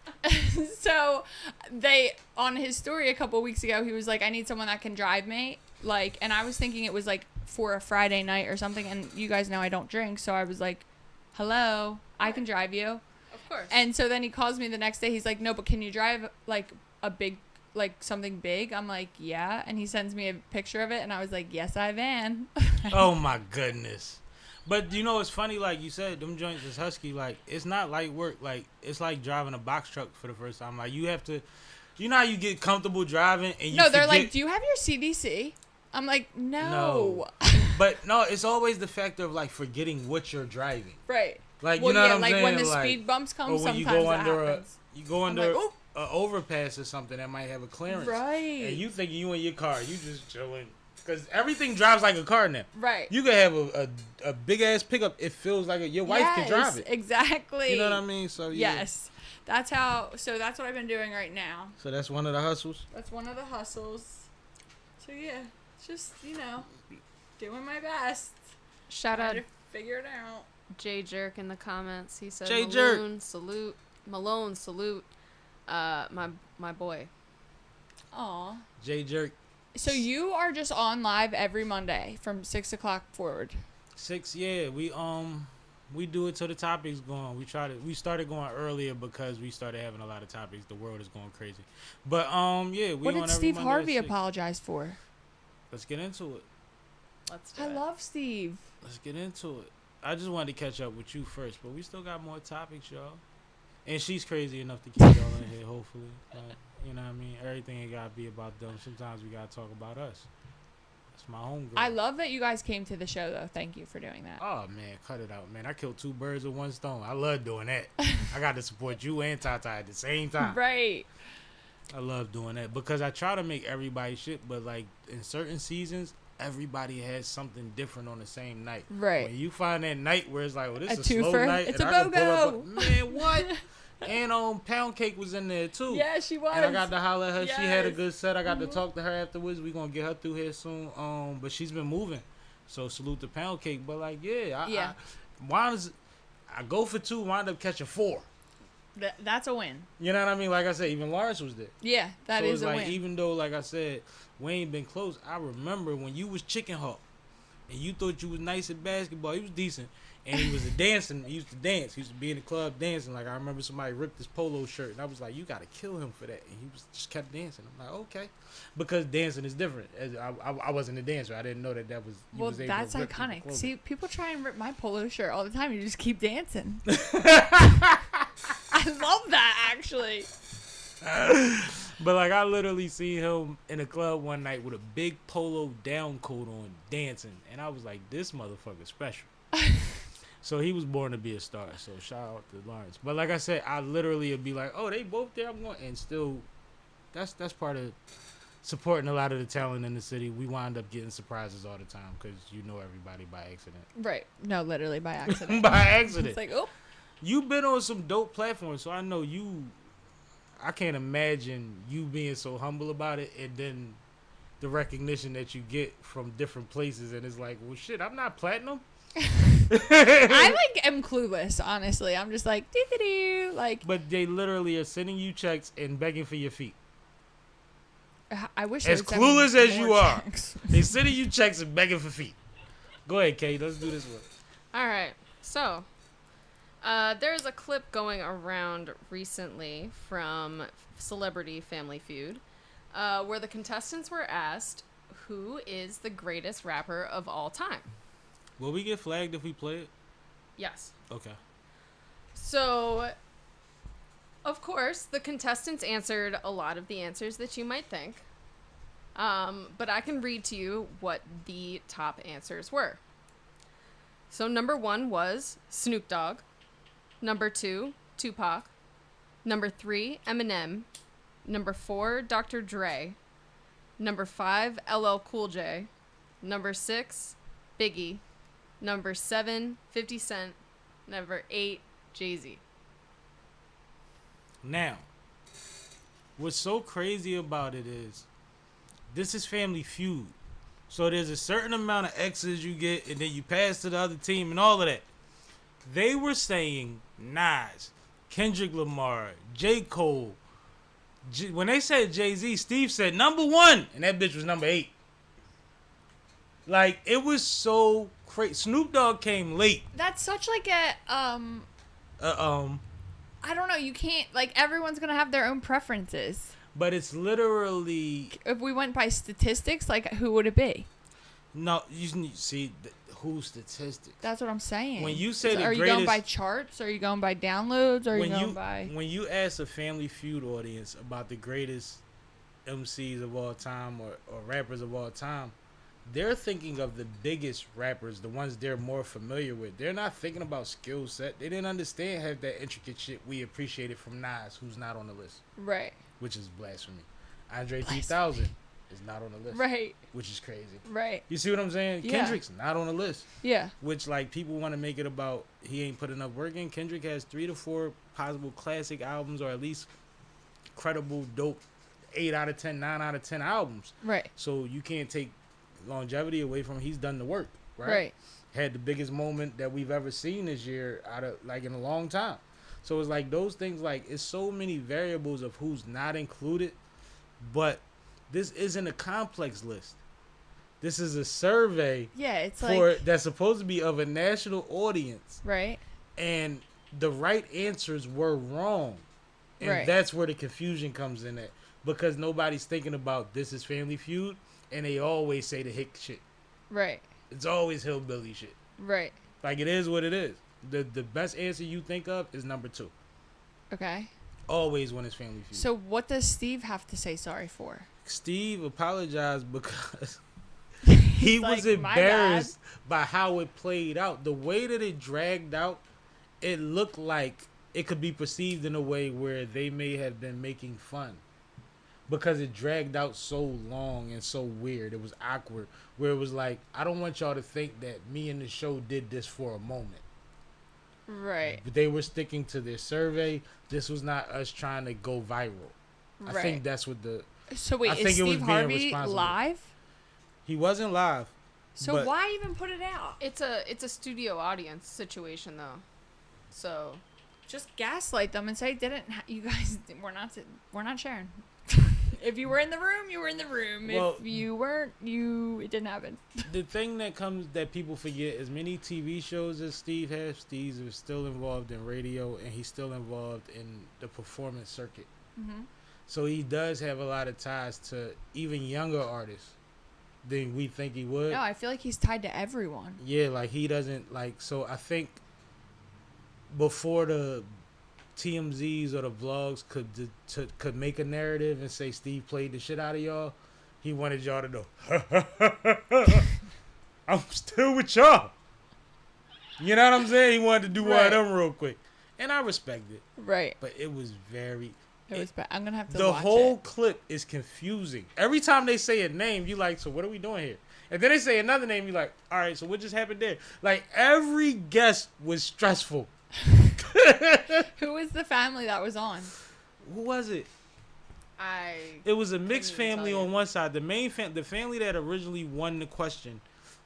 Speaker 6: So they on his story a couple weeks ago, he was like, I need someone that can drive me. Like, and I was thinking it was like for a Friday night or something, and you guys know I don't drink, so I was like, hello, I can drive you.
Speaker 5: Of course.
Speaker 6: And so then he calls me the next day. He's like, no, but can you drive like a big, like something big? I'm like, yeah. And he sends me a picture of it, and I was like, yes, I van.
Speaker 3: Oh my goodness. But you know it's funny, like you said, them joints is husky. Like it's not light work. Like it's like driving a box truck for the first time. Like you have to, you know how you get comfortable driving and you
Speaker 6: No, they're
Speaker 3: forget-
Speaker 6: like, do you have your CDC? I'm like, no.
Speaker 3: But no, it's always the factor of like forgetting what you're driving.
Speaker 6: Right.
Speaker 3: Like
Speaker 6: Well,
Speaker 3: you know
Speaker 6: yeah,
Speaker 3: what I'm
Speaker 6: like
Speaker 3: saying?
Speaker 6: when the
Speaker 3: Like,
Speaker 6: speed bumps come,
Speaker 3: or when
Speaker 6: sometimes
Speaker 3: you go
Speaker 6: that
Speaker 3: under
Speaker 6: happens.
Speaker 3: under
Speaker 6: like, "Ooh."
Speaker 3: an overpass or something that might have a clearance.
Speaker 6: Right.
Speaker 3: And you thinking you in your car, you just chilling. Because everything drives like a car now.
Speaker 6: Right.
Speaker 3: You could have a big ass pickup. It feels like your wife can drive it.
Speaker 6: Exactly.
Speaker 3: You know what I mean? So yeah.
Speaker 6: Yes. That's what I've been doing right now.
Speaker 3: So that's one of the hustles.
Speaker 6: That's one of the hustles. So yeah, it's just, doing my best.
Speaker 5: Shout out
Speaker 6: Trying to figure it out.
Speaker 5: J Jerk in the comments. He said,
Speaker 3: J Jerk.
Speaker 5: Malone salute, my boy.
Speaker 6: Aw.
Speaker 3: J Jerk.
Speaker 6: So you are just on live every Monday from 6 o'clock forward.
Speaker 3: 6, yeah. We do it till the topics going. We started going earlier because we started having a lot of topics. The world is going crazy. But yeah, we
Speaker 6: What
Speaker 3: on
Speaker 6: did
Speaker 3: every
Speaker 6: Steve
Speaker 3: Monday
Speaker 6: Harvey
Speaker 3: at 6.
Speaker 6: apologize for?
Speaker 3: Let's get into it.
Speaker 5: Let's do
Speaker 6: I
Speaker 5: it.
Speaker 6: love Steve.
Speaker 3: Let's get into it. I just wanted to catch up with you first, but we still got more topics, y'all. And she's crazy enough to keep y'all in here, hopefully. But, you know what I mean? Everything ain't got to be about them. Sometimes we got to talk about us. That's my homegirl.
Speaker 6: I love that you guys came to the show, though. Thank you for doing that.
Speaker 3: Oh, man, cut it out, man. I killed 2 birds with 1 stone. I love doing that. I got to support you and Tata at the same time.
Speaker 6: Right.
Speaker 3: I love doing that because I try to make everybody shit, but, like, in certain seasons, everybody has something different on the same night.
Speaker 6: Right.
Speaker 3: When you find that night where it's like, well, this is a
Speaker 6: twofer.
Speaker 3: slow night.
Speaker 6: It's
Speaker 3: and
Speaker 6: a
Speaker 3: I can pull up
Speaker 6: BOGO.
Speaker 3: Man, what? And Pound Cake was in there, too.
Speaker 6: Yeah, she was.
Speaker 3: And I got to holler at her. She had a
Speaker 6: Yes.
Speaker 3: good set. I got to talk to her afterwards. We gonna get her through here soon. But she's been moving. So salute to Pound Cake. But like, I go for 2, wind up catching 4.
Speaker 6: That's a win.
Speaker 3: You know what I mean? Like I said, even Lawrence was there.
Speaker 6: Yeah, that
Speaker 3: so
Speaker 6: is
Speaker 3: it's
Speaker 6: a
Speaker 3: like,
Speaker 6: win.
Speaker 3: even though, like I said, we ain't been close. I remember when you was Chicken Hawk, and you thought you was nice at basketball. He was decent, and he was a dancing. He used to dance. He used to be in the club dancing. Like I remember somebody ripped his polo shirt, and I was like, "You gotta kill him for that." And he was just kept dancing. I'm like, "Okay," because dancing is different. As I wasn't a dancer. I didn't know that was. You
Speaker 6: Well,
Speaker 3: was able
Speaker 6: that's
Speaker 3: to rip
Speaker 6: iconic.
Speaker 3: people's
Speaker 6: See, people try and rip my polo shirt all the time. You just keep dancing. I love that, actually.
Speaker 3: But like I literally see him in a club one night with a big polo down coat on dancing, and I was like, this motherfucker special. So he was born to be a star. So shout out to Lawrence. But like I said, I literally would be like, oh, they both there. I'm going, and still, that's part of supporting a lot of the talent in the city. We wind up getting surprises all the time because you know everybody by accident.
Speaker 6: Right. No, literally by accident.
Speaker 3: By accident.
Speaker 6: It's like, oh.
Speaker 3: You've been on some dope platforms, so I know you. I can't imagine you being so humble about it, and then the recognition that you get from different places, and it's like, well, shit, I'm not platinum.
Speaker 6: I am clueless, honestly. I'm just like, doo-doo-doo, like.
Speaker 3: But they literally are sending you checks and begging for your feet.
Speaker 6: I wish.
Speaker 3: As
Speaker 6: they would
Speaker 3: clueless
Speaker 6: send me
Speaker 3: as you
Speaker 6: more
Speaker 3: are,
Speaker 6: checks.
Speaker 3: they sending you checks and begging for feet. Go ahead, Kate. Let's do this one.
Speaker 5: All right. So, there's a clip going around recently from Celebrity Family Feud where the contestants were asked, who is the greatest rapper of all time?
Speaker 3: Will we get flagged if we play it?
Speaker 5: Yes.
Speaker 3: Okay.
Speaker 5: So, of course, the contestants answered a lot of the answers that you might think. But I can read to you what the top answers were. So, number 1 was Snoop Dogg. Number 2, Tupac. Number 3, Eminem. Number 4, Dr. Dre. Number 5, LL Cool J. Number 6, Biggie. Number 7, 50 Cent. Number 8, Jay-Z.
Speaker 3: Now, what's so crazy about it is, this is Family Feud. So there's a certain amount of X's you get, and then you pass to the other team and all of that. They were saying Nas, Kendrick Lamar, J. Cole. When they said Jay-Z, Steve said number 1, and that bitch was number 8. Like, it was so crazy. Snoop Dogg came late.
Speaker 6: That's such like a I don't know. You can't, like, everyone's gonna have their own preferences.
Speaker 3: But it's literally...
Speaker 6: If we went by statistics, like, who would it be?
Speaker 3: No, you see, who's statistics?
Speaker 6: That's what I'm saying.
Speaker 3: When you say the
Speaker 6: are you
Speaker 3: greatest...
Speaker 6: going by charts? Are you going by downloads? Or are you going by...
Speaker 3: When you ask a Family Feud audience about the greatest MCs of all time or rappers of all time, they're thinking of the biggest rappers, the ones they're more familiar with. They're not thinking about skill set. They didn't understand half that intricate shit we appreciated from Nas, who's not on the list.
Speaker 6: Right.
Speaker 3: Which is blasphemy. Andre 3000 is not on the list.
Speaker 6: Right.
Speaker 3: Which is crazy.
Speaker 6: Right.
Speaker 3: You see what I'm saying?
Speaker 6: Yeah.
Speaker 3: Kendrick's not on the list.
Speaker 6: Yeah.
Speaker 3: Which, like, people want to make it about he ain't put enough work in. Kendrick has 3 to 4 possible classic albums, or at least credible, dope 8 out of 10, 9 out of 10 albums.
Speaker 6: Right.
Speaker 3: So you can't take longevity away from him. He's done the work, right?
Speaker 6: Right.
Speaker 3: Had the biggest moment that we've ever seen this year out of, like, in a long time. So it's like those things, like, it's so many variables of who's not included, but this isn't a complex list.
Speaker 1: This is a survey
Speaker 6: Yeah, it's
Speaker 1: for
Speaker 6: like
Speaker 1: that's supposed to be of a national audience,
Speaker 6: right.
Speaker 1: and the right answers were wrong, and
Speaker 6: Right.
Speaker 1: that's where the confusion comes in at, because nobody's thinking about This Is Family Feud, and they always say the hick shit.
Speaker 6: Right.
Speaker 1: It's always hillbilly shit.
Speaker 6: Right.
Speaker 1: Like, it is what it is. The best answer you think of is number 2.
Speaker 6: Okay.
Speaker 1: Always when it's Family Feud.
Speaker 6: So what does Steve have to say sorry for?
Speaker 1: Steve apologized because he
Speaker 6: like,
Speaker 1: was
Speaker 6: "My
Speaker 1: embarrassed by how it played out. The way that it dragged out, it looked like it could be perceived in a way where they may have been making fun. Because it dragged out so long and so weird. It was awkward. Where it was like, I don't want y'all to think that me and the show did this for a moment.
Speaker 6: Right.
Speaker 1: But they were sticking to their survey. This was not us trying to go viral. I
Speaker 6: Right.
Speaker 1: think that's what the...
Speaker 6: So wait,
Speaker 1: I
Speaker 6: is
Speaker 1: think it was
Speaker 6: Steve
Speaker 1: being
Speaker 6: Harvey
Speaker 1: responsible.
Speaker 6: live?
Speaker 1: He wasn't live.
Speaker 6: So
Speaker 1: but
Speaker 6: why even put it out?
Speaker 5: It's a studio audience situation though, so
Speaker 6: Just gaslight them and say, you guys, we're not sharing. If you were in the room, you were in the room.
Speaker 1: Well,
Speaker 6: if you weren't, it didn't happen.
Speaker 1: the thing that people forget, as many TV shows as Steve has, Steve is still involved in radio, and he's still involved in the performance circuit.
Speaker 6: Mm-hmm.
Speaker 1: So he does have a lot of ties to even younger artists than we think he would.
Speaker 6: No, I feel like he's tied to everyone.
Speaker 1: Yeah, like he doesn't like. So I think before the TMZs or the vlogs could make a narrative and say Steve played the shit out of y'all, he wanted y'all to know, I'm still with y'all. You know what I'm saying? He wanted to do one
Speaker 6: Right.
Speaker 1: of them real quick, and I respect it.
Speaker 6: Right.
Speaker 1: But it was very.
Speaker 6: It was bad. I'm gonna have to
Speaker 1: The
Speaker 6: watch
Speaker 1: whole
Speaker 6: it.
Speaker 1: clip is confusing. Every time they say a name, you like, so what are we doing here? And then they say another name, you like, all right, so what just happened there? Like, every guest was stressful.
Speaker 6: Who was the family that was on?
Speaker 1: Who was it?
Speaker 5: I
Speaker 1: It was a mixed
Speaker 5: Couldn't even
Speaker 1: family
Speaker 5: tell you.
Speaker 1: on one side. The main the family that originally won the question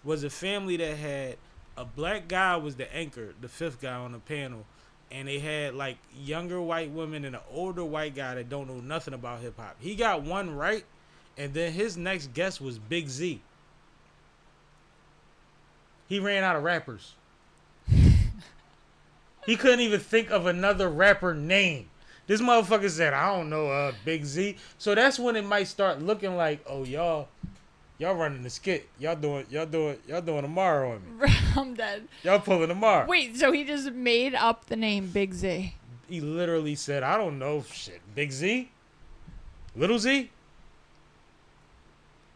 Speaker 1: was a family that had a black guy was the anchor, the fifth guy on the panel, and they had like younger white women and an older white guy that don't know nothing about hip hop. He got one right, and then his next guest was Big Z. He ran out of rappers. He couldn't even think of another rapper name. This motherfucker said, I don't know, Big Z. So that's when it might start looking like, oh, y'all running the skit. Y'all doing a Mara on me.
Speaker 6: I'm dead.
Speaker 1: Y'all pulling a Mara.
Speaker 6: Wait, so he just made up the name Big Z?
Speaker 1: He literally said, I don't know shit. Big Z? Little Z?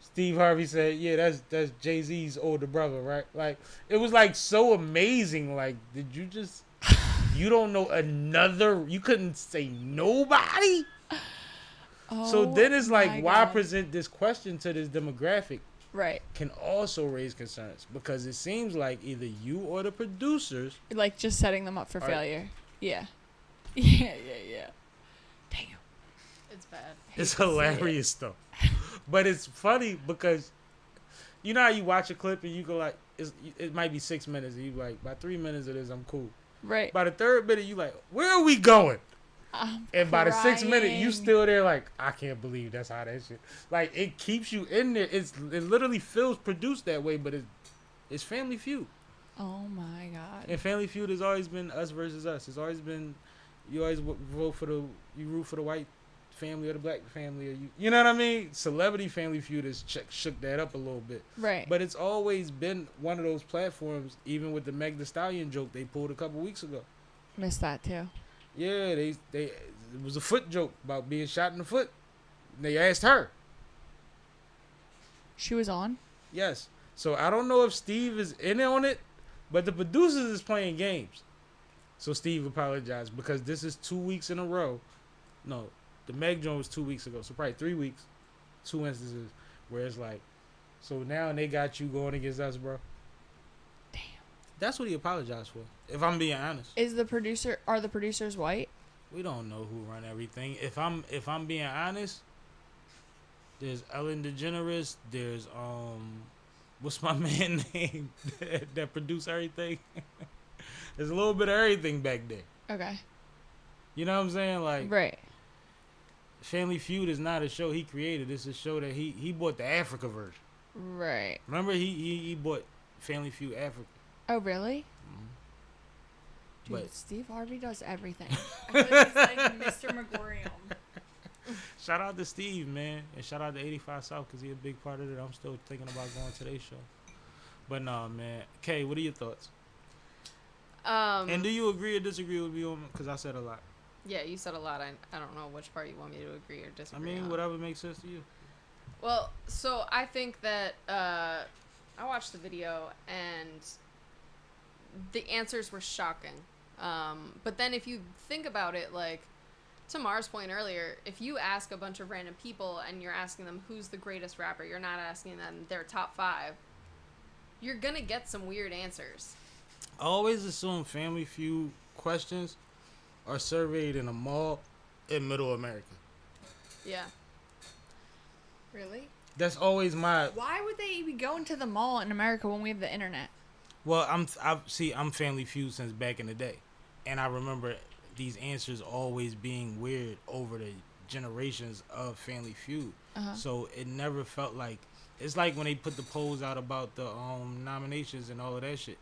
Speaker 1: Steve Harvey said, yeah, that's Jay-Z's older brother, right? Like, it was like so amazing. Like, did you just... You don't know another... You couldn't say nobody?
Speaker 6: Oh,
Speaker 1: So then it's like,
Speaker 6: my
Speaker 1: why
Speaker 6: God.
Speaker 1: present this question to this demographic
Speaker 6: Right.
Speaker 1: can also raise concerns, because it seems like either you or the producers...
Speaker 6: Like, just setting them up for
Speaker 1: Are-
Speaker 6: failure. Yeah. Yeah. Damn.
Speaker 5: it's bad.
Speaker 1: It's
Speaker 6: to see it.
Speaker 1: hilarious, though. But it's funny because... You know how you watch a clip and you go like... It might be 6 minutes, and you like, by 3 minutes of this, I'm cool.
Speaker 6: Right.
Speaker 1: By the third minute, you like, where are we going?
Speaker 6: I'm
Speaker 1: And by the 6th minute, you
Speaker 6: crying.
Speaker 1: still there like, I can't believe that's how that shit. Like, it keeps you in there. It literally feels produced that way, but it's Family Feud.
Speaker 6: Oh my God.
Speaker 1: And Family Feud has always been us versus us. It's always been, you always root for the white family or the black family, or you know what I mean? Celebrity Family Feud has shook that up a little bit.
Speaker 6: Right.
Speaker 1: But it's always been one of those platforms, even with the Meg Thee Stallion joke they pulled a couple weeks ago.
Speaker 6: Missed that too.
Speaker 1: Yeah, they it was a foot joke about being shot in the foot. They asked her.
Speaker 6: She was on.
Speaker 1: Yes. So I don't know if Steve is in on it, but the producers is playing games. So Steve apologized because this is 2 weeks in a row. No, the Meg joint was 2 weeks ago, so probably 3 weeks. 2 instances where it's like, so now they got you going against us, bro.
Speaker 6: Damn.
Speaker 1: That's what he apologized for. If I'm being honest,
Speaker 6: Are the producers white?
Speaker 1: we don't know who run everything. If I'm being honest, there's Ellen DeGeneres. There's what's my man name that produced everything? There's a little bit of everything back there.
Speaker 6: Okay.
Speaker 1: You know what I'm saying? Like,
Speaker 6: Right.
Speaker 1: Family Feud is not a show he created. It's a show that he bought the Africa version.
Speaker 6: Right.
Speaker 3: Remember, he bought Family Feud Africa.
Speaker 6: Oh, really? Dude,
Speaker 3: But
Speaker 6: Steve Harvey does everything. I feel like he's like Mr. Megorium.
Speaker 3: shout out to Steve, man, and shout out to 85 South because he's a big part of it. I'm still thinking about going to their show. But nah, man. Kay, what are your thoughts? And do you agree or disagree with me on? Because I said a lot.
Speaker 5: Yeah, you said a lot. I don't know which part you want me to agree or
Speaker 3: I
Speaker 5: disagree
Speaker 3: mean,
Speaker 5: on.
Speaker 3: whatever makes sense to you.
Speaker 5: Well, so I think that I watched the video and the answers were shocking. But then if you think about it, like to Mars' point earlier, if you ask a bunch of random people and you're asking them who's the greatest rapper, you're not asking them their top 5. You're gonna get some weird answers.
Speaker 3: I always assume Family Feud questions are surveyed in a mall in Middle America.
Speaker 5: Yeah.
Speaker 6: Really?
Speaker 3: That's always my.
Speaker 6: Why would they be going to the mall in America when we have the internet?
Speaker 3: Well, I'm Family Feud since back in the day, and I remember these answers always being weird over the generations of Family Feud. So it never felt like it's like when they put the polls out about the nominations and all of that shit.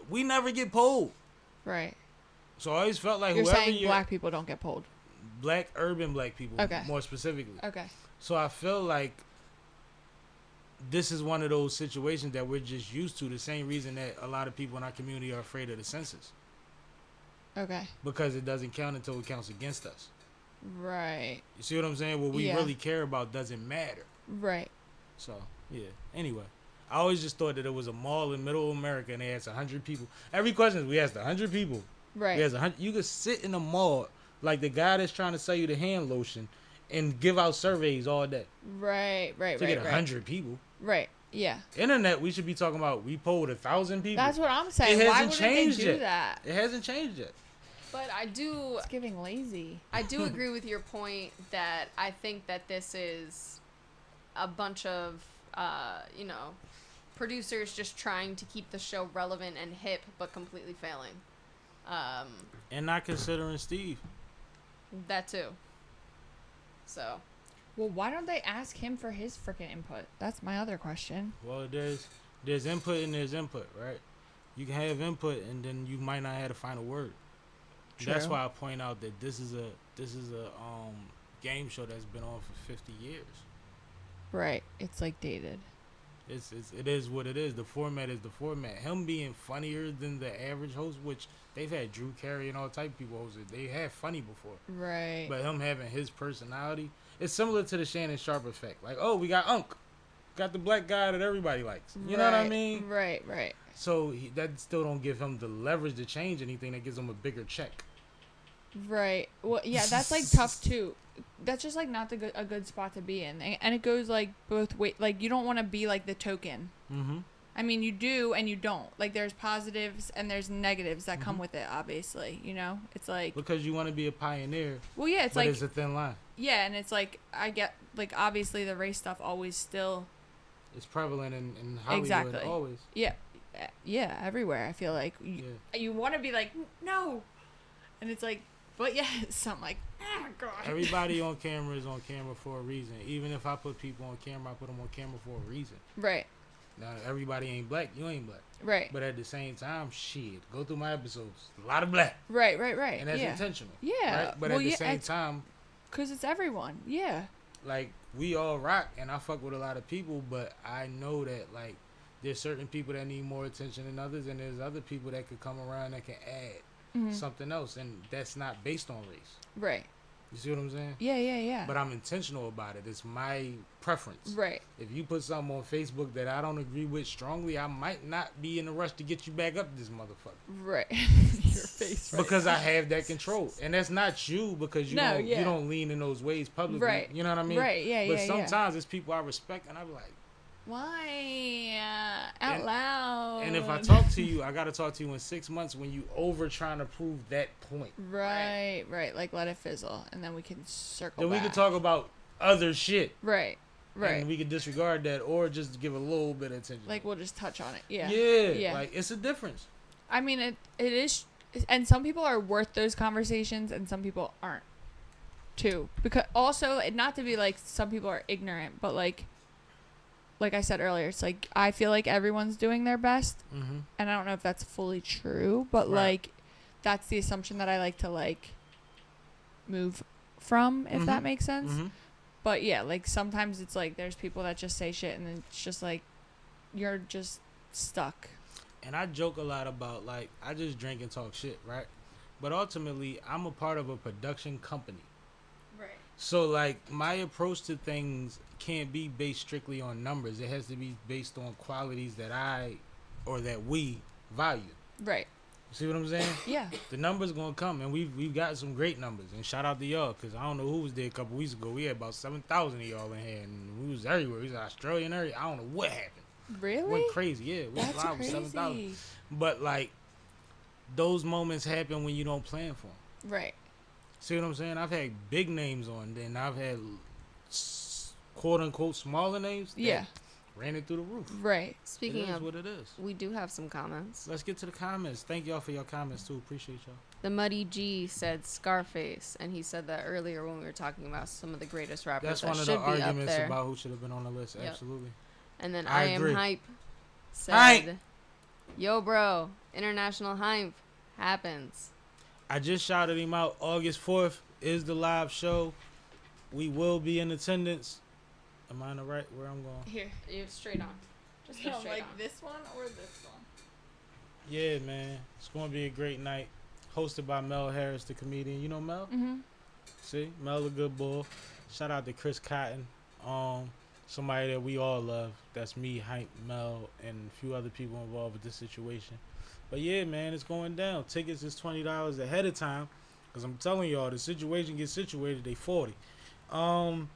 Speaker 3: We never get polled.
Speaker 6: Right.
Speaker 3: So I always felt like
Speaker 6: You're
Speaker 3: whoever
Speaker 6: saying black people don't get polled.
Speaker 3: urban black people,
Speaker 6: Okay.
Speaker 3: more specifically.
Speaker 6: Okay.
Speaker 3: So I feel like this is one of those situations that we're just used to. The same reason that a lot of people in our community are afraid of the census.
Speaker 6: Okay.
Speaker 3: Because it doesn't count until it counts against us.
Speaker 6: Right.
Speaker 3: You see what I'm saying? What we
Speaker 6: Yeah.
Speaker 3: really care about doesn't matter.
Speaker 6: Right.
Speaker 3: So, yeah. Anyway, I always just thought that it was a mall in Middle America and they asked 100 people. Every question we asked 100 people.
Speaker 6: Right.
Speaker 3: We asked 100. You could sit in a mall like the guy that's trying to sell you the hand lotion and give out surveys all day.
Speaker 6: Right.
Speaker 3: To get 100 people.
Speaker 6: Right. Yeah.
Speaker 3: Internet, we should be talking about we polled 1,000 people.
Speaker 6: That's what I'm saying.
Speaker 3: It
Speaker 6: Why
Speaker 3: hasn't
Speaker 6: wouldn't
Speaker 3: changed
Speaker 6: they do
Speaker 3: yet.
Speaker 6: that?
Speaker 3: It hasn't changed yet.
Speaker 5: But I do
Speaker 6: It's giving lazy.
Speaker 5: I do agree with your point that I think that this is a bunch of producers just trying to keep the show relevant and hip but completely failing.
Speaker 3: And not considering Steve.
Speaker 5: That too. So
Speaker 6: Well, why don't they ask him for his freaking input? That's my other question.
Speaker 3: Well, there's input and there's input, right? You can have input and then you might not have the final word.
Speaker 6: True.
Speaker 3: That's why I point out that this is a game show that's been on for 50 years.
Speaker 6: Right. It's like dated.
Speaker 3: It is what it is. The format is the format. Him being funnier than the average host, which they've had Drew Carey and all type of people hosted. They had funny before.
Speaker 6: Right.
Speaker 3: But him having his personality, it's similar to the Shannon Sharp effect. Like, oh, we got Unc. Got the black guy that everybody likes. You know what I mean?
Speaker 6: Right.
Speaker 3: So that still don't give him the leverage to change anything. That gives him a bigger check.
Speaker 6: Right. Well, yeah, that's like tough too. That's just like not a good spot to be in, and it goes like both ways. Like you don't want to be like the token.
Speaker 3: Mm-hmm.
Speaker 6: I mean, you do and you don't. Like there's positives and there's negatives that come with it. Obviously, it's like
Speaker 3: Because you want to be a pioneer.
Speaker 6: well, yeah, it's
Speaker 3: but
Speaker 6: like
Speaker 3: it's a thin line.
Speaker 6: yeah, and it's like I get like obviously the race stuff always still
Speaker 3: It's prevalent in Hollywood
Speaker 6: exactly
Speaker 3: always.
Speaker 6: yeah everywhere. I feel like you want to be like no, and it's like but yeah, so I'm like oh my god.
Speaker 3: Everybody on camera is on camera for a reason. Even if I put people on camera, I put them on camera for a reason.
Speaker 6: Right.
Speaker 3: Now everybody ain't black. You ain't black.
Speaker 6: Right.
Speaker 3: But at the same time, shit, go through my episodes. A lot of black.
Speaker 6: Right.
Speaker 3: And that's intentional.
Speaker 6: Yeah.
Speaker 3: Right? But
Speaker 6: well,
Speaker 3: at the same time,
Speaker 6: because it's everyone. Yeah.
Speaker 3: like we all rock and I fuck with a lot of people, but I know that like there's certain people that need more attention than others, and there's other people that could come around that can add something else, and that's not based on race.
Speaker 6: Right.
Speaker 3: You see what I'm saying?
Speaker 6: Yeah.
Speaker 3: But I'm intentional about it. It's my preference.
Speaker 6: Right.
Speaker 3: If you put something on Facebook that I don't agree with strongly, I might not be in a rush to get you back up this motherfucker.
Speaker 6: Right. Your face. Right.
Speaker 3: Because I have that control, and that's not you because you don't lean in those ways publicly.
Speaker 6: Right.
Speaker 3: You know what I mean?
Speaker 6: Right. Yeah.
Speaker 3: But sometimes it's people I respect, and I be like,
Speaker 6: why out loud?
Speaker 3: And if I talk to you, I gotta talk to you in 6 months when you over trying to prove that point.
Speaker 6: Right. Like let it fizzle, and then we can circle.
Speaker 3: Then
Speaker 6: back.
Speaker 3: we can talk about other shit.
Speaker 6: Right.
Speaker 3: And we can disregard that, or just give a little bit of attention.
Speaker 6: Like we'll just touch on it. Yeah.
Speaker 3: Yeah. Like it's a difference.
Speaker 6: I mean, it is, and some people are worth those conversations, and some people aren't. Too, because also not to be like some people are ignorant, but like like I said earlier, it's like I feel like everyone's doing their best,
Speaker 3: Mm-hmm.
Speaker 6: and I don't know if that's fully true, but
Speaker 3: Right.
Speaker 6: like that's the assumption that I like to like move from, if that
Speaker 3: Mhm.
Speaker 6: makes sense.
Speaker 3: Mm-hmm.
Speaker 6: But yeah, like sometimes it's like there's people that just say shit and then it's just like you're just stuck.
Speaker 3: And I joke a lot about, like, I just drink and talk shit, right? But ultimately, I'm a part of a production company.
Speaker 6: Right.
Speaker 3: So, like, my approach to things can't be based strictly on numbers. It has to be based on qualities that that we value.
Speaker 6: Right.
Speaker 3: See what I'm saying?
Speaker 6: Yeah.
Speaker 3: The numbers gonna come, and we've got some great numbers. And shout out to y'all, because I don't know who was there a couple weeks ago. We had about 7,000 of y'all in here, and we was everywhere. We was Australian area. I don't know what happened.
Speaker 6: Really?
Speaker 3: Went crazy, yeah. We
Speaker 6: That's
Speaker 3: live with 7,000.
Speaker 6: crazy.
Speaker 3: But, like, those moments happen when you don't plan for them.
Speaker 6: Right.
Speaker 3: See what I'm saying? I've had big names on, then I've had quote unquote smaller names. That
Speaker 6: Yeah.
Speaker 3: ran it through the roof.
Speaker 6: Right.
Speaker 5: Speaking
Speaker 3: It is
Speaker 5: of,
Speaker 3: what it is.
Speaker 5: we do have some comments.
Speaker 3: Let's get to the comments. Thank y'all for your comments too. Appreciate y'all.
Speaker 5: The Muddy G said Scarface, and he said that earlier when we were talking about some of the greatest rappers
Speaker 3: That's
Speaker 5: that
Speaker 3: one of
Speaker 5: should
Speaker 3: the
Speaker 5: be up
Speaker 3: arguments
Speaker 5: there.
Speaker 3: about who should have been on the list.
Speaker 5: Yep.
Speaker 3: Absolutely.
Speaker 5: And then
Speaker 3: I
Speaker 5: I Am
Speaker 3: agree.
Speaker 5: Hype said,
Speaker 3: Hype.
Speaker 5: Yo, bro, International Hype happens.
Speaker 3: I just shouted him out. August 4th is the live show. We will be in attendance. Am I in the right where I'm going?
Speaker 6: Here.
Speaker 5: You're straight on. Just go straight on.
Speaker 6: this one or this one?
Speaker 3: Yeah, man. It's going to be a great night. Hosted by Mel Harris, the comedian. You know Mel?
Speaker 6: Mm-hmm.
Speaker 3: See? Mel a good bull. Shout out to Chris Cotton. Somebody that we all love. That's me, Hype, Mel, and a few other people involved with this situation. But yeah, man, it's going down. Tickets is $20 ahead of time. Because I'm telling y'all, the situation gets situated, they 40. And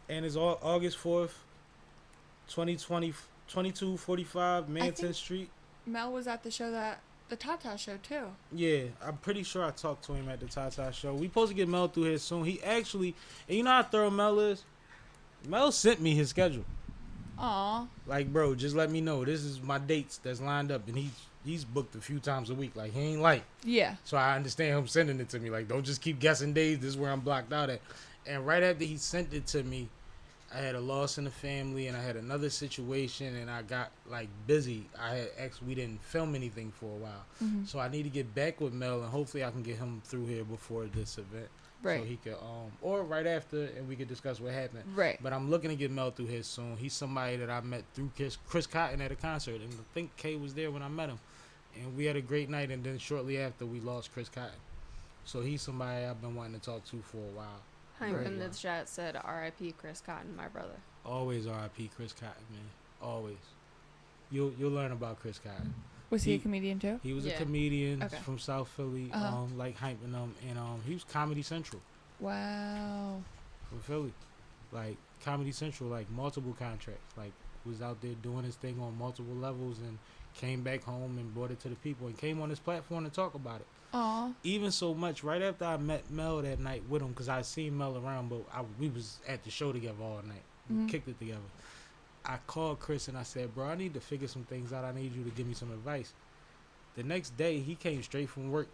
Speaker 3: it's all August 4th, 2020, 2245 Manton
Speaker 6: think-
Speaker 3: Street.
Speaker 6: Mel was at the show the Tata show too.
Speaker 3: Yeah, I'm pretty sure I talked to him at the Tata show. We supposed to get Mel through here soon. He actually, and you know how thorough Mel is? Mel sent me his schedule.
Speaker 6: Aw.
Speaker 3: Like, bro, just let me know. This is my dates that's lined up. And he's booked a few times a week. Like, he ain't like.
Speaker 6: Yeah.
Speaker 3: So I understand him sending it to me. Like, don't just keep guessing days. This is where I'm blocked out at. And right after he sent it to me, I had a loss in the family and I had another situation and I got like busy. We didn't film anything for a while.
Speaker 6: Mm-hmm.
Speaker 3: So I need to get back with Mel and hopefully I can get him through here before this event.
Speaker 6: Right.
Speaker 3: So he could or right after and we could discuss what happened.
Speaker 6: Right.
Speaker 3: But I'm looking to get Mel through here soon. He's somebody that I met through Chris Cotton at a concert and I think Kay was there when I met him. And we had a great night and then shortly after we lost Chris Cotton. So he's somebody I've been wanting to talk to for a while.
Speaker 5: Hype
Speaker 3: Right.
Speaker 5: in the chat said R.I.P. Chris Cotton, my brother.
Speaker 3: Always R.I.P. Chris Cotton, man. Always. You'll learn about Chris Cotton.
Speaker 6: Was he a
Speaker 3: He-
Speaker 6: comedian too?
Speaker 3: He was
Speaker 5: Yeah.
Speaker 3: a comedian
Speaker 6: Okay.
Speaker 3: from South Philly,
Speaker 6: Uh-huh.
Speaker 3: like hyping them, and he was Comedy Central
Speaker 6: Wow.
Speaker 3: from Philly, like Comedy Central, like multiple contracts, like was out there doing his thing on multiple levels, and came back home and brought it to the people, and came on this platform to talk about it.
Speaker 6: Aw.
Speaker 3: Even so much, right after I met Mel that night with him, because I seen Mel around, but we was at the show together all night. We
Speaker 6: Mhm.
Speaker 3: kicked it together. I called Chris and I said, bro, I need to figure some things out. I need you to give me some advice. The next day, he came straight from work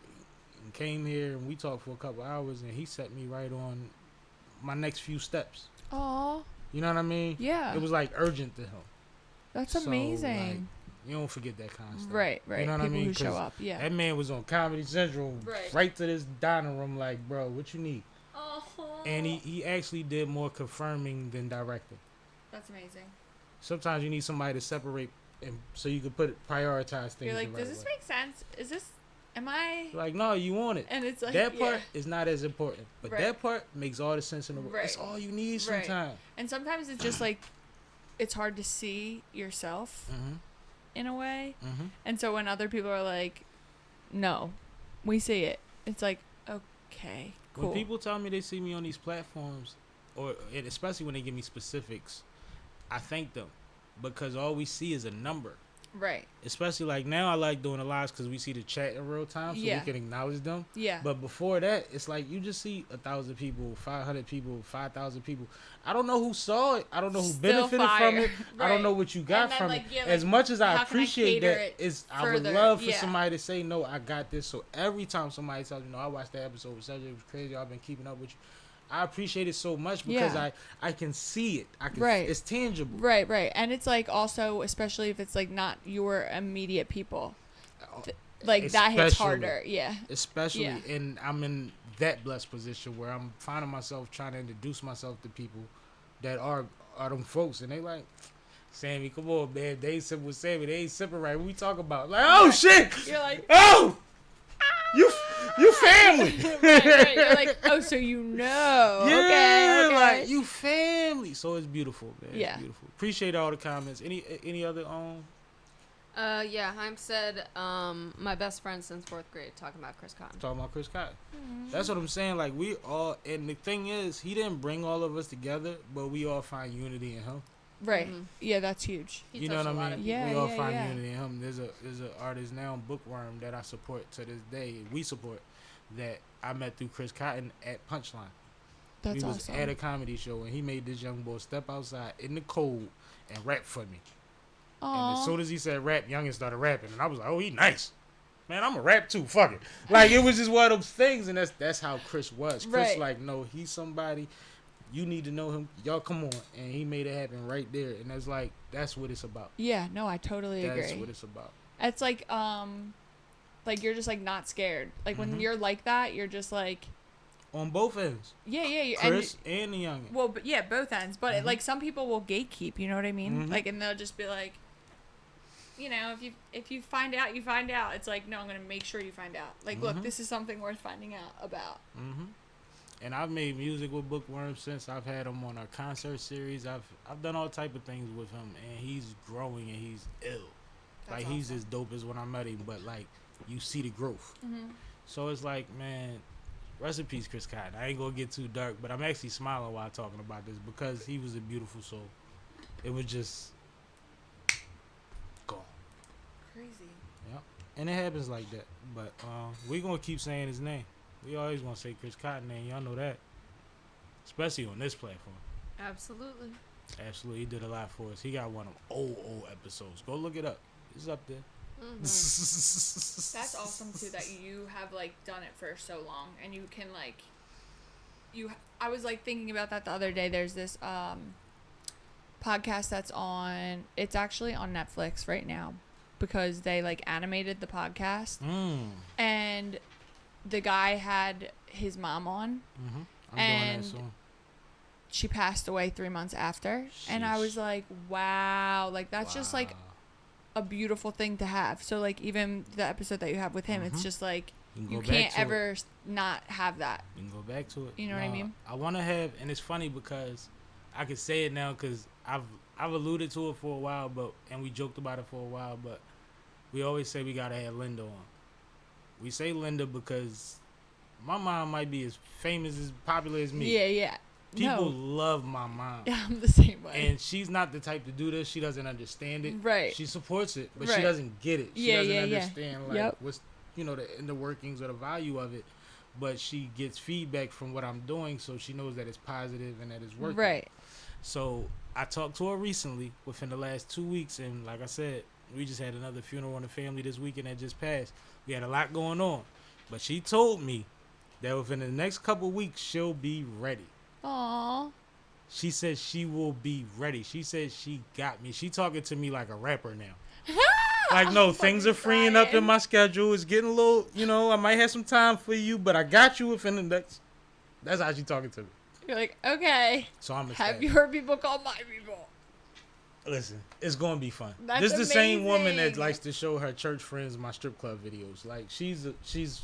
Speaker 3: and came here, and we talked for a couple hours, and he set me right on my next few steps.
Speaker 6: Aw.
Speaker 3: You know what I mean?
Speaker 6: Yeah.
Speaker 3: It was like urgent to him.
Speaker 6: That's
Speaker 3: So,
Speaker 6: amazing.
Speaker 3: like, you don't forget that kind of stuff.
Speaker 6: Right. Right.
Speaker 3: You know what
Speaker 6: People
Speaker 3: I mean?
Speaker 6: who show
Speaker 3: 'Cause
Speaker 6: up. Yeah.
Speaker 3: That man was on Comedy Central,
Speaker 6: Right.
Speaker 3: to this dining room, like, bro, what you need?
Speaker 6: Oh.
Speaker 3: And he actually did more confirming than directing.
Speaker 6: That's amazing.
Speaker 3: Sometimes you need somebody to separate, and so you can prioritize things.
Speaker 6: You're like,
Speaker 3: the
Speaker 6: does
Speaker 3: right
Speaker 6: this
Speaker 3: way.
Speaker 6: make sense? Is this? Am I?
Speaker 3: Like, no, you want it.
Speaker 6: And it's like
Speaker 3: That
Speaker 6: yeah.
Speaker 3: part is not as important, but
Speaker 6: Right.
Speaker 3: that part makes all the sense in the world.
Speaker 6: Right.
Speaker 3: It's all you need
Speaker 6: Right.
Speaker 3: sometimes.
Speaker 6: And sometimes it's just like, it's hard to see yourself
Speaker 3: Mm-hmm.
Speaker 6: in a way.
Speaker 3: Mm-hmm.
Speaker 6: And so when other people are like, no, we see it. It's like, okay, cool.
Speaker 3: When people tell me they see me on these platforms, and especially when they give me specifics, I thank them because all we see is a number.
Speaker 6: Right.
Speaker 3: Especially like now, I like doing the lives because we see the chat in real time, so
Speaker 6: Yeah.
Speaker 3: we can acknowledge them.
Speaker 6: Yeah.
Speaker 3: But before that, it's like you just see 1,000 people, 500 people, 5,000 people. I don't know who saw it. I don't know who
Speaker 6: Still
Speaker 3: benefited
Speaker 6: fire.
Speaker 3: from it. I don't
Speaker 6: Right.
Speaker 3: know what you got
Speaker 6: And then,
Speaker 3: from
Speaker 6: like,
Speaker 3: it.
Speaker 6: yeah,
Speaker 3: As
Speaker 6: like,
Speaker 3: much as I
Speaker 6: how can I
Speaker 3: appreciate
Speaker 6: cater
Speaker 3: that,
Speaker 6: it
Speaker 3: I would
Speaker 6: further?
Speaker 3: love for
Speaker 6: Yeah.
Speaker 3: somebody to say, no, I got this. So every time somebody tells me, no, I watched that episode with Cedric, it was crazy, I've been keeping up with you. I appreciate it so much because I can see it. I can.
Speaker 6: Right.
Speaker 3: It's tangible.
Speaker 6: Right. And it's like also, especially if it's like not your immediate people, like that hits harder. Yeah.
Speaker 3: Especially, and I'm in that blessed position where I'm finding myself trying to introduce myself to people that are them folks, and they like, Sammy, come on, man. They ain't sipping with Sammy. They ain't sipping right. What we talk about? Like, oh shit.
Speaker 6: You're like,
Speaker 3: oh, you family.
Speaker 6: right. You're like, oh, so you know.
Speaker 3: Yeah,
Speaker 6: okay.
Speaker 3: like you family. So it's beautiful, man.
Speaker 6: Yeah.
Speaker 3: It's beautiful. Appreciate all the comments. Any other
Speaker 5: Yeah, Haim said, my best friend since 4th grade, talking about Chris Cotton.
Speaker 3: talking about Chris Cotton. That's what I'm saying. Like we all, and the thing is, he didn't bring all of us together, but we all find unity in him.
Speaker 6: Right. Yeah, that's huge.
Speaker 5: He
Speaker 3: You know
Speaker 5: touched
Speaker 3: what
Speaker 5: a lot
Speaker 3: I
Speaker 5: of
Speaker 3: mean?
Speaker 6: Yeah,
Speaker 3: we all
Speaker 6: yeah,
Speaker 3: find
Speaker 6: yeah.
Speaker 3: unity in him. There's a artist now, Bookworm, that I support to this day. We support that I met through Chris Cotton at Punchline.
Speaker 6: That's
Speaker 3: We was
Speaker 6: awesome.
Speaker 3: at a comedy show, and he made this young boy step outside in the cold and rap for me. And as
Speaker 6: Aw.
Speaker 3: soon as he said rap, Youngin started rapping, and I was like, "Oh, he nice, man. I'm a rap too. Fuck it." Like it was just one of those things, and that's how Chris was. Chris
Speaker 6: Right.
Speaker 3: like, no, he's somebody. You need to know him. Y'all come on, and he made it happen right there, and that's what it's about.
Speaker 6: Yeah, no, I totally
Speaker 3: That's
Speaker 6: agree.
Speaker 3: what it's about.
Speaker 6: It's like you're just like not scared. Like when you're like that, you're just like,
Speaker 3: On both ends,
Speaker 6: yeah.
Speaker 3: Chris and the Youngin.
Speaker 6: Well, but yeah, both ends. But like some people will gatekeep. You know what I mean? Like, and they'll just be like, you know, if you find out, you find out. It's like, no, I'm gonna make sure you find out. Like, look, this is something worth finding out about.
Speaker 3: And I've made music with Bookworm since I've had him on our concert series. I've done all type of things with him, and he's growing and he's ill.
Speaker 6: That's
Speaker 3: like he's
Speaker 6: awesome.
Speaker 3: as dope as when I met him, but like you see the growth. So it's like, man, rest in peace, Chris Cotton. I ain't gonna get too dark, but I'm actually smiling while talking about this because he was a beautiful soul. It was just gone.
Speaker 6: Crazy.
Speaker 3: Yep. And it happens like that. But we gonna keep saying his name. We always gonna say Chris Cotton name. Y'all know that. Especially on this platform.
Speaker 5: Absolutely.
Speaker 3: Absolutely. He did a lot for us. He got one of old episodes. Go look it up. It's up there.
Speaker 6: That's awesome too that you have like done it for so long and you can like I was like thinking about that the other day. There's this podcast that's on, it's actually on Netflix right now because they like animated the podcast and the guy had his mom on
Speaker 3: I'm
Speaker 6: and
Speaker 3: doing that soon.
Speaker 6: she passed away 3 months after. And I was like, wow, like that's just like a beautiful thing to have. So like even the episode that you have with him, it's just like you can't ever not have that.
Speaker 3: You can go back to it.
Speaker 6: You know what I mean?
Speaker 3: I want to have, and it's funny because I can say it now because I've alluded to it for a while, and we joked about it for a while, but we always say we gotta have Linda on. We say Linda because my mom might be as famous, as popular as me.
Speaker 6: Yeah.
Speaker 3: People
Speaker 6: No.
Speaker 3: love my mom.
Speaker 6: I'm the same way.
Speaker 3: And she's not the type to do this. She doesn't understand it.
Speaker 6: Right.
Speaker 3: She supports it, but
Speaker 6: Right.
Speaker 3: she doesn't get it. She
Speaker 6: Yeah,
Speaker 3: doesn't
Speaker 6: yeah.
Speaker 3: understand like
Speaker 6: Yep.
Speaker 3: what's the inner workings or the value of it. But she gets feedback from what I'm doing, so she knows that it's positive and that it's working.
Speaker 6: Right.
Speaker 3: So I talked to her recently within the last 2 weeks, and like I said, we just had another funeral in the family this weekend that just passed. We had a lot going on, but she told me that within the next couple weeks she'll be ready.
Speaker 6: Aww.
Speaker 3: She said she will be ready. She said she got me. She talking to me like a rapper now. Like, no, things are freeing up in my schedule. It's getting a little, I might have some time for you, but I got you within the next. That's how she talking to me.
Speaker 6: You're like, okay.
Speaker 3: So I'm
Speaker 6: Have
Speaker 3: ecstatic.
Speaker 6: your people call my people.
Speaker 3: Listen, it's going to be fun.
Speaker 6: That's
Speaker 3: This is the same woman that
Speaker 6: amazing.
Speaker 3: likes to show her church friends my strip club videos. Like, she's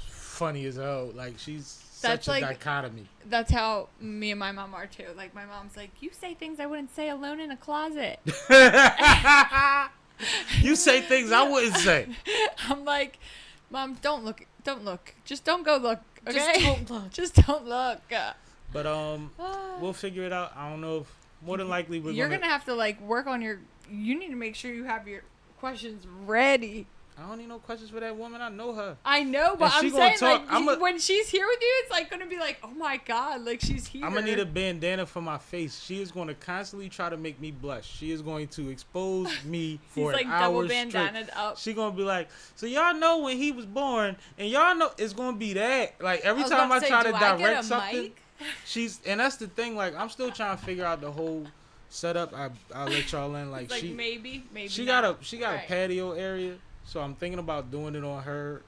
Speaker 3: funny as hell. Like, she's
Speaker 6: That's
Speaker 3: such a
Speaker 6: like-
Speaker 3: dichotomy.
Speaker 6: That's how me and my mom are too. Like my mom's like, you say things I wouldn't say alone in a closet.
Speaker 3: You say things I wouldn't say.
Speaker 6: I'm like, Mom, don't look. Just don't go look. Okay?
Speaker 5: Just don't look.
Speaker 6: Just don't look.
Speaker 3: But we'll figure it out. I don't know if more than likely
Speaker 6: You're gonna have to like work on your. You need to make sure you have your questions ready.
Speaker 3: I don't need no questions for that woman. I know her.
Speaker 6: I know, but
Speaker 3: And she
Speaker 6: I'm
Speaker 3: gonna
Speaker 6: saying
Speaker 3: talk-
Speaker 6: like when she's here with you, it's like gonna be like, oh my god, like she's here.
Speaker 3: I'm gonna need a bandana for my face. She is going to constantly try to make me blush. She is going to expose me for
Speaker 6: He's
Speaker 3: an
Speaker 6: like double
Speaker 3: hour straight.
Speaker 6: bandanaed up.
Speaker 3: She gonna be like, so y'all know when he was born, and y'all know it's gonna be that. Like every
Speaker 6: I was
Speaker 3: time
Speaker 6: about
Speaker 3: I
Speaker 6: to say,
Speaker 3: try
Speaker 6: do
Speaker 3: to
Speaker 6: I get
Speaker 3: direct
Speaker 6: a
Speaker 3: something,
Speaker 6: mic?
Speaker 1: and that's the thing. Like, I'm still trying to figure out the whole setup. I'll let y'all in. Like,
Speaker 6: maybe
Speaker 1: she
Speaker 6: not.
Speaker 1: got a patio area, so I'm thinking about doing it on her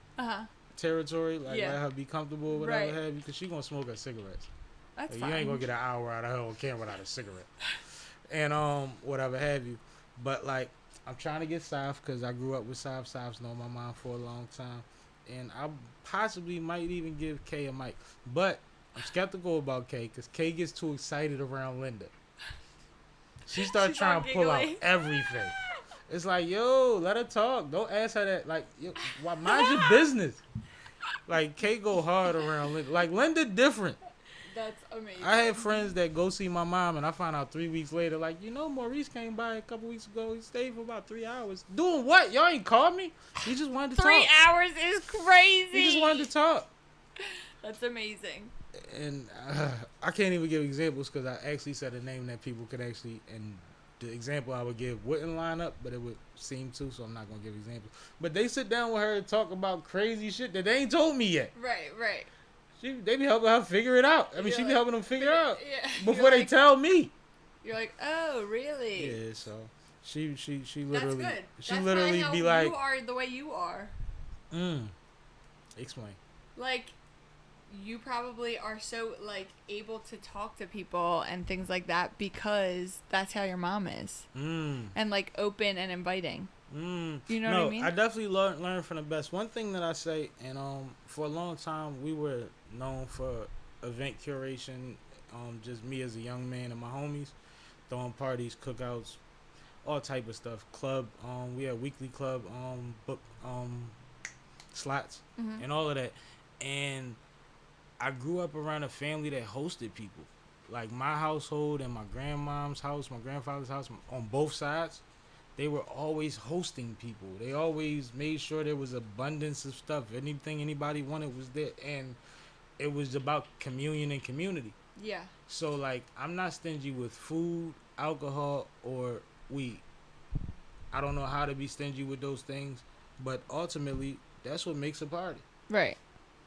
Speaker 1: territory. Like, let her be comfortable or whatever have you, because she gonna smoke her cigarettes.
Speaker 6: That's
Speaker 1: like,
Speaker 6: fine.
Speaker 1: You ain't gonna get an hour out of her on camera without a cigarette. And whatever have you. But like, I'm trying to get Saf because I grew up with Saf. Saf's known my mom for a long time, and I possibly might even give Kay a mic. But I'm skeptical about Kay because Kay gets too excited around Linda. She starts trying to pull out everything. It's like, yo, let her talk. Don't ask her that. Like, yo, mind your business. Like, Kay go hard around Linda. Like, Linda different.
Speaker 6: That's amazing.
Speaker 1: I had friends that go see my mom, and I found out 3 weeks later, like, Maurice came by a couple weeks ago. He stayed for about 3 hours. Doing what? Y'all ain't called me? He just wanted to talk.
Speaker 6: 3 hours is crazy.
Speaker 1: He just wanted to talk.
Speaker 6: That's amazing.
Speaker 1: And I can't even give examples because I actually said a name that people could actually, and the example I would give wouldn't line up, but it would seem to, so I'm not going to give examples. But they sit down with her and talk about crazy shit that they ain't told me yet.
Speaker 6: Right.
Speaker 1: They be helping her figure it out. I mean, she be helping them figure it out before
Speaker 6: they
Speaker 1: tell me.
Speaker 6: You're like, oh, really?
Speaker 1: Yeah, so she literally,
Speaker 6: That's good.
Speaker 1: she
Speaker 6: That's
Speaker 1: literally
Speaker 6: how
Speaker 1: be like,
Speaker 6: you are the way you are.
Speaker 1: Explain.
Speaker 6: Like, you probably are so, like, able to talk to people and things like that because that's how your mom is. And, like, open and inviting. You know what I mean?
Speaker 1: I definitely learned from the best. One thing that I say, and for a long time we were known for event curation, just me as a young man and my homies, throwing parties, cookouts, all type of stuff. Club, we had weekly club, book, slots, and all of that. And I grew up around a family that hosted people, like my household and my grandmom's house, my grandfather's house, on both sides. They were always hosting people. They always made sure there was abundance of stuff. Anything anybody wanted was there. And it was about communion and community.
Speaker 6: Yeah.
Speaker 1: So, like, I'm not stingy with food, alcohol, or weed. I don't know how to be stingy with those things. But ultimately, that's what makes a party.
Speaker 6: Right.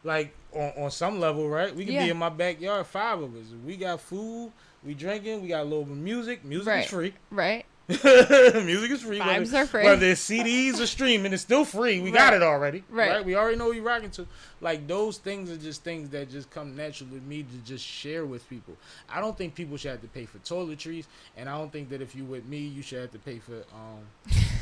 Speaker 1: Like, on some level, right? We could be in my backyard, 5 of us. We got food, we drinking, we got a little bit of music. Music is free.
Speaker 6: Right.
Speaker 1: Music is free.
Speaker 6: Vibes are free.
Speaker 1: Whether it's CDs or streaming, it's still free. We got it already.
Speaker 6: Right.
Speaker 1: We already know what you're rocking to. Like, those things are just things that just come naturally to me to just share with people. I don't think people should have to pay for toiletries, and I don't think that if you with me, you should have to pay for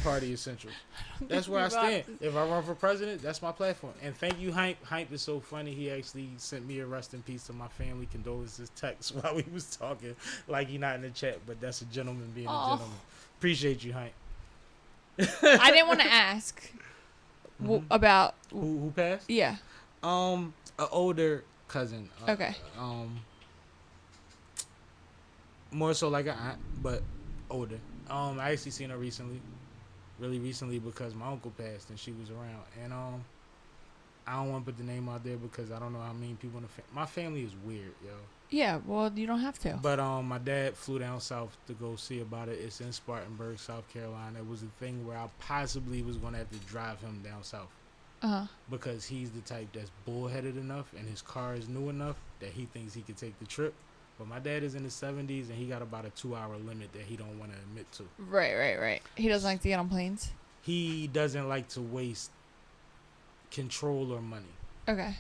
Speaker 1: party essentials. That's where I stand. If I run for president, that's my platform. And thank you, Hype. Hype is so funny. He actually sent me a rest in peace to my family condolences text while we was talking. Like, he not in the chat, but that's a gentleman being a gentleman. Appreciate you, Hype.
Speaker 6: I didn't want to ask about
Speaker 1: who passed.
Speaker 6: Yeah.
Speaker 1: An older cousin.
Speaker 6: Okay.
Speaker 1: More so like an aunt, but older. I actually seen her really recently, because my uncle passed and she was around. And I don't want to put the name out there because I don't know how many people in the my family is weird, yo.
Speaker 6: Yeah, well, you don't have to.
Speaker 1: But my dad flew down south to go see about it. It's in Spartanburg, South Carolina. It was a thing where I possibly was going to have to drive him down south. Because he's the type that's bullheaded enough and his car is new enough that he thinks he could take the trip. But my dad is in his 70s and he got about a 2-hour limit that he don't want to admit to.
Speaker 6: Right. He doesn't like to get on planes?
Speaker 1: He doesn't like to waste control or money.
Speaker 6: Okay.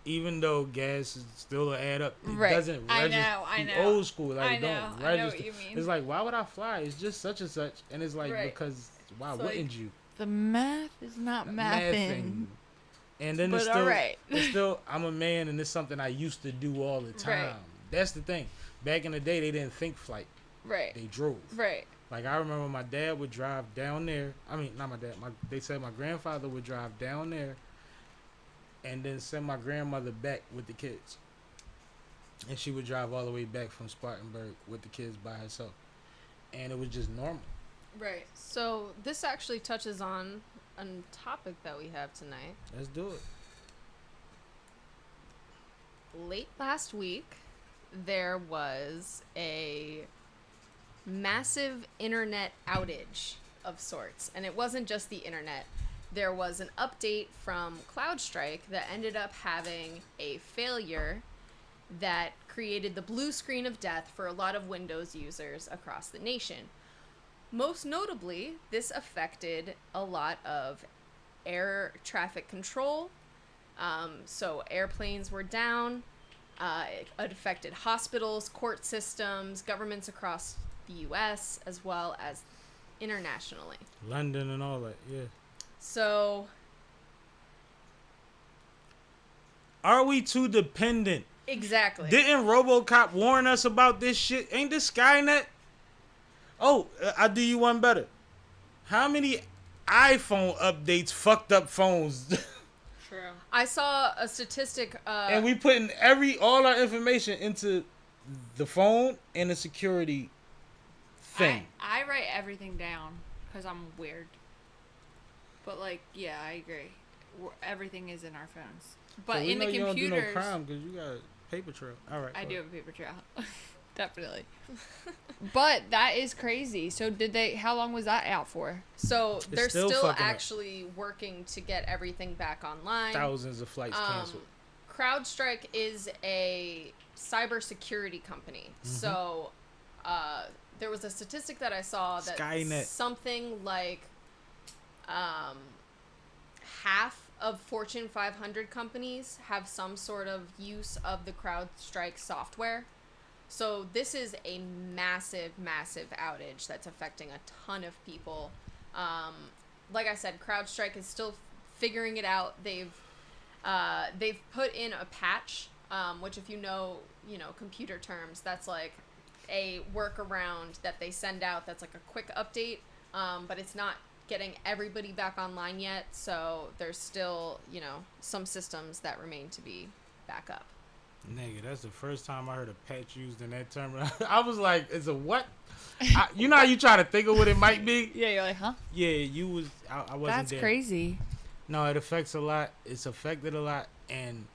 Speaker 1: Even though gas is still add up, it
Speaker 6: right.
Speaker 1: doesn't register.
Speaker 6: I know.
Speaker 1: Old school, like,
Speaker 6: I know.
Speaker 1: don't register.
Speaker 6: I know what you mean.
Speaker 1: It's like, why would I fly? It's just such and such. And it's like, because why wouldn't you?
Speaker 6: The math is not mathing.
Speaker 1: And then
Speaker 6: but
Speaker 1: it's still, I'm a man, and it's something I used to do all the time.
Speaker 6: Right.
Speaker 1: That's the thing. Back in the day, they didn't think flight.
Speaker 6: Right.
Speaker 1: They drove.
Speaker 6: Right.
Speaker 1: Like, I remember my dad would drive down there. I mean, not my dad. They said my grandfather would drive down there and then send my grandmother back with the kids. And she would drive all the way back from Spartanburg with the kids by herself. And it was just normal.
Speaker 5: Right. So this actually touches on a topic that we have tonight.
Speaker 1: Let's do it.
Speaker 5: Late last week, there was a massive internet outage of sorts. And it wasn't just the internet. There was an update from Crowdstrike that ended up having a failure that created the blue screen of death for a lot of Windows users across the nation. Most notably, this affected a lot of air traffic control. So airplanes were down. It affected hospitals, court systems, governments across the U.S., as well as internationally.
Speaker 3: London and all that, yeah.
Speaker 5: So,
Speaker 3: are we too dependent?
Speaker 5: exactly.
Speaker 3: Didn't RoboCop warn us about this shit? Ain't this Skynet? Oh, I'll do you one better. How many iPhone updates fucked up phones?
Speaker 6: True.
Speaker 5: I saw a statistic.
Speaker 3: And we putting all our information into the phone and the security thing.
Speaker 6: I write everything down because I'm weird. But like, yeah, I agree. Everything is in our phones. But
Speaker 3: So we
Speaker 6: in
Speaker 3: know
Speaker 6: the
Speaker 3: you don't do
Speaker 6: computers,
Speaker 3: no crime because you got a paper trail. All right.
Speaker 6: I do have a paper trail. Definitely. But that is crazy. So how long was that out for?
Speaker 5: So they're
Speaker 3: still
Speaker 5: still
Speaker 3: fucking up.
Speaker 5: actually working to get everything back online.
Speaker 3: Thousands of flights canceled.
Speaker 5: CrowdStrike is a cybersecurity company. So there was a statistic that I saw that
Speaker 3: Skynet.
Speaker 5: something like half of Fortune 500 companies have some sort of use of the CrowdStrike software. So this is a massive, massive outage that's affecting a ton of people. Like I said, CrowdStrike is still figuring it out. They've put in a patch, which if you know computer terms, that's like a workaround that they send out. That's like a quick update, but it's not getting everybody back online yet. So there's still some systems that remain to be back up.
Speaker 3: Nigga, that's the first time I heard a patch used in that term. I was like, "It's a what?" You know how you try to think of what it might be?
Speaker 6: Yeah, you're like, huh?
Speaker 3: Yeah, you was. I wasn't
Speaker 6: That's
Speaker 3: there.
Speaker 6: crazy.
Speaker 3: No, it affects a lot. It's affected a lot, and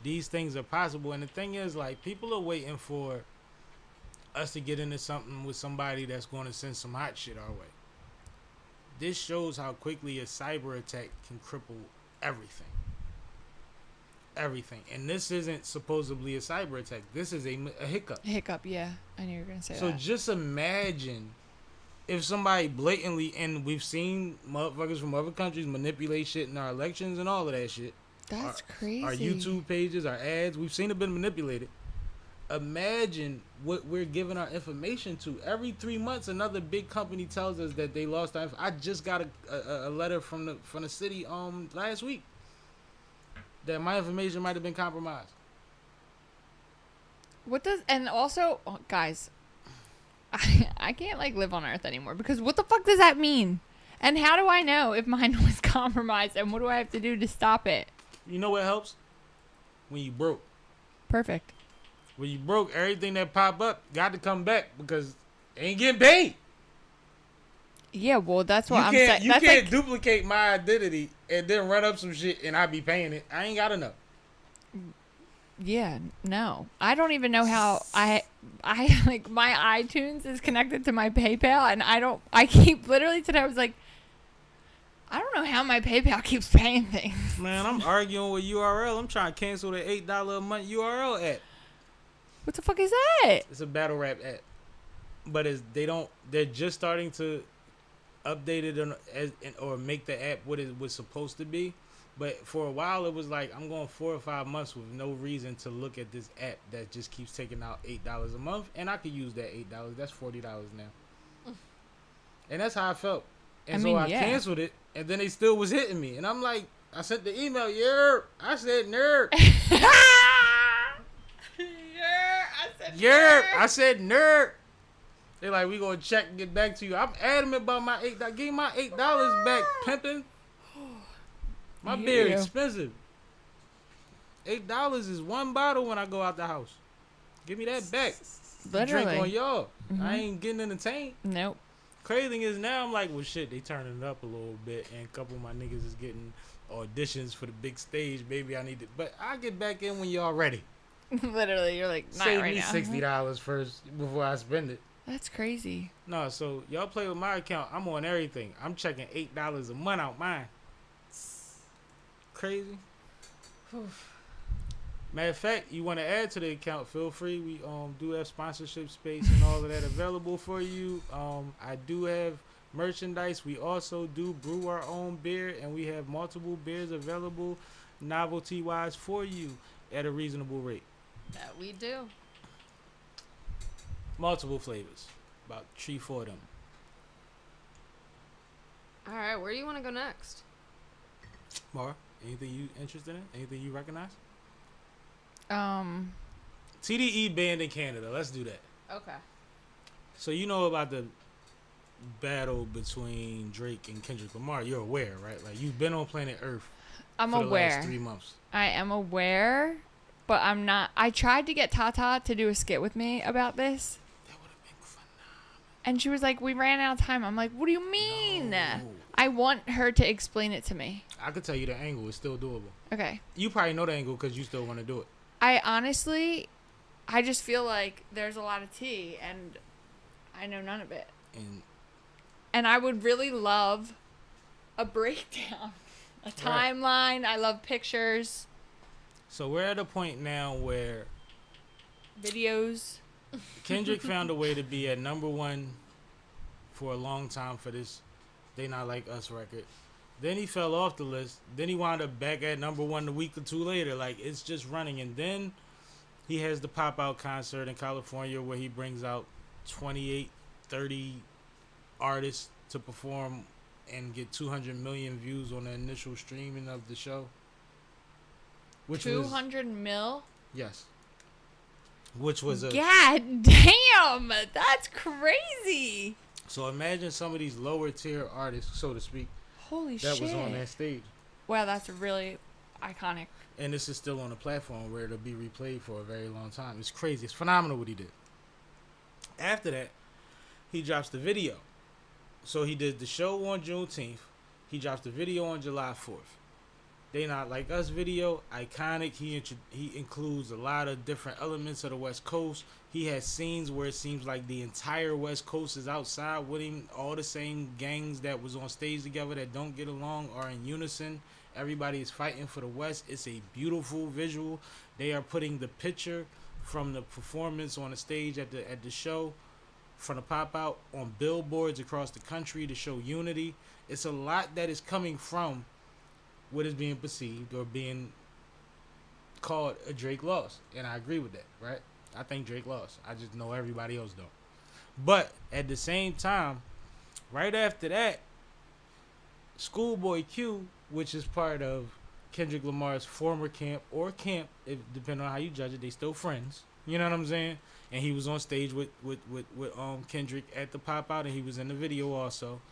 Speaker 3: these things are possible. And the thing is, like, people are waiting for us to get into something with somebody that's going to send some hot shit our way. This shows how quickly a cyber attack can cripple everything. Everything. And this isn't supposedly a cyber attack. This is a hiccup.
Speaker 6: Hiccup, yeah. I knew you were going to say
Speaker 3: So
Speaker 6: that.
Speaker 3: just imagine if somebody blatantly, and we've seen motherfuckers from other countries manipulate shit in our elections and all of that shit.
Speaker 6: That's crazy.
Speaker 3: Our YouTube pages, our ads, we've seen it been manipulated. Imagine what we're giving our information to. Every 3 months, another big company tells us that they lost our I just got a letter from the city last week that my information might have been compromised.
Speaker 6: And also, guys, I can't like live on Earth anymore because what the fuck does that mean? And how do I know if mine was compromised and what do I have to do to stop it?
Speaker 3: You know what helps? When you broke.
Speaker 6: Perfect.
Speaker 3: When you broke, everything that pop up got to come back because they ain't getting paid.
Speaker 6: Yeah, well, that's what I'm
Speaker 3: saying.
Speaker 6: saying.
Speaker 3: You can't duplicate my identity and then run up some shit and I be paying it. I ain't got to know.
Speaker 6: Yeah, no. I don't even know how I like my iTunes is connected to my PayPal and I keep literally today I was like, I don't know how my PayPal keeps paying things.
Speaker 3: Man, I'm arguing with URL. I'm trying to cancel the $8 a month URL app.
Speaker 6: What the fuck is that?
Speaker 3: It's a battle rap app. But they're just starting to update it or make the app what it was supposed to be. But for a while, it was like, I'm going 4 or 5 months with no reason to look at this app that just keeps taking out $8 a month. And I could use that $8. That's $40 now. And that's how I felt. And I canceled it. And then they still was hitting me. And I'm like, I sent the email, yerp. I said, nerd. Yerp. I said, nerd. They're like, we going to check and get back to you. I'm adamant about my $8. Give me my $8 back, pimping. My beer expensive. $8 is one bottle when I go out the house. Give me that back.
Speaker 6: Literally.
Speaker 3: Drink on y'all. I ain't getting entertained.
Speaker 6: Nope.
Speaker 3: Crazy thing is now I'm like, well, shit, they turning it up a little bit, and a couple of my niggas is getting auditions for the big stage. Maybe I need to, but I'll get back in when y'all ready.
Speaker 6: Literally, you're like, not
Speaker 3: Save
Speaker 6: right
Speaker 3: me
Speaker 6: now.
Speaker 3: $60 first before I spend it.
Speaker 6: That's crazy.
Speaker 3: No, so y'all play with my account. I'm on everything. I'm checking $8 a month out mine. Crazy. Matter of fact, you want to add to the account, feel free. We do have sponsorship space and all of that available for you. I do have merchandise. We also do brew our own beer, and we have multiple beers available novelty wise for you at a reasonable rate.
Speaker 5: That we do.
Speaker 3: Multiple flavors, about 3-4 of them.
Speaker 5: All right, where do you want to go next?
Speaker 3: Mara, anything you interested in? Anything you recognize?
Speaker 6: Um,
Speaker 3: TDE banned in Canada. Let's do that.
Speaker 5: Okay.
Speaker 3: So you know about the battle between Drake and Kendrick Lamar. You're aware, right? Like, you've been on planet Earth
Speaker 6: I'm
Speaker 3: for the
Speaker 6: aware.
Speaker 3: last 3 months.
Speaker 6: I am aware, but I'm not. I tried to get Tata to do a skit with me about this,
Speaker 3: That would have been phenomenal.
Speaker 6: and she was like, "We ran out of time." I'm like, "What do you mean?"
Speaker 3: No.
Speaker 6: I want her to explain it to me.
Speaker 3: I could tell you the angle is still doable.
Speaker 6: Okay.
Speaker 3: You probably know the angle because you still want to do it.
Speaker 6: I honestly, I just feel like there's a lot of tea, and I know none of it.
Speaker 3: And
Speaker 6: I would really love a breakdown, a timeline. I love pictures,
Speaker 3: so we're at a point now where
Speaker 6: videos.
Speaker 3: Kendrick found a way to be at number one for a long time for this They Not Like Us record. Then he fell off the list. Then he wound up back at number one a week or two later. Like, it's just running. And then he has the pop-out concert in California where he brings out 28, 30 artists to perform and get 200 million views on the initial streaming of the show. Which
Speaker 6: 200 mil?
Speaker 3: Yes. Which was a...
Speaker 6: God damn! That's crazy!
Speaker 3: So imagine some of these lower tier artists, so to speak,
Speaker 6: Holy
Speaker 3: that
Speaker 6: shit.
Speaker 3: was on that stage.
Speaker 6: Wow, that's really iconic.
Speaker 3: And this is still on a platform where it'll be replayed for a very long time. It's crazy. It's phenomenal what he did. After that, he drops the video. So he did the show on Juneteenth. He drops the video on July 4th. They Not Like Us video, iconic. He includes a lot of different elements of the West Coast. He has scenes where it seems like the entire West Coast is outside with him. All the same gangs that was on stage together that don't get along are in unison. Everybody is fighting for the West. It's a beautiful visual. They are putting the picture from the performance on the stage at the show, from the pop out, on billboards across the country to show unity. It's a lot that is coming from what is being perceived or being called a Drake loss. And I agree with that, right? I think Drake lost. I just know everybody else don't. But at the same time, right after that, Schoolboy Q, which is part of Kendrick Lamar's former camp or camp, if, depending on how you judge it, they still friends. You know what I'm saying? And he was on stage with Kendrick at the pop out, and he was in the video also.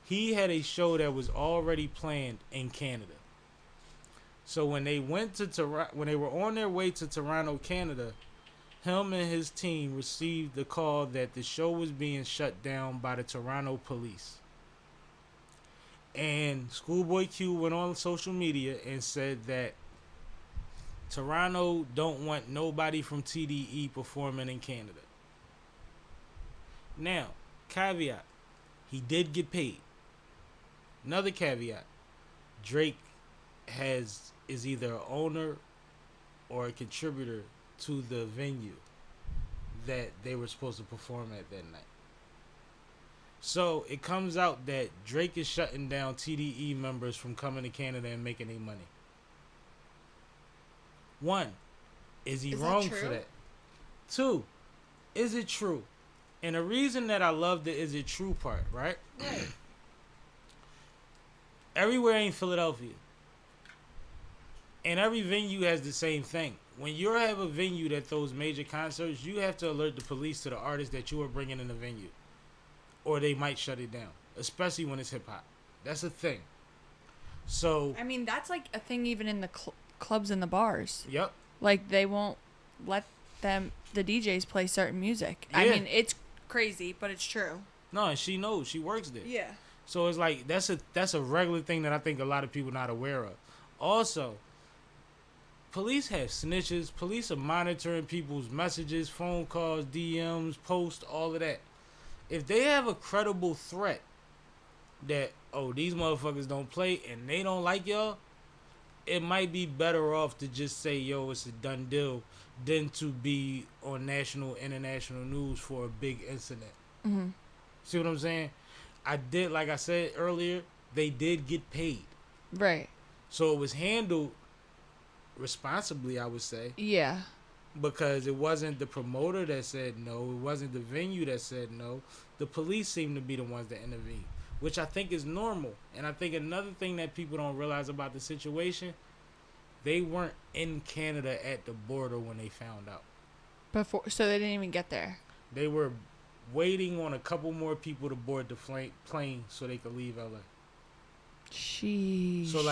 Speaker 3: He had a show that was already planned in Canada. So when they went to when they were on their way to Toronto, Canada, him and his team received the call that the show was being shut down by the Toronto police. And Schoolboy Q went on social media and said that Toronto don't want nobody from TDE performing in Canada. Now, caveat, he did get paid. Another caveat, Drake is either an owner or a contributor to the venue that they were supposed to perform at that night. So it comes out that Drake is shutting down TDE members from coming to Canada and making their money. One, is he wrong for that? Two, is it true? And the reason that I love the is it true part, right? Everywhere ain't Philadelphia. And every venue has the same thing. When you have a venue that throws major concerts, you have to alert the police to the artists that you are bringing in the venue. Or they might shut it down. Especially when it's hip-hop. That's a thing. So...
Speaker 6: I mean, that's like a thing even in the clubs and the bars.
Speaker 3: Yep.
Speaker 6: Like, they won't let the DJs play certain music.
Speaker 3: Yeah.
Speaker 6: I mean, it's crazy, but it's true.
Speaker 3: No, and she knows. She works there.
Speaker 6: Yeah.
Speaker 3: So it's like, that's a regular thing that I think a lot of people not aware of. Also... Police have snitches. Police are monitoring people's messages, phone calls, DMs, posts, all of that. If they have a credible threat that, oh, these motherfuckers don't play and they don't like y'all, it might be better off to just say, yo, it's a done deal, than to be on national, international news for a big incident.
Speaker 6: Mm-hmm.
Speaker 3: See what I'm saying? Like I said earlier, they did get paid.
Speaker 6: Right.
Speaker 3: So it was handled responsibly, I would say.
Speaker 6: Yeah.
Speaker 3: Because it wasn't the promoter that said no. It wasn't the venue that said no. The police seem to be the ones that intervene, which I think is normal. And I think another thing that people don't realize about the situation, they weren't in Canada at the border when they found out.
Speaker 6: So they didn't even get there.
Speaker 3: They were waiting on a couple more people to board the plane so they could leave LA.
Speaker 6: Sheesh.
Speaker 3: So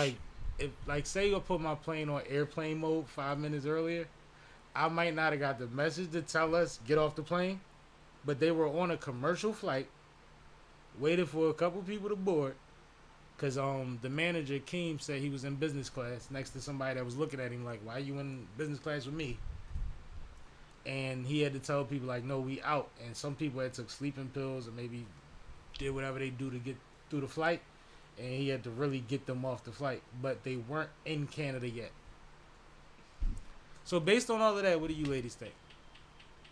Speaker 3: say I put my plane on airplane mode 5 minutes earlier, I might not have got the message to tell us get off the plane, but they were on a commercial flight, waiting for a couple people to board, because the manager, Keem, said he was in business class next to somebody that was looking at him like, why are you in business class with me? And he had to tell people like, no, we out. And some people had took sleeping pills or maybe did whatever they do to get through the flight, and he had to really get them off the flight, but they weren't in Canada yet. So based on all of that, what do you ladies think?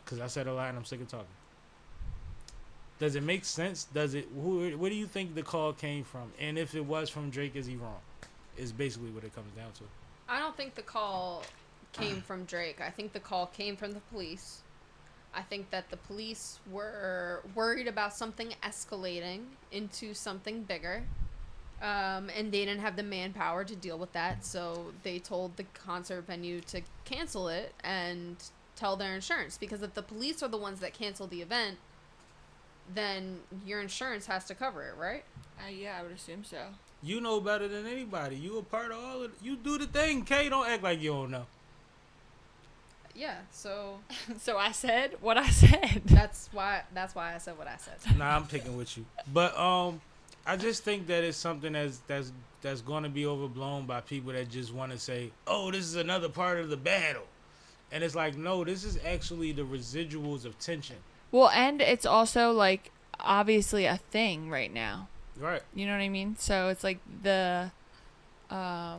Speaker 3: Because I said a lot and I'm sick of talking. Does it make sense? Where do you think the call came from? And if it was from Drake, is he wrong? Is basically what it comes down to.
Speaker 5: I don't think the call came from Drake. I think the call came from the police. I think that the police were worried about something escalating into something bigger. And they didn't have the manpower to deal with that, so they told the concert venue to cancel it and tell their insurance. Because if the police are the ones that cancel the event, then your insurance has to cover it, right?
Speaker 6: Yeah, I would assume so.
Speaker 3: You know better than anybody. You a part of all of it. You do the thing, Kay. Don't act like you don't know.
Speaker 5: Yeah, so
Speaker 6: So I said what I said.
Speaker 5: that's why I said what I said.
Speaker 3: Nah, I'm picking with you. But I just think that it's something that's going to be overblown by people that just want to say, oh, this is another part of the battle. And it's like, no, this is actually the residuals of tension.
Speaker 6: Well, and it's also, like, obviously a thing right now.
Speaker 3: Right.
Speaker 6: You know what I mean? So it's like the, I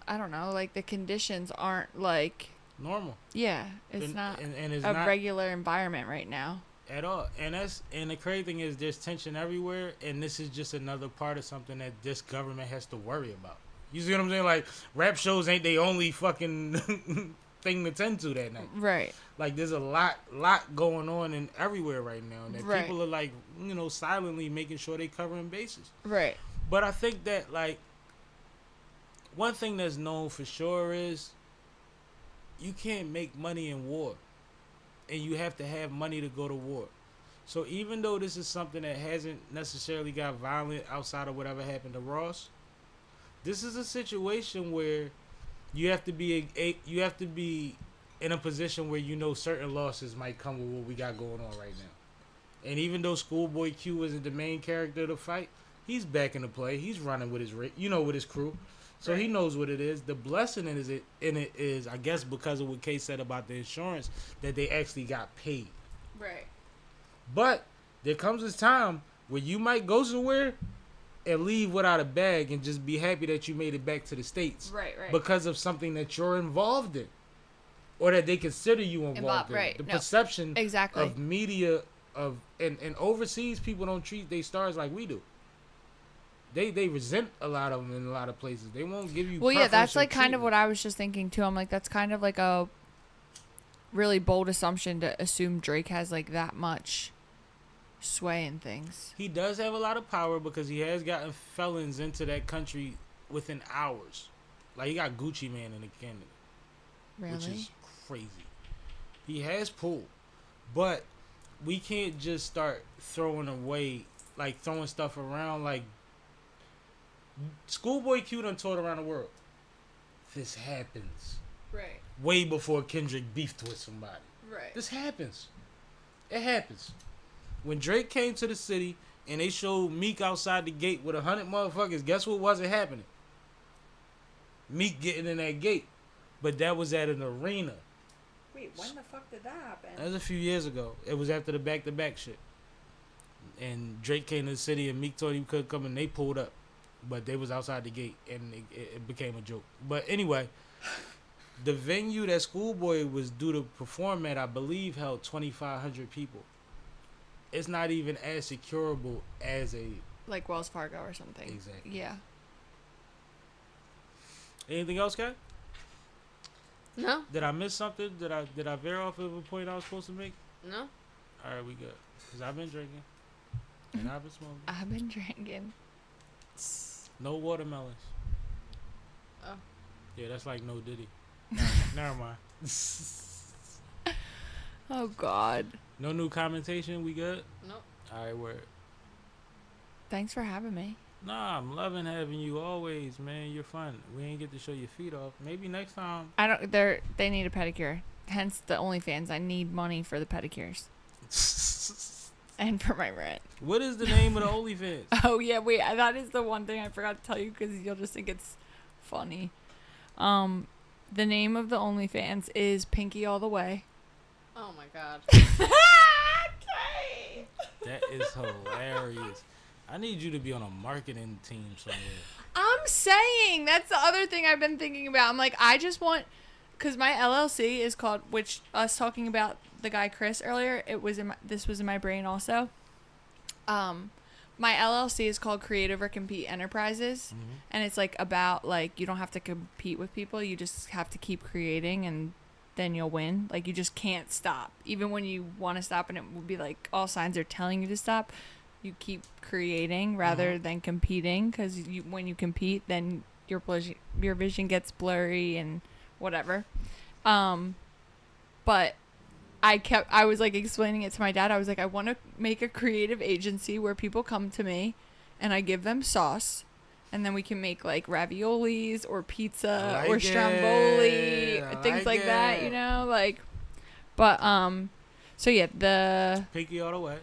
Speaker 6: don't know, like the conditions aren't like
Speaker 3: normal.
Speaker 6: Yeah, it's not
Speaker 3: and it's
Speaker 6: a
Speaker 3: not
Speaker 6: regular environment right now.
Speaker 3: At all. And the crazy thing is there's tension everywhere, and this is just another part of something that this government has to worry about. You see what I'm saying? Like, rap shows ain't the only fucking thing to tend to that night.
Speaker 6: Right.
Speaker 3: Like, there's a lot going on in everywhere right now, and that
Speaker 6: right.
Speaker 3: people are like, silently making sure they covering bases.
Speaker 6: Right.
Speaker 3: But I think that, like, one thing that's known for sure is you can't make money in war. And you have to have money to go to war. So even though this is something that hasn't necessarily got violent outside of whatever happened to Ross, this is a situation where you have to be in a position where certain losses might come with what we got going on right now. And even though Schoolboy Q isn't the main character of the fight, he's back in the play. He's running with his crew. So right. He knows what it is. The blessing in it is, I guess, because of what Kay said about the insurance, that they actually got paid.
Speaker 6: Right.
Speaker 3: But there comes this time where you might go somewhere and leave without a bag and just be happy that you made it back to the States.
Speaker 6: Right.
Speaker 3: Because of something that you're involved in. Or that they consider you involved in.
Speaker 6: Right.
Speaker 3: The perception
Speaker 6: exactly.
Speaker 3: of media and overseas people don't treat their stars like we do. They resent a lot of them in a lot of places. They won't give you.
Speaker 6: Well, yeah, that's like kind
Speaker 3: treatment.
Speaker 6: of what I was just thinking too. I'm like, that's kind of like a really bold assumption to assume Drake has like that much sway in things.
Speaker 3: He does have a lot of power because he has gotten felons into that country within hours. Like, he got Gucci Man in Canada.
Speaker 6: Really?
Speaker 3: Which is crazy. He has pull. But we can't just start throwing stuff around like Schoolboy Q done toured around the world. This happens.
Speaker 6: Right.
Speaker 3: Way before Kendrick beefed with somebody.
Speaker 6: Right.
Speaker 3: This happens. It happens. When Drake came to the city and they showed Meek outside the gate with 100 motherfuckers, guess what wasn't happening? Meek getting in that gate. But that was at an arena.
Speaker 6: Wait, when the fuck did that happen?
Speaker 3: That was a few years ago. It was after the back-to-back shit. And Drake came to the city and Meek told him he couldn't come and they pulled up. but they was outside the gate, and it became a joke. But anyway, the venue that Schoolboy was due to perform at, I believe, held 2,500 people. It's not even as securable as a
Speaker 6: Like Wells Fargo or something.
Speaker 3: Exactly.
Speaker 6: Yeah.
Speaker 3: Anything else, Kat?
Speaker 5: No,
Speaker 3: Did I miss something? Did I veer off of a point I was supposed to make?
Speaker 5: no.
Speaker 3: All right, we good. Cause I've been drinking and I've been smoking.
Speaker 6: I've been drinking.
Speaker 3: No watermelons.
Speaker 5: Oh.
Speaker 3: Yeah, that's like no Diddy. Never mind.
Speaker 6: Oh God.
Speaker 3: No new commentation. We good?
Speaker 5: Nope.
Speaker 3: All right, word.
Speaker 6: Thanks for having me.
Speaker 3: Nah, I'm loving having you always, man. You're fun. We ain't get to show your feet off. Maybe next time.
Speaker 6: I don't. They need a pedicure. Hence the OnlyFans. I need money for the pedicures and for my rent.
Speaker 3: What is the name of the OnlyFans?
Speaker 6: Oh yeah, wait. That is the one thing I forgot to tell you because you'll just think it's funny. The name of the OnlyFans is Pinky All the Way.
Speaker 5: Oh my God.
Speaker 6: Okay.
Speaker 3: That is hilarious. I need you to be on a marketing team somewhere.
Speaker 6: I'm saying that's the other thing I've been thinking about. I'm like, I just want, because my LLC is called, which us talking about the guy Chris earlier, this was in my brain also. My LLC is called Create Over Compete Enterprises, and it's like about like you don't have to compete with people, you just have to keep creating, and then you'll win. Like you just can't stop, even when you want to stop, and it will be like all signs are telling you to stop. You keep creating rather than competing, because when you compete, then your vision gets blurry and whatever. But I was like explaining it to my dad. I was like, I want to make a creative agency where people come to me and I give them sauce, and then we can make like raviolis or pizza or stromboli, things like that, you know, like. But so yeah, the
Speaker 3: Pinky All the Way.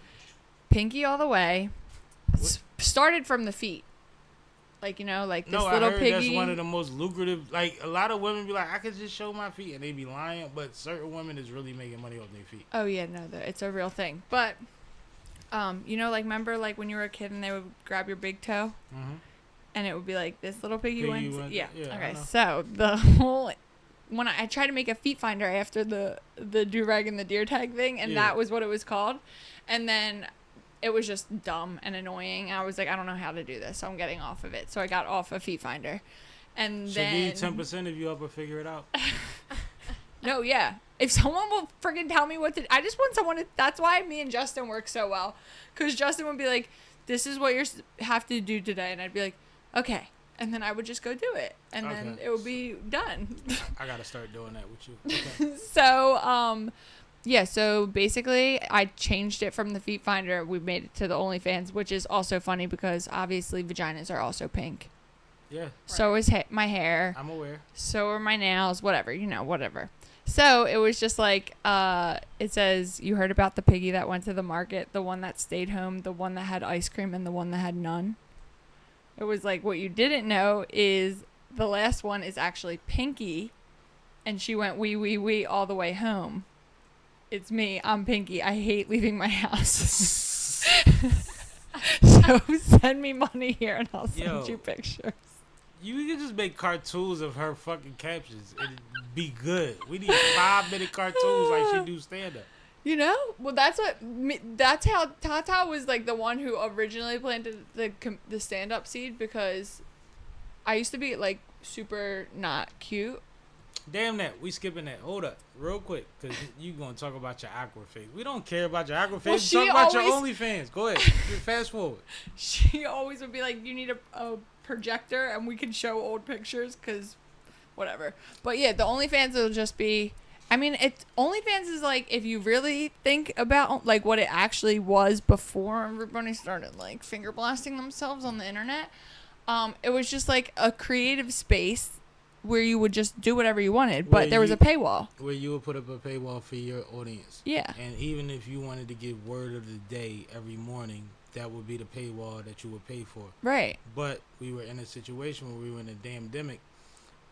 Speaker 6: Pinky All the Way started from the feet. Like, you know, like this little
Speaker 3: I heard
Speaker 6: piggy.
Speaker 3: that's one of the most lucrative. Like, a lot of women be like, I could just show my feet, and they be lying. But certain women is really making money off their feet.
Speaker 6: Oh, yeah, no, it's a real thing. But, you know, like, remember, like, when you were a kid and they would grab your big toe?
Speaker 3: Mm-hmm.
Speaker 6: And it would be like, this little piggy went. Yeah. Okay,
Speaker 3: I know.
Speaker 6: so the whole. When I tried to make a feet finder after the do-rag and the deer tag thing, and that was what it was called. And then it was just dumb and annoying. I was like, I don't know how to do this, so I'm getting off of it. So I got off a feet finder. And
Speaker 3: Should
Speaker 6: then
Speaker 3: be 10% if you ever figure it out.
Speaker 6: No, yeah. If someone will freaking tell me what to, I just want someone to, that's why me and Justin work so well. Because Justin would be like, this is what you have to do today. And I'd be like, okay. And then I would just go do it. And then it would be done.
Speaker 3: I got to start doing that with you. Okay.
Speaker 6: So, yeah, so basically I changed it from the feet finder. We made it to the OnlyFans, which is also funny because obviously vaginas are also pink.
Speaker 3: Yeah.
Speaker 6: So is my hair.
Speaker 3: I'm aware.
Speaker 6: So are my nails, whatever, you know, whatever. So it was just like, it says, you heard about the piggy that went to the market, the one that stayed home, the one that had ice cream, and the one that had none. It was like, what you didn't know is the last one is actually Pinky, and she went wee all the way home. It's me. I'm Pinky. I hate leaving my house. So send me money here and I'll send you pictures.
Speaker 3: You can just make cartoons of her fucking captions. It'd be good. We need 5-minute cartoons like she do stand-up.
Speaker 6: You know? Well, that's how Tata was like the one who originally planted the stand-up seed, because I used to be like super not cute.
Speaker 3: Damn that. We skipping that. Hold up. Real quick. Because you going to talk about your aqua face. We don't care about your aqua face.
Speaker 6: Well,
Speaker 3: talk about your OnlyFans. Go ahead. Fast forward.
Speaker 6: She always would be like, you need a projector and we can show old pictures because whatever. But yeah, the OnlyFans will just be, I mean, OnlyFans is like, if you really think about like what it actually was before everybody started like finger blasting themselves on the internet, it was just like a creative space where you would just do whatever you wanted, but there was a paywall.
Speaker 3: Where you would put up a paywall for your audience.
Speaker 6: Yeah.
Speaker 3: And even if you wanted to give word of the day every morning, that would be the paywall that you would pay for.
Speaker 6: Right.
Speaker 3: But we were in a situation where we were in a damn-demic,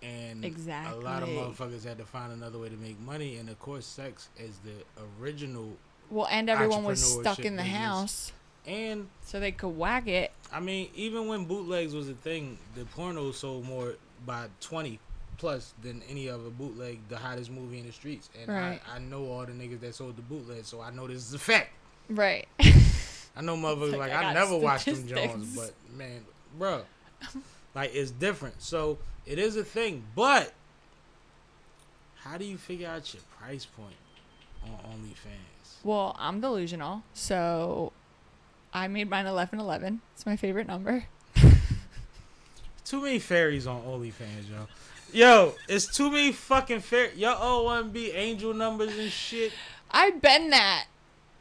Speaker 3: and a lot of motherfuckers had to find another way to make money, and of course sex is the original.
Speaker 6: Well, and everyone was stuck in the house.
Speaker 3: And
Speaker 6: So they could whack it.
Speaker 3: I mean, even when bootlegs was a thing, the porno sold more by 20 plus than any other bootleg, the hottest movie in the streets. And
Speaker 6: Right.
Speaker 3: I know all the niggas that sold the bootleg, so I know this is a fact.
Speaker 6: Right.
Speaker 3: I know motherfuckers
Speaker 6: like,
Speaker 3: like
Speaker 6: I
Speaker 3: I
Speaker 6: got
Speaker 3: never watched them
Speaker 6: statistics.
Speaker 3: Jones, but man, bro, like it's different. So it is a thing, but how do you figure out your price point on OnlyFans?
Speaker 6: Well, I'm delusional, so I made mine 1111. It's my favorite number.
Speaker 3: Too many fairies on OnlyFans, yo. Yo, it's too many fucking fairies. Yo, O1B angel numbers and shit.
Speaker 6: I've been that.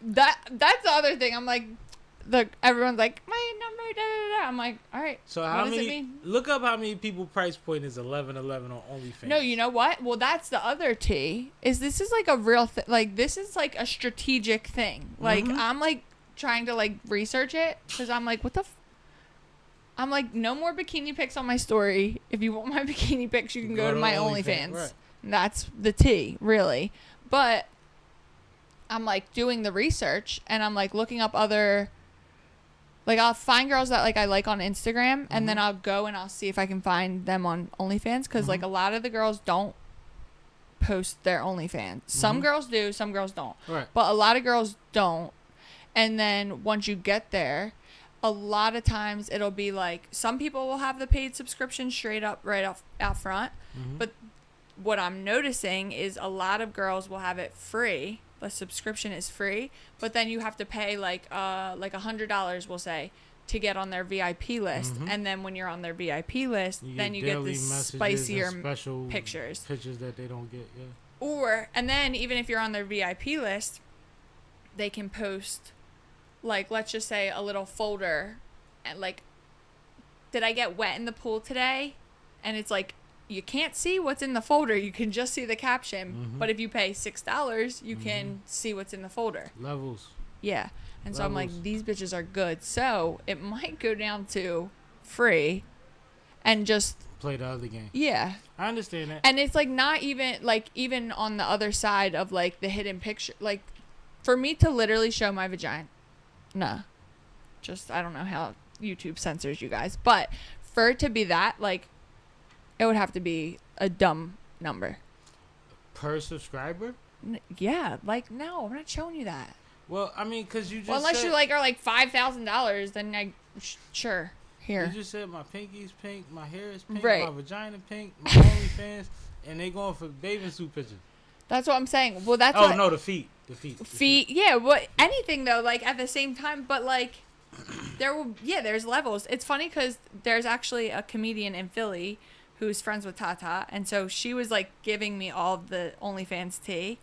Speaker 6: That's the other thing. I'm like, everyone's like, my number, da da da. I'm like, all right.
Speaker 3: So
Speaker 6: what
Speaker 3: how
Speaker 6: does it
Speaker 3: many?
Speaker 6: mean?
Speaker 3: Look up how many people price point is 1111 on OnlyFans.
Speaker 6: No, you know what? Well, that's the other T. This is like a real thing. Like, this is like a strategic thing. Like, I'm like trying to like research it because I'm like, what the. I'm like, no more bikini pics on my story. If you want my bikini pics, you can go to my OnlyFans.
Speaker 3: Right.
Speaker 6: That's the T, really. But I'm like doing the research and I'm like looking up other, like I'll find girls that like I like on Instagram and then I'll go and I'll see if I can find them on OnlyFans because like a lot of the girls don't post their OnlyFans. Some girls do, some girls don't.
Speaker 3: Right.
Speaker 6: But a lot of girls don't. And then once you get there, a lot of times it'll be like some people will have the paid subscription straight up right off out front. But what I'm noticing is a lot of girls will have it free. The subscription is free, but then you have to pay like $100, we'll say, to get on their VIP list. And then when you're on their VIP list, then you get
Speaker 3: daily
Speaker 6: the
Speaker 3: messages and
Speaker 6: spicier
Speaker 3: special
Speaker 6: pictures.
Speaker 3: Pictures that they don't get. Yeah.
Speaker 6: And then even if you're on their VIP list, they can post, like, let's just say a little folder, and like, did I get wet in the pool today? And it's like, you can't see what's in the folder. You can just see the caption. But if you pay $6, you can see what's in the folder.
Speaker 3: Levels.
Speaker 6: Yeah. And so I'm like,
Speaker 3: Levels.
Speaker 6: these bitches are good. So it might go down to free and just,
Speaker 3: Play the other game.
Speaker 6: yeah.
Speaker 3: I understand that.
Speaker 6: And it's like not even like even on the other side of like the hidden picture, like for me to literally show my vagina, nah, just I don't know how YouTube censors you guys, but for it to be that, like, it would have to be a dumb number.
Speaker 3: Per subscriber?
Speaker 6: Yeah, like no, I'm not showing you that.
Speaker 3: Well, I mean, because you just
Speaker 6: Well, unless
Speaker 3: said,
Speaker 6: you like are like $5,000, then sure. Here.
Speaker 3: You just said my pinky's pink, my hair is pink,
Speaker 6: Right.
Speaker 3: my vagina pink, my OnlyFans, and they going for bathing suit pictures.
Speaker 6: That's what I'm saying. Well, that's
Speaker 3: Oh
Speaker 6: what,
Speaker 3: no, the feet.
Speaker 6: feet. Yeah, what anything though, like at the same time, but like there's levels. It's funny because there's actually a comedian in Philly who's friends with Tata, and so she was like giving me all of the OnlyFans tea,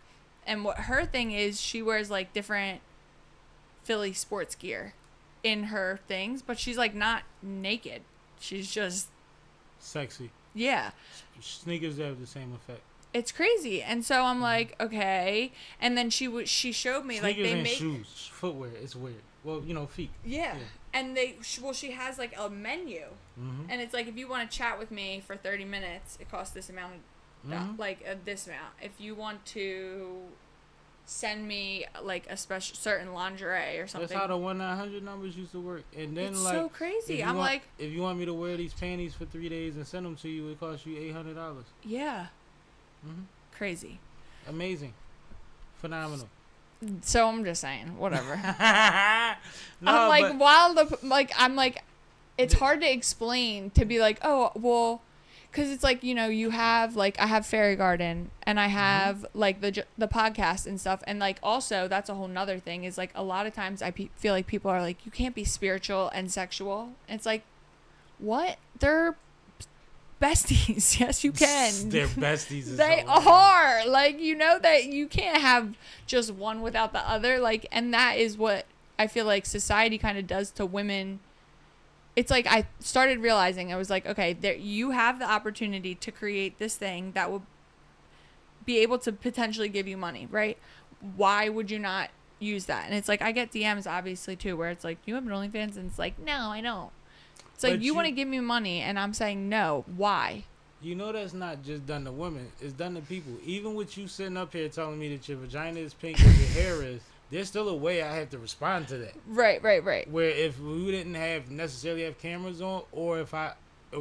Speaker 6: and what her thing is, she wears like different Philly sports gear in her things, but she's like not naked. She's just
Speaker 3: Sexy.
Speaker 6: yeah.
Speaker 3: Sneakers have the same effect.
Speaker 6: It's crazy, and so I'm like, okay. And then she showed me like
Speaker 3: Sneakers
Speaker 6: they
Speaker 3: and
Speaker 6: make
Speaker 3: shoes, footwear. It's weird. Well, feet.
Speaker 6: yeah. And she has like a menu, and it's like if you want to chat with me for 30 minutes, it costs this amount of this amount. If you want to send me like a special certain lingerie or something,
Speaker 3: That's how the 1-900 numbers used to work. And then
Speaker 6: it's
Speaker 3: like
Speaker 6: so crazy. I'm
Speaker 3: want,
Speaker 6: like,
Speaker 3: if you want me to wear these panties for 3 days and send them to you, it costs you $800.
Speaker 6: yeah, crazy.
Speaker 3: Amazing, phenomenal.
Speaker 6: So I'm just saying, whatever.
Speaker 3: No,
Speaker 6: I'm like,
Speaker 3: but
Speaker 6: while I'm like, it's hard to explain to be like, oh, well, because it's like, you have like, I have Fairy Garden and I have like the podcast and stuff. And like, also that's a whole nother thing is like, a lot of times I feel like people are like, you can't be spiritual and sexual. And it's like, what? They're besties. Yes, you can.
Speaker 3: they're besties. is
Speaker 6: They
Speaker 3: so
Speaker 6: are like, that you can't have just one without the other. Like, and that is what I feel like society kind of does to women. It's like I started realizing, I was like, okay, there you have the opportunity to create this thing that will be able to potentially give you money, right? Why would you not use that? And it's like I get DMs obviously too, where it's like, you have an OnlyFans, and it's like, no, I don't. It's like,
Speaker 3: But
Speaker 6: you want to give me money, and I'm saying no. Why?
Speaker 3: You know that's not just done to women. It's done to people. Even with you sitting up here telling me that your vagina is pink and your hair is, there's still a way I have to respond to that.
Speaker 6: Right.
Speaker 3: Where if we didn't necessarily have cameras on, or if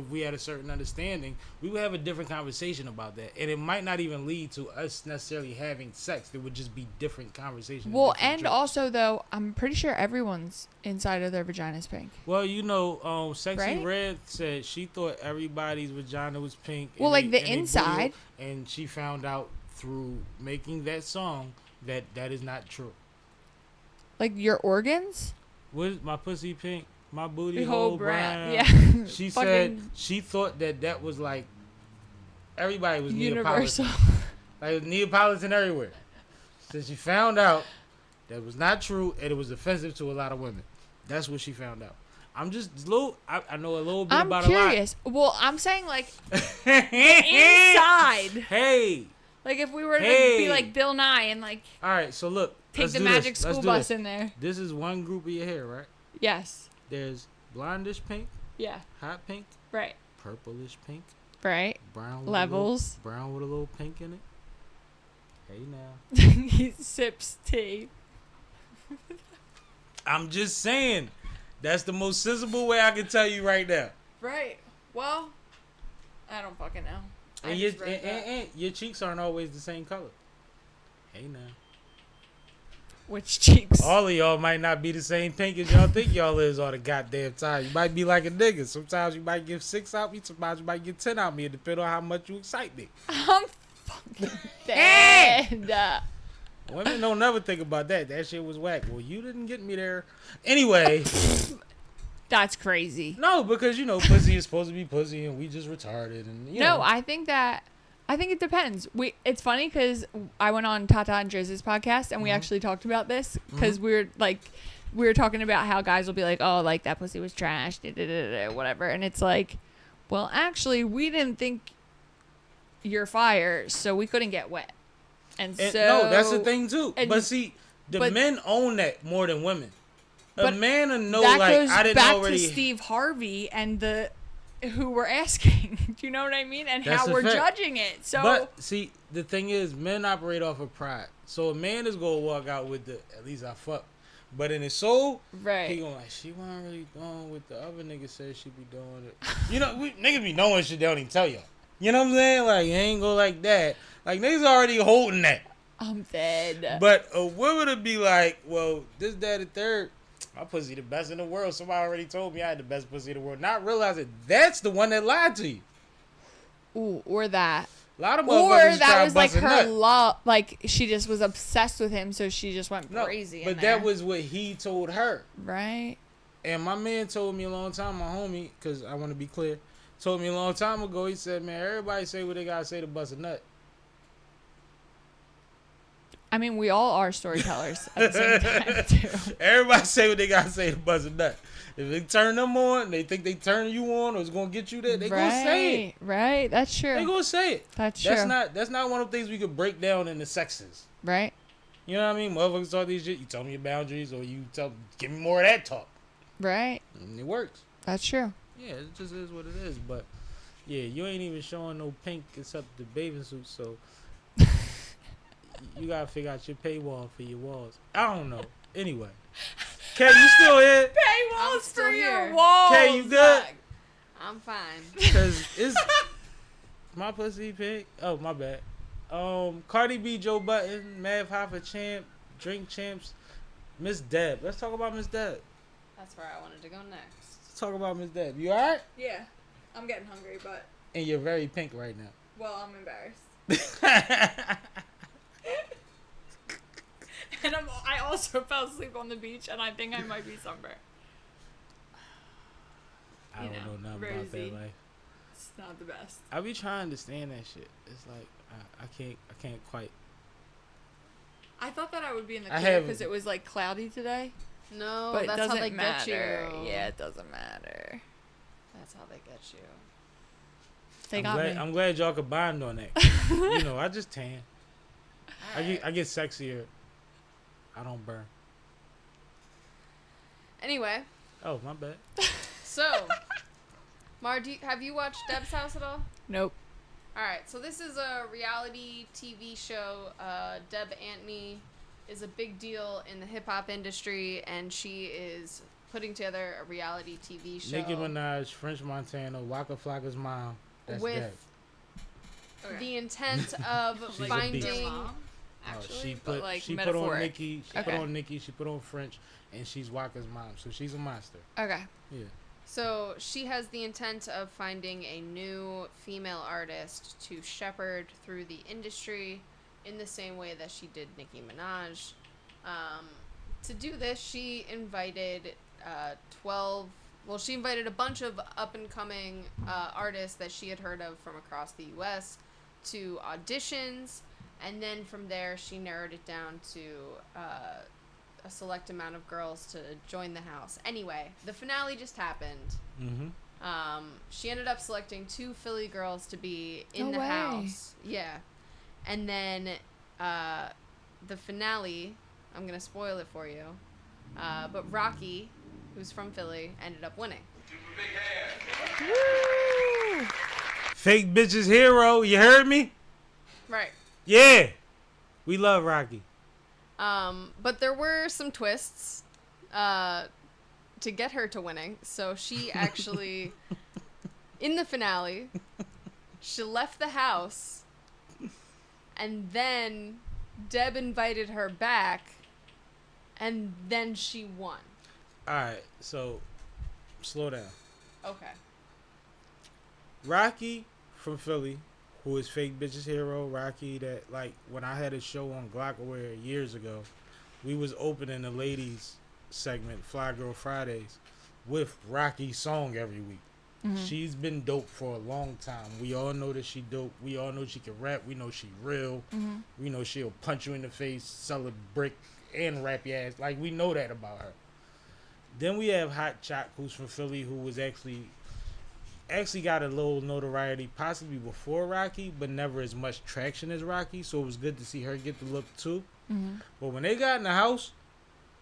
Speaker 3: we had a certain understanding, we would have a different conversation about that. And it might not even lead to us necessarily having sex. There would just be different conversations.
Speaker 6: Well, and also, though, I'm pretty sure everyone's inside of their vagina is pink.
Speaker 3: Well, you know, Sexy
Speaker 6: Right?
Speaker 3: Red said she thought everybody's vagina was pink.
Speaker 6: Well, like the inside.
Speaker 3: And she found out through making that song that is not true.
Speaker 6: Like your organs?
Speaker 3: Was my pussy pink? My booty
Speaker 6: Your
Speaker 3: hole
Speaker 6: whole
Speaker 3: brown.
Speaker 6: Yeah.
Speaker 3: She said
Speaker 6: Fucking
Speaker 3: she thought that was like everybody was
Speaker 6: universal.
Speaker 3: Neapolitan. Like it was Neapolitan everywhere. So she found out that was not true and it was offensive to a lot of women. That's what she found out. I'm just I know a little bit
Speaker 6: I'm
Speaker 3: about
Speaker 6: curious. Well, I'm saying like
Speaker 3: a lot.
Speaker 6: inside.
Speaker 3: Hey.
Speaker 6: Like if we were to
Speaker 3: Hey.
Speaker 6: be like Bill Nye and like
Speaker 3: All right, so look.
Speaker 6: take
Speaker 3: let's
Speaker 6: the
Speaker 3: do
Speaker 6: magic
Speaker 3: this. Let's
Speaker 6: school
Speaker 3: do
Speaker 6: bus
Speaker 3: this.
Speaker 6: in there.
Speaker 3: This is one group of your hair, right?
Speaker 6: Yes.
Speaker 3: There's blondish pink,
Speaker 6: Yeah.
Speaker 3: hot pink,
Speaker 6: Right.
Speaker 3: purplish pink,
Speaker 6: Right.
Speaker 3: brown
Speaker 6: Levels.
Speaker 3: brown with a little pink in it. Hey now.
Speaker 6: He sips tea.
Speaker 3: I'm just saying. That's the most sensible way I can tell you right now.
Speaker 6: Right. Well, I don't fucking know.
Speaker 3: And your cheeks aren't always the same color. Hey now.
Speaker 6: Which cheeks?
Speaker 3: All of y'all might not be the same pink as y'all think y'all is all the goddamn time. You might be like a nigga. Sometimes you might give 6 out me. Sometimes you might get 10 out me. It depends on how much you excite me.
Speaker 6: I'm fucking dead.
Speaker 3: Women don't never think about that. That shit was whack. Well, you didn't get me there. Anyway.
Speaker 6: That's crazy.
Speaker 3: No, because, you know, pussy is supposed to be pussy and we just retarded. And you know.
Speaker 6: I think it depends. It's funny because I went on Tata and Drizz's podcast and we actually talked about this because we were talking about how guys will be like, oh, like that pussy was trash, whatever. And it's like, well, actually, we didn't think you're fire, so we couldn't get wet. And so
Speaker 3: no, that's the thing too.
Speaker 6: and-
Speaker 3: But see, men own that more than women. A
Speaker 6: But
Speaker 3: man will know,
Speaker 6: that
Speaker 3: like,
Speaker 6: goes
Speaker 3: I didn't
Speaker 6: back
Speaker 3: already.
Speaker 6: to Steve Harvey and who we're asking. Do you know what I mean? And
Speaker 3: That's
Speaker 6: how
Speaker 3: a
Speaker 6: we're
Speaker 3: fact.
Speaker 6: judging it. So
Speaker 3: But see, the thing is, men operate off of pride. So a man is gonna walk out with at least I fuck. But in his soul,
Speaker 6: right.
Speaker 3: he gonna like, she wasn't really going with the other nigga said she be doing it. You know, niggas be knowing shit they don't even tell y'all. You know what I'm saying? Like, it ain't go like that. Like, niggas already holding that.
Speaker 6: I'm dead.
Speaker 3: But a woman would be like, well, this, that, and third, my pussy the best in the world. Somebody already told me I had the best pussy in the world. Not realizing that's the one that lied to you.
Speaker 6: Ooh, or that.
Speaker 3: A lot of
Speaker 6: Or
Speaker 3: motherfuckers
Speaker 6: that
Speaker 3: try
Speaker 6: was like
Speaker 3: busting
Speaker 6: her
Speaker 3: nut.
Speaker 6: love. Like, she just was obsessed with him, so she just went
Speaker 3: No,
Speaker 6: crazy.
Speaker 3: but
Speaker 6: in there.
Speaker 3: that was what he told her.
Speaker 6: Right.
Speaker 3: And my man told me a long time, my homie, because I want to be clear, told me a long time ago, he said, man, everybody say what they got to say to bust a nut.
Speaker 6: I mean, we all are storytellers at the same time, too.
Speaker 3: Everybody say what they got to say to bust a nut. If they turn them on, they think they turn you on or it's going to get you there, they going to say it.
Speaker 6: Right. That's true.
Speaker 3: They going to say it.
Speaker 6: That's true.
Speaker 3: That's not one of the things we could break down in the sexes.
Speaker 6: Right.
Speaker 3: You know what I mean? Motherfuckers talk these shit. You tell me your boundaries or you give me more of that talk.
Speaker 6: Right.
Speaker 3: And it works.
Speaker 6: That's true.
Speaker 3: Yeah, it just is what it is. But, yeah, you ain't even showing no pink except the bathing suit, so you got to figure out your paywall for your walls. I don't know. Anyway. Kay, you still here?
Speaker 6: Paywalls
Speaker 5: still
Speaker 6: for your
Speaker 5: here.
Speaker 6: walls.
Speaker 3: Kay, you good?
Speaker 5: I'm fine.
Speaker 3: Because it's my pussy pink. Oh, my bad. Cardi B, Joe Budden, Mav Hoffa Champ, Drink Champs, Miss Deb. Let's talk about Miss Deb.
Speaker 5: That's where I wanted to go next.
Speaker 3: Let's talk about Miss Deb. You alright?
Speaker 6: Yeah. I'm getting hungry, but,
Speaker 3: And you're very pink right now.
Speaker 6: well, I'm embarrassed. And I also fell asleep on the beach, and I think I might be sunburned.
Speaker 3: I don't know nothing about
Speaker 6: rosy.
Speaker 3: that life.
Speaker 6: It's not the best.
Speaker 3: I be trying to understand that shit. It's like I can't quite.
Speaker 6: I thought that I would be in the
Speaker 3: I
Speaker 6: clear
Speaker 3: have-
Speaker 6: because it was like cloudy today.
Speaker 5: No,
Speaker 6: But it
Speaker 5: that's
Speaker 6: doesn't
Speaker 5: how they
Speaker 6: matter.
Speaker 5: get you.
Speaker 6: Yeah, it doesn't matter.
Speaker 5: That's how they get you.
Speaker 6: They got me.
Speaker 3: I'm glad y'all could bond on that. You know, I just tan. I get sexier. I don't burn.
Speaker 5: Anyway,
Speaker 3: Oh, my bad.
Speaker 5: so Mar, have you watched Deb's House at all?
Speaker 6: Nope.
Speaker 5: All right, so this is a reality TV show. Deb Antony is a big deal in the hip hop industry, and she is putting together a reality TV show.
Speaker 3: Nicki Minaj, French Montana, Waka Flocka's mom. That's
Speaker 5: with
Speaker 3: Deb.
Speaker 5: the intent of
Speaker 3: She's a
Speaker 5: finding.
Speaker 3: beast.
Speaker 6: Actually,
Speaker 3: She
Speaker 6: but
Speaker 3: put
Speaker 6: like
Speaker 3: she put
Speaker 6: metaphoric.
Speaker 3: on Nicki. She put
Speaker 6: Okay.
Speaker 3: on Nicki. She put on French, and she's Waka's mom. So she's a monster.
Speaker 6: Okay.
Speaker 3: Yeah.
Speaker 5: So she has the intent of finding a new female artist to shepherd through the industry in the same way that she did Nicki Minaj. To do this, she invited 12. Well, she invited a bunch of up-and-coming artists that she had heard of from across the U.S. to auditions, and then from there, she narrowed it down to a select amount of girls to join the house. Anyway, the finale just happened.
Speaker 3: Mm-hmm.
Speaker 5: She ended up selecting 2 Philly girls to be in
Speaker 6: No
Speaker 5: the
Speaker 6: way.
Speaker 5: house. Yeah. And then the finale, I'm going to spoil it for you, but Rocky, who's from Philly, ended up winning.
Speaker 6: Woo!
Speaker 3: Fake bitches hero. You heard me?
Speaker 5: Right.
Speaker 3: Yeah. We love Rocky.
Speaker 5: But there were some twists to get her to winning. So she actually, in the finale, she left the house, and then Deb invited her back, and then she won.
Speaker 3: All right. So slow down.
Speaker 5: Okay.
Speaker 3: Rocky from Philly, who is fake bitches hero. Rocky, that like when I had a show on Glockaware years ago, we was opening the ladies segment, Fly Girl Fridays, with Rocky's song every week. She's been dope for a long time. We all know that she dope. We all know she can rap. We know she real. We know she'll punch you in the face, sell a brick, and rap your ass. Like, we know that about her. Then we have Hot Choc, who's from Philly, who was actually got a little notoriety possibly before Rocky, but never as much traction as Rocky. So it was good to see her get the look too. But when they got in the house,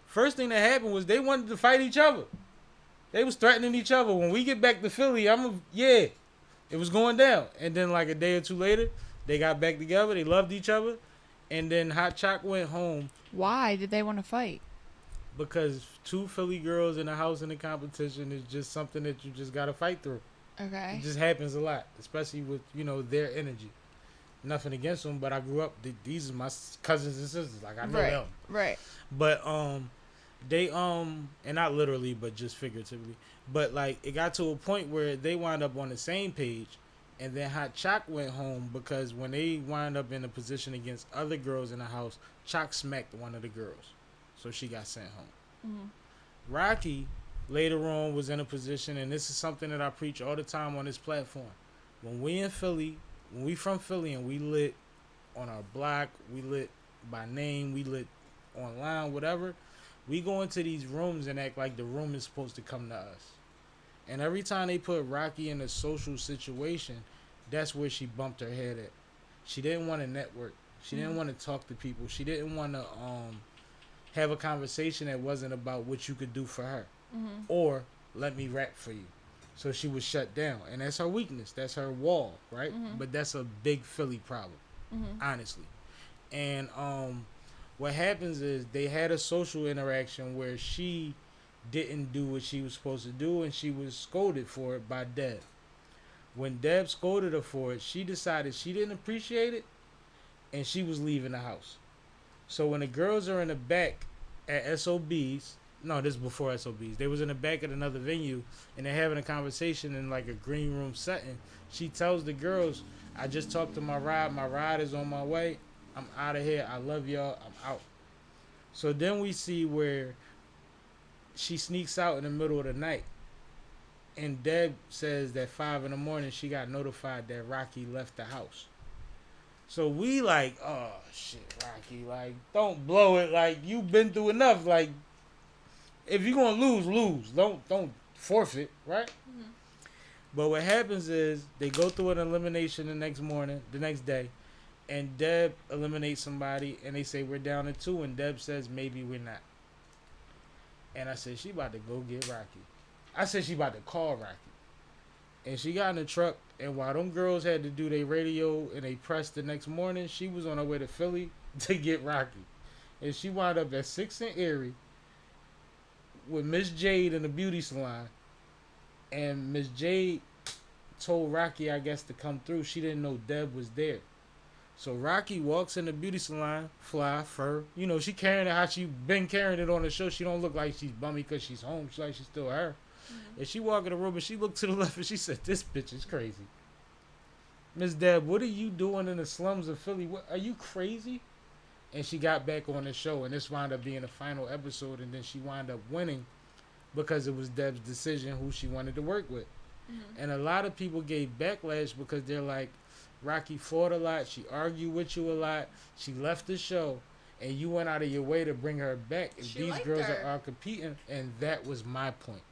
Speaker 3: first thing that happened was they wanted to fight each other. They was threatening each other. When we get back to Philly, it was going down. And then like a day or two later, they got back together. They loved each other. And then Hot Choc went home
Speaker 6: Why did they want to fight?
Speaker 3: because 2 Philly girls in the house in the competition is just something that you just got to fight through.
Speaker 6: Okay.
Speaker 3: It just happens a lot, especially with, their energy. Nothing against them, but I grew up, these are my cousins and sisters. Like, I know them.
Speaker 6: Right.
Speaker 3: But, they, and not literally, but just figuratively. But, like, it got to a point where they wound up on the same page, and then Hot Choc went home because when they wound up in a position against other girls in the house, Choc smacked one of the girls. So she got sent home. Rocky later on was in a position, and this is something that I preach all the time on this platform. When we from Philly and we lit on our block, we lit by name, we lit online, whatever, we go into these rooms and act like the room is supposed to come to us. And every time they put Rocky in a social situation, that's where she bumped her head at. She didn't want to network. She didn't want to talk to people. She didn't want to have a conversation that wasn't about what you could do for her. Or let me rap for you. So she was shut down. And that's her weakness. That's her wall, right? But that's a big Philly problem, honestly. And what happens is they had a social interaction where she didn't do what she was supposed to do, and she was scolded for it by Deb. When Deb scolded her for it, she decided she didn't appreciate it, and she was leaving the house. So when the girls are in the back at SOBs, no, this is before SOBs. They was in the back at another venue, and they're having a conversation in like a green room setting. She tells the girls, I just talked to my ride. My ride is on my way. I'm out of here. I love y'all. I'm out. So then we see where she sneaks out in the middle of the night. And Deb says that 5 a.m. she got notified that Rocky left the house. So we like, oh shit, Rocky, like, don't blow it. Like, you've been through enough. Like, if you're gonna lose. Don't forfeit, right? But what happens is they go through an elimination the next day, and Deb eliminates somebody, and they say we're down to 2, and Deb says maybe we're not. And I said she about to go get Rocky. I said she about to call Rocky.
Speaker 1: And she got in the truck, and while them girls had to do their radio and they press the next morning, she was on her way to Philly to get Rocky. And she wound up at 6 and Erie with Miss Jade in the beauty salon. And Miss Jade told Rocky, I guess, to come through. She didn't know Deb was there. So Rocky walks in the beauty salon, fly, fur. You know, she carrying it how she been carrying it on the show. She don't look like she's bummy because she's home. She like she's still her. And she walked in the room and she looked to the left and she said, this bitch is crazy. Miss Deb, what are you doing in the slums of Philly? What, are you crazy? And she got back on the show, and this wound up being the final episode, and then she wound up winning because it was Deb's decision who she wanted to work with. And a lot of people gave backlash because they're like, Rocky fought a lot, she argued with you a lot, she left the show, and you went out of your way to bring her back. If these girls are competing, and that was my point.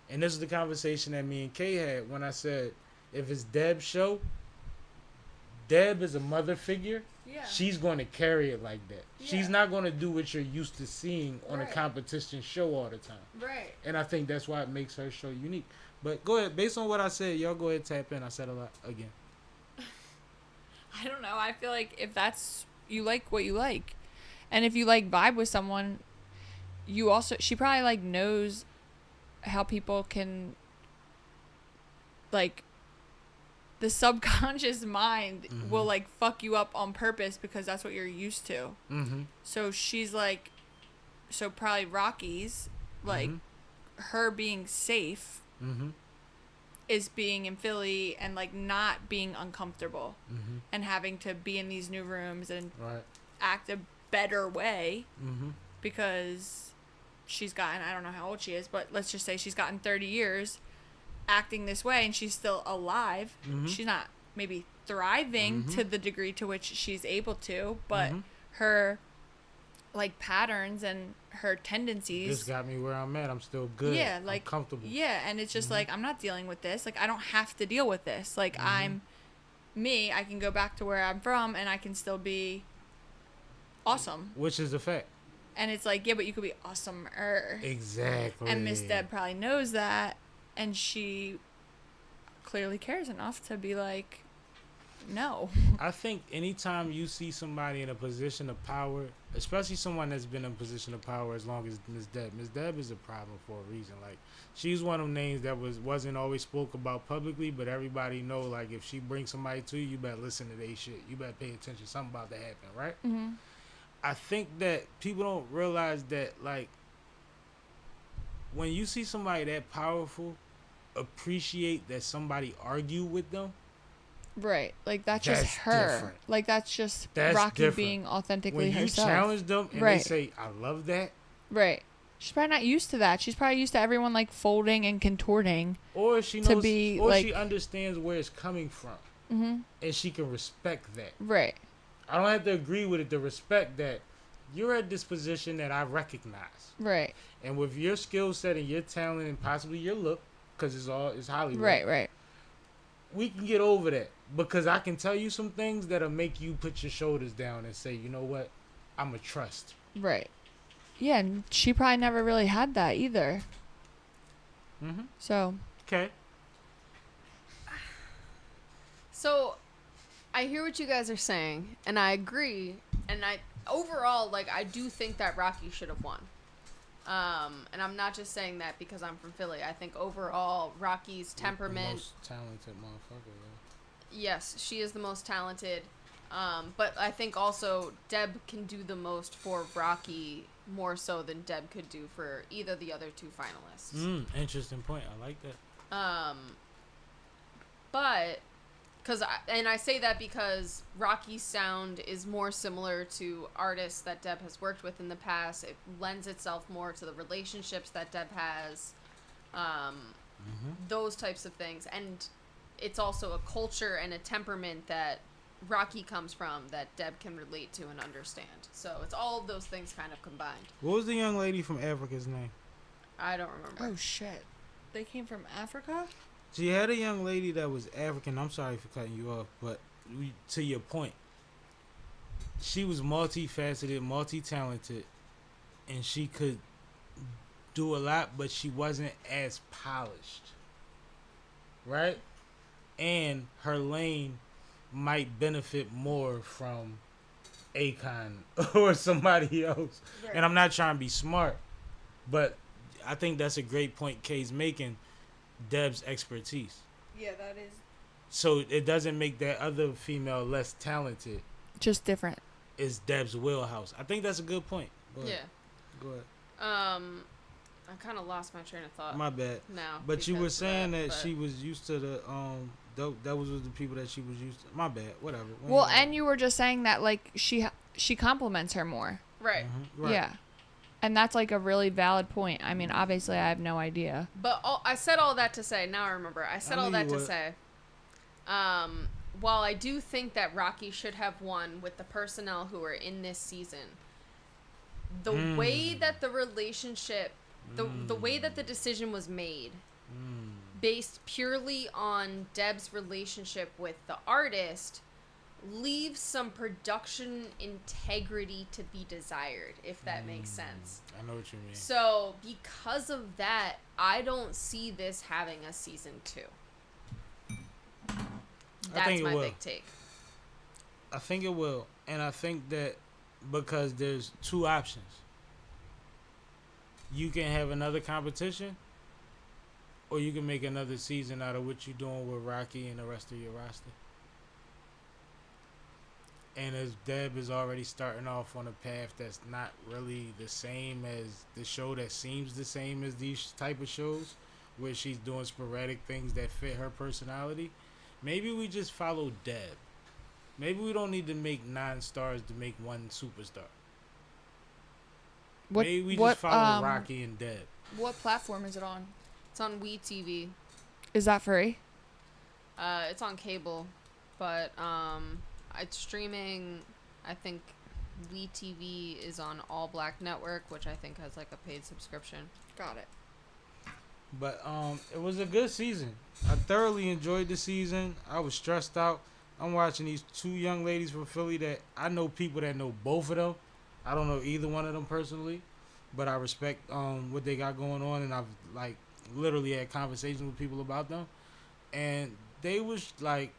Speaker 1: And this is the conversation that me and Kay had when I said, if it's Deb's show, Deb is a mother figure.
Speaker 6: Yeah.
Speaker 1: She's going to carry it like that. Yeah. She's not going to do what you're used to seeing on a competition show all the time.
Speaker 6: Right.
Speaker 1: And I think that's why it makes her show unique. But go ahead. Based on what I said, y'all go ahead, tap in. I said a lot again.
Speaker 6: I don't know. I feel like if that's, you like what you like. And if you like vibe with someone, you also, she probably like knows how people can, like, the subconscious mind will like fuck you up on purpose because that's what you're used to. So she's like, so probably Rocky's like her being safe is being in Philly and like not being uncomfortable and having to be in these new rooms and act a better way because she's gotten, I don't know how old she is, but let's just say she's gotten 30 years acting this way and she's still alive. She's not maybe thriving to the degree to which she's able to, but her like patterns and her tendencies
Speaker 1: this got me where I'm at. I'm still good.
Speaker 6: Yeah, like
Speaker 1: I'm comfortable.
Speaker 6: Yeah, and it's just like I'm not dealing with this. Like I don't have to deal with this. Like I'm me. I can go back to where I'm from and I can still be awesome.
Speaker 1: Which is a fact.
Speaker 6: And it's like, yeah, but you could be awesomer.
Speaker 1: Exactly.
Speaker 6: And Miss Deb probably knows that. And she clearly cares enough to be like, no.
Speaker 1: I think anytime you see somebody in a position of power, especially someone that's been in a position of power as long as Miss Deb is a problem for a reason. Like, she's one of them names that wasn't always spoke about publicly, but everybody know, like, if she brings somebody to you, you better listen to their shit. You better pay attention. Something about to happen, right? I think that people don't realize that, like, when you see somebody that powerful, appreciate that somebody argue with them.
Speaker 6: Right. Like, that's just her.
Speaker 1: Different.
Speaker 6: Like, that's just
Speaker 1: That's
Speaker 6: Rocky
Speaker 1: different.
Speaker 6: being authentically
Speaker 1: when you
Speaker 6: herself.
Speaker 1: challenge them and they say, I love that.
Speaker 6: Right. She's probably not used to that. She's probably used to everyone, like, folding and contorting.
Speaker 1: Or she knows,
Speaker 6: to be,
Speaker 1: or
Speaker 6: like,
Speaker 1: she understands where it's coming from. And she can respect that.
Speaker 6: Right.
Speaker 1: I don't have to agree with it to respect that you're at this position that I recognize.
Speaker 6: Right.
Speaker 1: And with your skill set and your talent and possibly your look, because it's Hollywood.
Speaker 6: Right.
Speaker 1: We can get over that because I can tell you some things that'll make you put your shoulders down and say, you know what, I'm a trust.
Speaker 6: Right. Yeah, and she probably never really had that either. So.
Speaker 1: Okay.
Speaker 5: So, I hear what you guys are saying, and I agree. And overall, like, I do think that Rocky should have won. And I'm not just saying that because I'm from Philly. I think overall, Rocky's temperament.
Speaker 1: The most talented motherfucker.
Speaker 5: Yes, she is the most talented. But I think also Deb can do the most for Rocky more so than Deb could do for either the other two finalists.
Speaker 1: Interesting point. I like that.
Speaker 5: But I say that because Rocky's sound is more similar to artists that Deb has worked with in the past. It lends itself more to the relationships that Deb has, those types of things. And it's also a culture and a temperament that Rocky comes from that Deb can relate to and understand. So it's all of those things kind of combined.
Speaker 1: What was the young lady from Africa's name?
Speaker 5: I don't remember.
Speaker 6: Oh, shit. They came from Africa?
Speaker 1: She had a young lady that was African. I'm sorry for cutting you off, but to your point, she was multifaceted, multi-talented, and she could do a lot, but she wasn't as polished.
Speaker 3: right? And her lane might benefit more from Akon or somebody else.
Speaker 6: Right.
Speaker 3: And I'm not trying to be smart, but I think that's a great point Kay's making. Deb's expertise.
Speaker 6: Yeah, that is
Speaker 3: So it doesn't make that other female less talented.
Speaker 6: just different.
Speaker 3: It's Deb's wheelhouse. I think that's a good point. Go ahead.
Speaker 5: Yeah.
Speaker 3: Go ahead.
Speaker 5: I kind of lost my train of thought.
Speaker 3: My bad.
Speaker 5: now.
Speaker 3: But you were
Speaker 5: because of
Speaker 3: saying that
Speaker 5: but-
Speaker 3: she was used to the that was with the people that she was used to. My bad. Whatever.
Speaker 6: Well, and you were just saying that like she compliments her more.
Speaker 5: Right.
Speaker 3: Right.
Speaker 6: Yeah. And that's like a really valid point. I mean, obviously I have no idea.
Speaker 5: But I said all that to say, now I remember. I said
Speaker 3: I
Speaker 5: all
Speaker 3: knew
Speaker 5: that
Speaker 3: you
Speaker 5: to
Speaker 3: would.
Speaker 5: say, while I do think that Rocky should have won with the personnel who are in this season, the way that the relationship, the way that the decision was made, based purely on Deb's relationship with the artist, leaves some production integrity to be desired, if that makes sense.
Speaker 3: I know what you mean.
Speaker 5: So, because of that, I don't see this having a season 2. That's
Speaker 3: think it
Speaker 5: my
Speaker 3: will.
Speaker 5: big take.
Speaker 3: I think it will, and I think that because there's two options. You can have another competition, or you can make another season out of what you're doing with Rocky and the rest of your roster. And as Deb is already starting off on a path that's not really the same as the show that seems the same as these type of shows, where she's doing sporadic things that fit her personality, maybe we just follow Deb. Maybe we don't need to make 9 stars to make one superstar. Maybe we just follow Rocky and Deb.
Speaker 6: What platform is it on?
Speaker 5: It's on WeTV.
Speaker 6: Is that free?
Speaker 5: It's on cable, but it's streaming. I think WeTV is on All Black Network, which I think has like a paid subscription.
Speaker 6: Got it.
Speaker 3: But it was a good season. I thoroughly enjoyed the season. I was stressed out. I'm watching these 2 young ladies from Philly that I know people that know both of them. I don't know either one of them personally, but I respect what they got going on, and I've like literally had conversations with people about them, and they was like,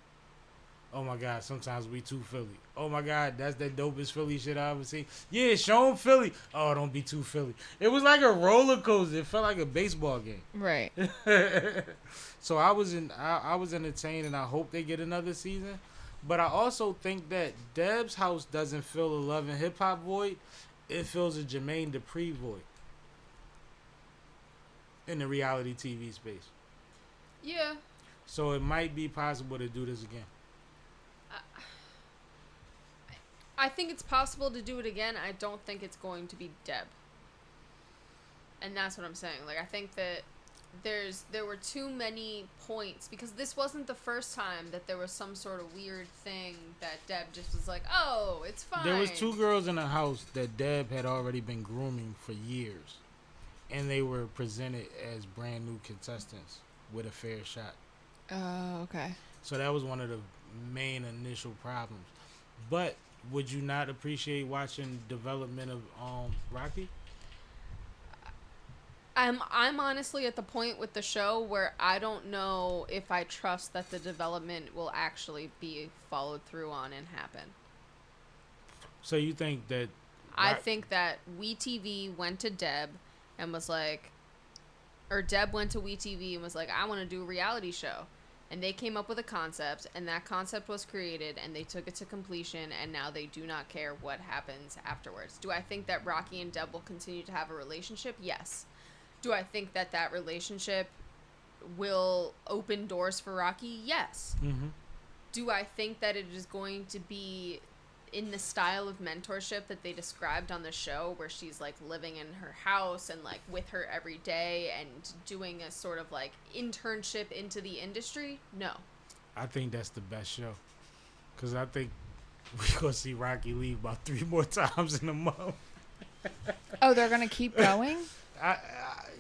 Speaker 3: "Oh my God, sometimes we too Philly. Oh my God, that's the dopest Philly shit I ever seen. Yeah, show 'em Philly. Oh, don't be too Philly." It was like a roller coaster. It felt like a baseball game.
Speaker 6: Right.
Speaker 3: So I was entertained, and I hope they get another season. But I also think that Deb's house doesn't fill a Love and Hip Hop void. It fills a Jermaine Dupri void in the reality TV space.
Speaker 5: Yeah.
Speaker 3: So it might be possible to do this again.
Speaker 5: I think it's possible to do it again. I don't think it's going to be Deb. And that's what I'm saying. Like, I think that there were too many points, because this wasn't the first time that there was some sort of weird thing that Deb just was like, "Oh, it's fine."
Speaker 3: There was 2 girls in the house that Deb had already been grooming for years, and they were presented as brand new contestants with a fair shot.
Speaker 6: Oh, okay.
Speaker 3: So that was one of the main initial problems. But would you not appreciate watching development of Rocky?
Speaker 5: I'm honestly at the point with the show where I don't know if I trust that the development will actually be followed through on and happen.
Speaker 3: So you think that
Speaker 5: I think that WeTV went to Deb and was like, or Deb went to WeTV and was like, "I want to do a reality show." And they came up with a concept, and that concept was created, and they took it to completion, and now they do not care what happens afterwards. Do I think that Rocky and Deb will continue to have a relationship? Yes. Do I think that that relationship will open doors for Rocky? Yes.
Speaker 3: Mm-hmm.
Speaker 5: Do I think that it is going to be in the style of mentorship that they described on the show, where she's like living in her house and like with her every day and doing a sort of like internship into the industry? No.
Speaker 3: I think that's the best show, because I think we're going to see Rocky leave about 3 more times in a month.
Speaker 6: Oh, they're gonna keep going?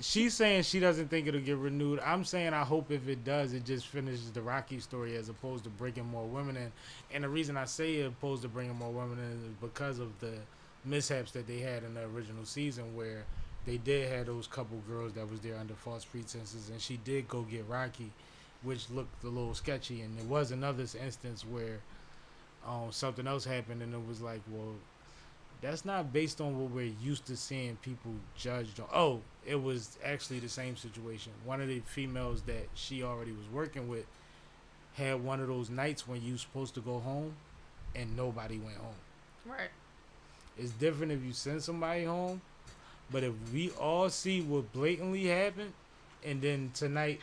Speaker 3: She's saying she doesn't think it'll get renewed. I'm saying I hope if it does, it just finishes the Rocky story as opposed to bringing more women in. And the reason I say opposed to bringing more women in is because of the mishaps that they had in the original season, where they did have those couple girls that was there under false pretenses, and she did go get Rocky, which looked a little sketchy. And there was another instance where something else happened, and it was like, well, that's not based on what we're used to seeing people judged on. Oh, it was actually the same situation. One of the females that she already was working with had one of those nights when you supposed to go home and nobody went home.
Speaker 5: Right.
Speaker 3: It's different if you send somebody home, but if we all see what blatantly happened, and then tonight,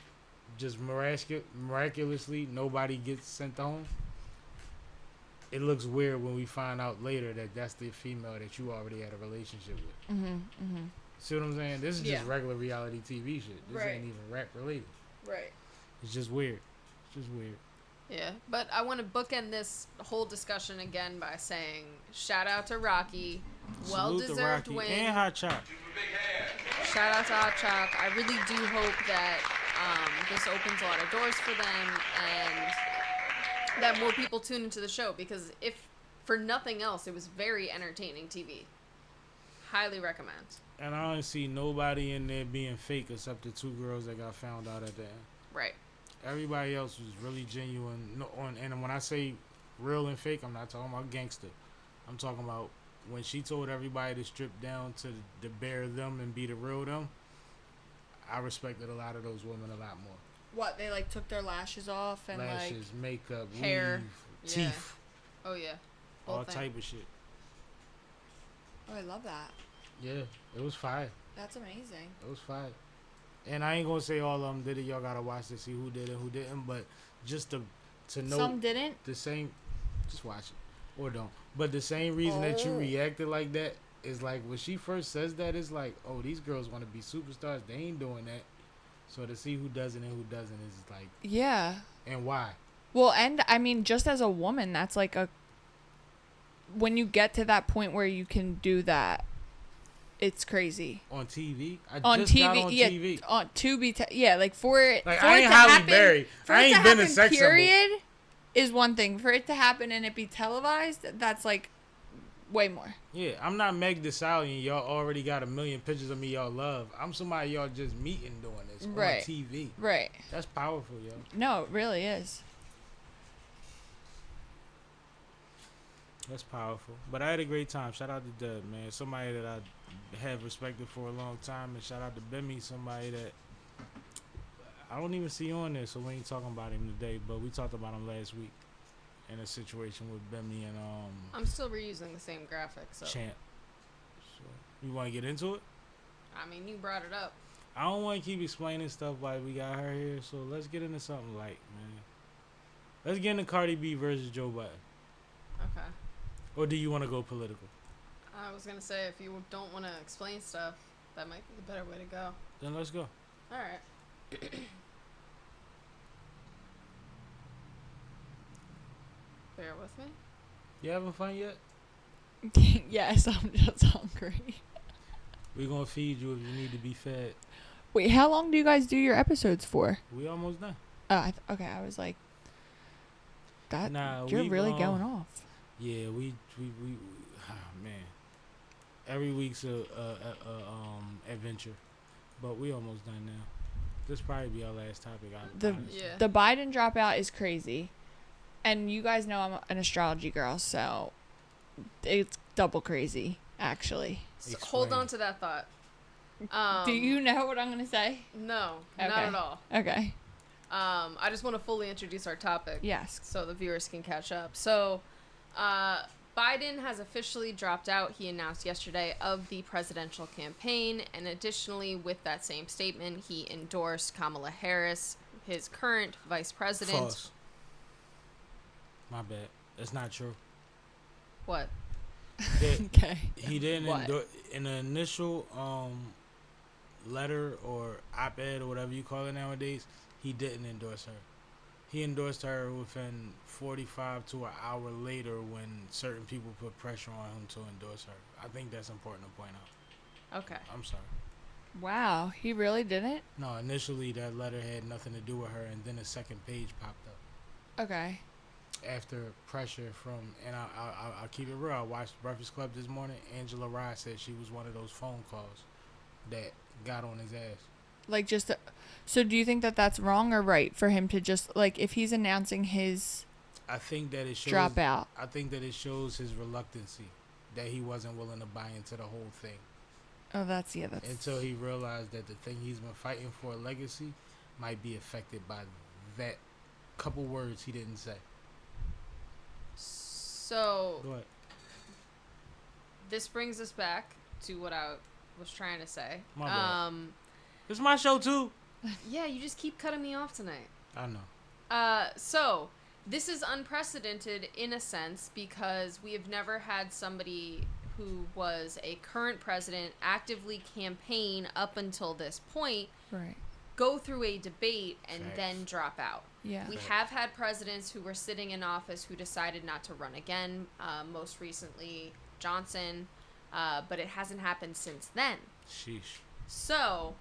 Speaker 3: just miraculously, nobody gets sent home, it looks weird when we find out later that that's the female that you already had a relationship with. See what I'm saying? This is just regular reality TV shit. This ain't even rap related.
Speaker 5: Right.
Speaker 3: It's just weird. It's just weird.
Speaker 5: Yeah, but I want to bookend this whole discussion again by saying shout out to Rocky. Well-deserved win.
Speaker 3: And Hot Chop.
Speaker 5: Shout out to Hot Chop. I really do hope that this opens a lot of doors for them and that more people tune into the show, because if for nothing else, it was very entertaining TV. Highly recommend. And
Speaker 3: I don't see nobody in there being fake except the two girls that got found out at the end.
Speaker 5: Right.
Speaker 3: Everybody else was really genuine. And when I say real and fake, I'm not talking about gangster. I'm talking about when she told everybody to strip down to the bare them and be the real them. I respected a lot of those women a lot more.
Speaker 6: What, they like took their lashes off and
Speaker 3: lashes, makeup,
Speaker 5: hair,
Speaker 3: weave, teeth.
Speaker 5: Oh yeah.
Speaker 3: All type of shit.
Speaker 6: Oh, I love that.
Speaker 3: Yeah, it was fire.
Speaker 6: That's amazing.
Speaker 3: It was fire. And I ain't gonna say all of them did it. Y'all gotta watch to see who did it, who didn't. But just to know
Speaker 6: some didn't.
Speaker 3: The same, just watch it or don't. But the same reason that you reacted like that is like when she first says that, it's like, oh, these girls want to be superstars. They ain't doing that. So to see who does it and who doesn't is like,
Speaker 6: yeah.
Speaker 3: And why?
Speaker 6: Well, and I mean, just as a woman, that's like when you get to that point where you can do that, it's crazy.
Speaker 3: On TV?
Speaker 6: On TV. Like for it,
Speaker 3: like
Speaker 6: for
Speaker 3: I
Speaker 6: it
Speaker 3: ain't
Speaker 6: to
Speaker 3: Halle
Speaker 6: happen,
Speaker 3: Berry. I ain't been a sex
Speaker 6: period
Speaker 3: symbol.
Speaker 6: Is one thing. For it to happen and it be televised, that's like way more.
Speaker 3: Yeah, I'm not Meg Thee Stallion. Y'all already got a million pictures of me y'all love. I'm somebody y'all just meeting doing this on TV.
Speaker 6: Right.
Speaker 3: That's powerful, yo.
Speaker 6: No, it really is.
Speaker 3: That's powerful. But I had a great time. Shout out to Dub, man. Somebody that I have respected for a long time. And shout out to Bimmy, somebody that I don't even see on there, so we ain't talking about him today. But we talked about him last week in a situation with Bimmy and
Speaker 5: I'm still reusing the same graphic, so
Speaker 3: Champ. So you want to get into it?
Speaker 5: I mean, you brought it up.
Speaker 3: I don't want to keep explaining stuff like we got her here, so let's get into something light, man. Let's get into Cardi B versus Joe Budden.
Speaker 5: Okay.
Speaker 3: Or do you want to go political?
Speaker 5: I was gonna say, if you don't want to explain stuff, that might be the better way to go.
Speaker 3: Then let's go.
Speaker 5: All right. Bear with me.
Speaker 3: You having fun yet?
Speaker 6: Yes, I'm just hungry.
Speaker 3: We're going to feed you if you need to be fed.
Speaker 6: Wait, how long do you guys do your episodes for?
Speaker 3: We almost done.
Speaker 6: Okay, I was like, that. Nah, you're really going off.
Speaker 3: Yeah, we man. Every week's a adventure, but we almost done now. This probably be our last topic.
Speaker 6: The Biden dropout is crazy, and you guys know I'm an astrology girl, so it's double crazy actually.
Speaker 5: So hold on to that thought.
Speaker 6: Do you know what I'm gonna say?
Speaker 5: No,
Speaker 6: okay.
Speaker 5: Not at all.
Speaker 6: Okay.
Speaker 5: I just want to fully introduce our topic.
Speaker 6: Yes.
Speaker 5: So the viewers can catch up. So, Biden has officially dropped out, he announced yesterday, of the presidential campaign. And additionally, with that same statement, he endorsed Kamala Harris, his current vice president.
Speaker 3: False. My bad. That's not true.
Speaker 5: What?
Speaker 6: Okay.
Speaker 3: He didn't endorse in the initial letter or op-ed or whatever you call it nowadays. He didn't endorse her. He endorsed her within 45 to an hour later when certain people put pressure on him to endorse her. I think that's important to point out.
Speaker 5: Okay.
Speaker 3: I'm sorry.
Speaker 6: Wow, he really didn't?
Speaker 3: No, initially that letter had nothing to do with her, and then a second page popped up.
Speaker 6: Okay.
Speaker 3: After pressure from, and I'll keep it real. I watched Breakfast Club this morning. Angela Rye said she was one of those phone calls that got on his ass.
Speaker 6: Like, just... So do you think that that's wrong or right for him to just, like, if he's announcing his
Speaker 3: I think that it shows
Speaker 6: dropout?
Speaker 3: I think that it shows his reluctancy, that he wasn't willing to buy into the whole thing.
Speaker 6: Oh, that's...
Speaker 3: Until he realized that the thing he's been fighting for, a legacy, might be affected by that couple words he didn't say.
Speaker 5: So
Speaker 3: Go ahead.
Speaker 5: this brings us back to what I was trying to say.
Speaker 3: My bad. It's my show too.
Speaker 5: Yeah, you just keep cutting me off tonight.
Speaker 3: I know.
Speaker 5: So this is unprecedented in a sense because we have never had somebody who was a current president actively campaign up until this point,
Speaker 6: Right.
Speaker 5: go through a debate and
Speaker 3: Facts.
Speaker 5: then drop out.
Speaker 6: Yeah.
Speaker 5: We have had presidents who were sitting in office who decided not to run again, most recently Johnson, but it hasn't happened since then.
Speaker 3: Sheesh.
Speaker 5: So,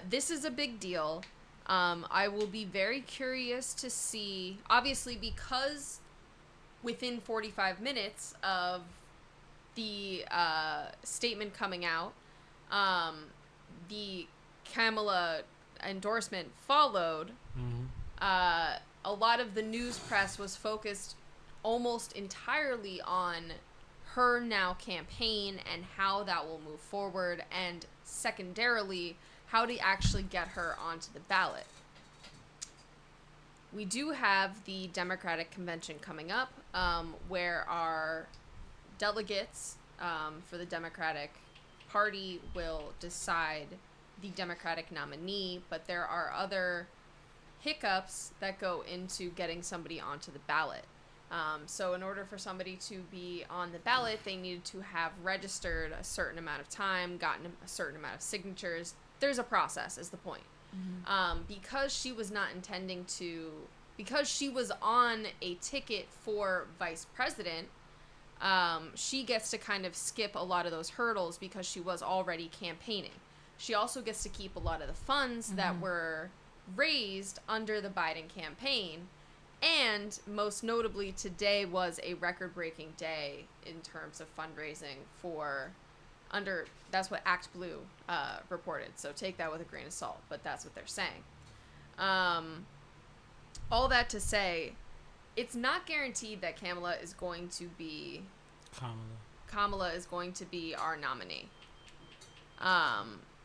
Speaker 5: this is a big deal. I will be very curious to see, obviously, because within 45 minutes of the statement coming out, the Kamala endorsement followed.
Speaker 3: Mm-hmm.
Speaker 5: A lot of the news press was focused almost entirely on her now campaign and how that will move forward, and secondarily, how to actually get her onto the ballot. We do have the Democratic convention coming up, where our delegates for the Democratic Party will decide the Democratic nominee, but there are other hiccups that go into getting somebody onto the ballot. So in order for somebody to be on the ballot, they needed to have registered a certain amount of time, gotten a certain amount of signatures. There's a process, is the point. Because she was not intending to, because she was on a ticket for vice president, she gets to kind of skip a lot of those hurdles because she was already campaigning. She also gets to keep a lot of the funds that were raised under the Biden campaign. And most notably, today was a record-breaking day in terms of fundraising for that's what Act Blue reported. So take that with a grain of salt, but that's what they're saying. All that to say, it's not guaranteed that Kamala is going to be our nominee.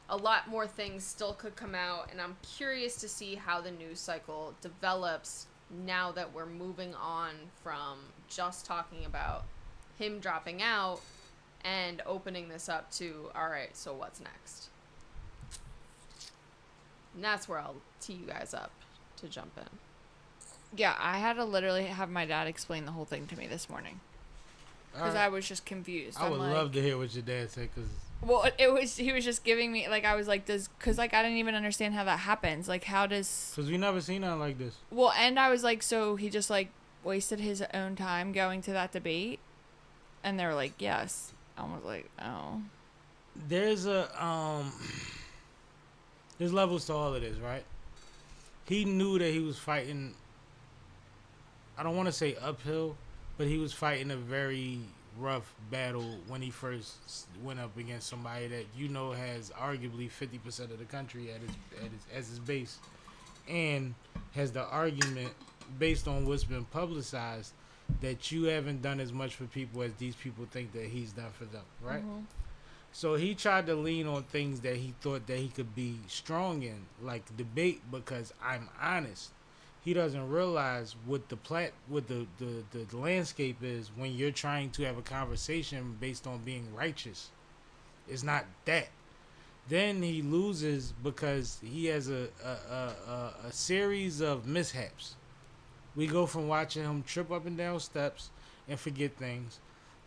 Speaker 5: A lot more things still could come out, and I'm curious to see how the news cycle develops now that we're moving on from just talking about him dropping out and opening this up to, all right, so what's next? And that's where I'll tee you guys up to jump in.
Speaker 6: Yeah, I had to literally have my dad explain the whole thing to me this morning. Because I was just confused.
Speaker 3: I would love to hear what your dad said, because...
Speaker 6: Well, he was just giving me, like, I was like, because, like, I didn't even understand how that happens. Like, how does...
Speaker 3: Because we never seen nothing like this.
Speaker 6: Well, and I was like, so he just, like, wasted his own time going to that debate? And they were like, yes. I was like, oh.
Speaker 3: There's there's levels to all of this, right? He knew that he was fighting, I don't want to say uphill, but he was fighting a very rough battle when he first went up against somebody that has arguably 50% of the country as his base, and has the argument based on what's been publicized that you haven't done as much for people as these people think that he's done for them, right? So he tried to lean on things that he thought that he could be strong in, like debate, because I'm honest. He doesn't realize what the landscape is when you're trying to have a conversation based on being righteous. It's not that. Then he loses because he has a series of mishaps. We go from watching him trip up and down steps and forget things,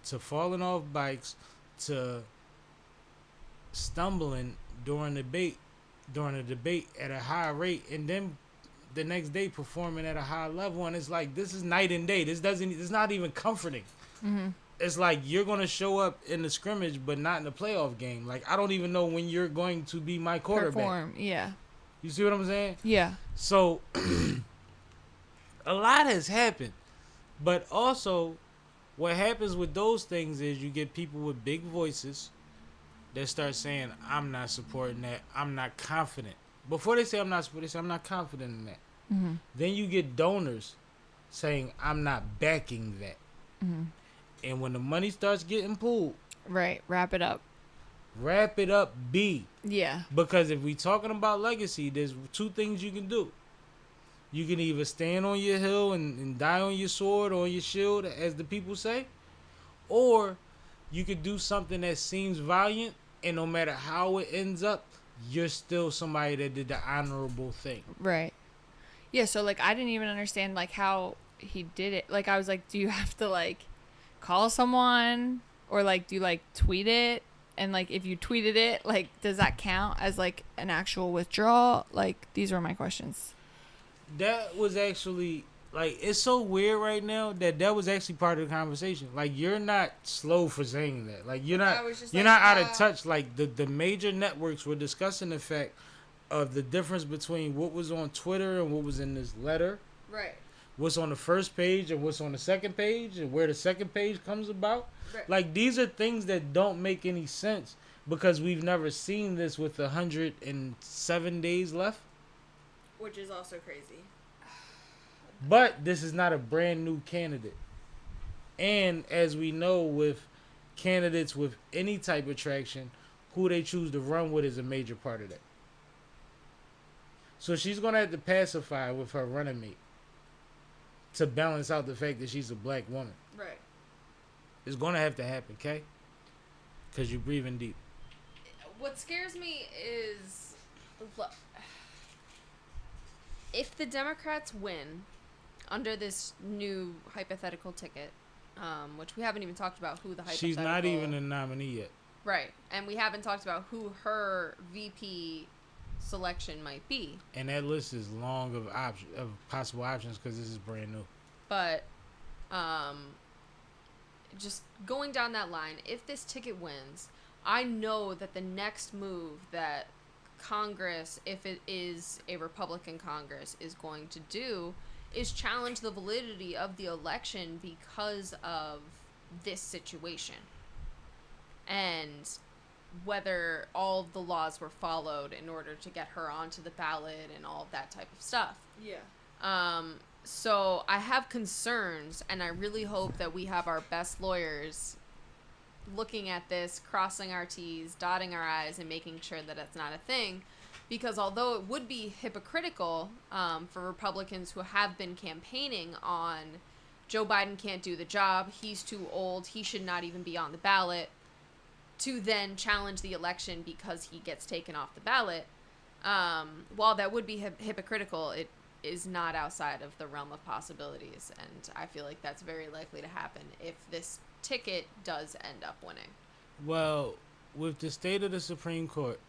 Speaker 3: to falling off bikes, to stumbling during the debate at a high rate, and then the next day performing at a high level. And it's like, this is night and day. It's not even comforting. It's like, you're going to show up in the scrimmage but not in the playoff game. Like, I don't even know when you're going to be my quarterback.
Speaker 6: Perform, yeah.
Speaker 3: You see what I'm saying?
Speaker 6: Yeah.
Speaker 3: So a lot has happened, but also what happens with those things is you get people with big voices that start saying, I'm not supporting that, I'm not confident. Before they say I'm not supporting, they say I'm not confident in that.
Speaker 6: Mm-hmm.
Speaker 3: Then you get donors saying I'm not backing that.
Speaker 6: Mm-hmm.
Speaker 3: And when the money starts getting pulled,
Speaker 6: Right. Wrap it up.
Speaker 3: B.
Speaker 6: Yeah.
Speaker 3: Because if we talking about legacy, there's two things you can do. You can either stand on your hill and die on your sword or on your shield, as the people say, or you could do something that seems valiant, and no matter how it ends up, you're still somebody that did the honorable thing.
Speaker 6: Right. Yeah, so, like, I didn't even understand, like, how he did it. Like, I was like, do you have to, like, call someone? Or, like, do you, like, tweet it? And, like, if you tweeted it, like, does that count as, like, an actual withdrawal? Like, these were my questions.
Speaker 3: That was actually, like, it's so weird right now that was actually part of the conversation. Like, you're not slow for saying that. Like, you're not out of touch. Like, the major networks were discussing the fact of the difference between what was on Twitter and what was in this letter.
Speaker 6: Right.
Speaker 3: What's on the first page and what's on the second page and where the second page comes about.
Speaker 6: Right.
Speaker 3: Like, these are things that don't make any sense because we've never seen this with 107 days left.
Speaker 6: Which is also crazy.
Speaker 3: But this is not a brand new candidate. And as we know with candidates with any type of traction, who they choose to run with is a major part of that. So she's going to have to pacify with her running mate to balance out the fact that she's a black woman.
Speaker 6: Right.
Speaker 3: It's going to have to happen, okay? Because you're breathing deep.
Speaker 5: What scares me is, look, if the Democrats win under this new hypothetical ticket, which we haven't even talked about who the hypothetical...
Speaker 3: She's not even a nominee yet.
Speaker 5: Right. And we haven't talked about who her VP selection might be.
Speaker 3: And that list is long of possible options because this is brand new.
Speaker 5: But just going down that line, if this ticket wins, I know that the next move that Congress, if it is a Republican Congress, is going to do is challenge the validity of the election because of this situation. And whether all of the laws were followed in order to get her onto the ballot and all of that type of stuff.
Speaker 6: Yeah.
Speaker 5: So I have concerns, and I really hope that we have our best lawyers looking at this, crossing our T's, dotting our I's, and making sure that it's not a thing. Because although it would be hypocritical for Republicans who have been campaigning on Joe Biden can't do the job, he's too old, he should not even be on the ballot, to then challenge the election because he gets taken off the ballot, while that would be hypocritical, it is not outside of the realm of possibilities. And I feel like that's very likely to happen if this ticket does end up winning.
Speaker 3: Well, with the state of the Supreme Court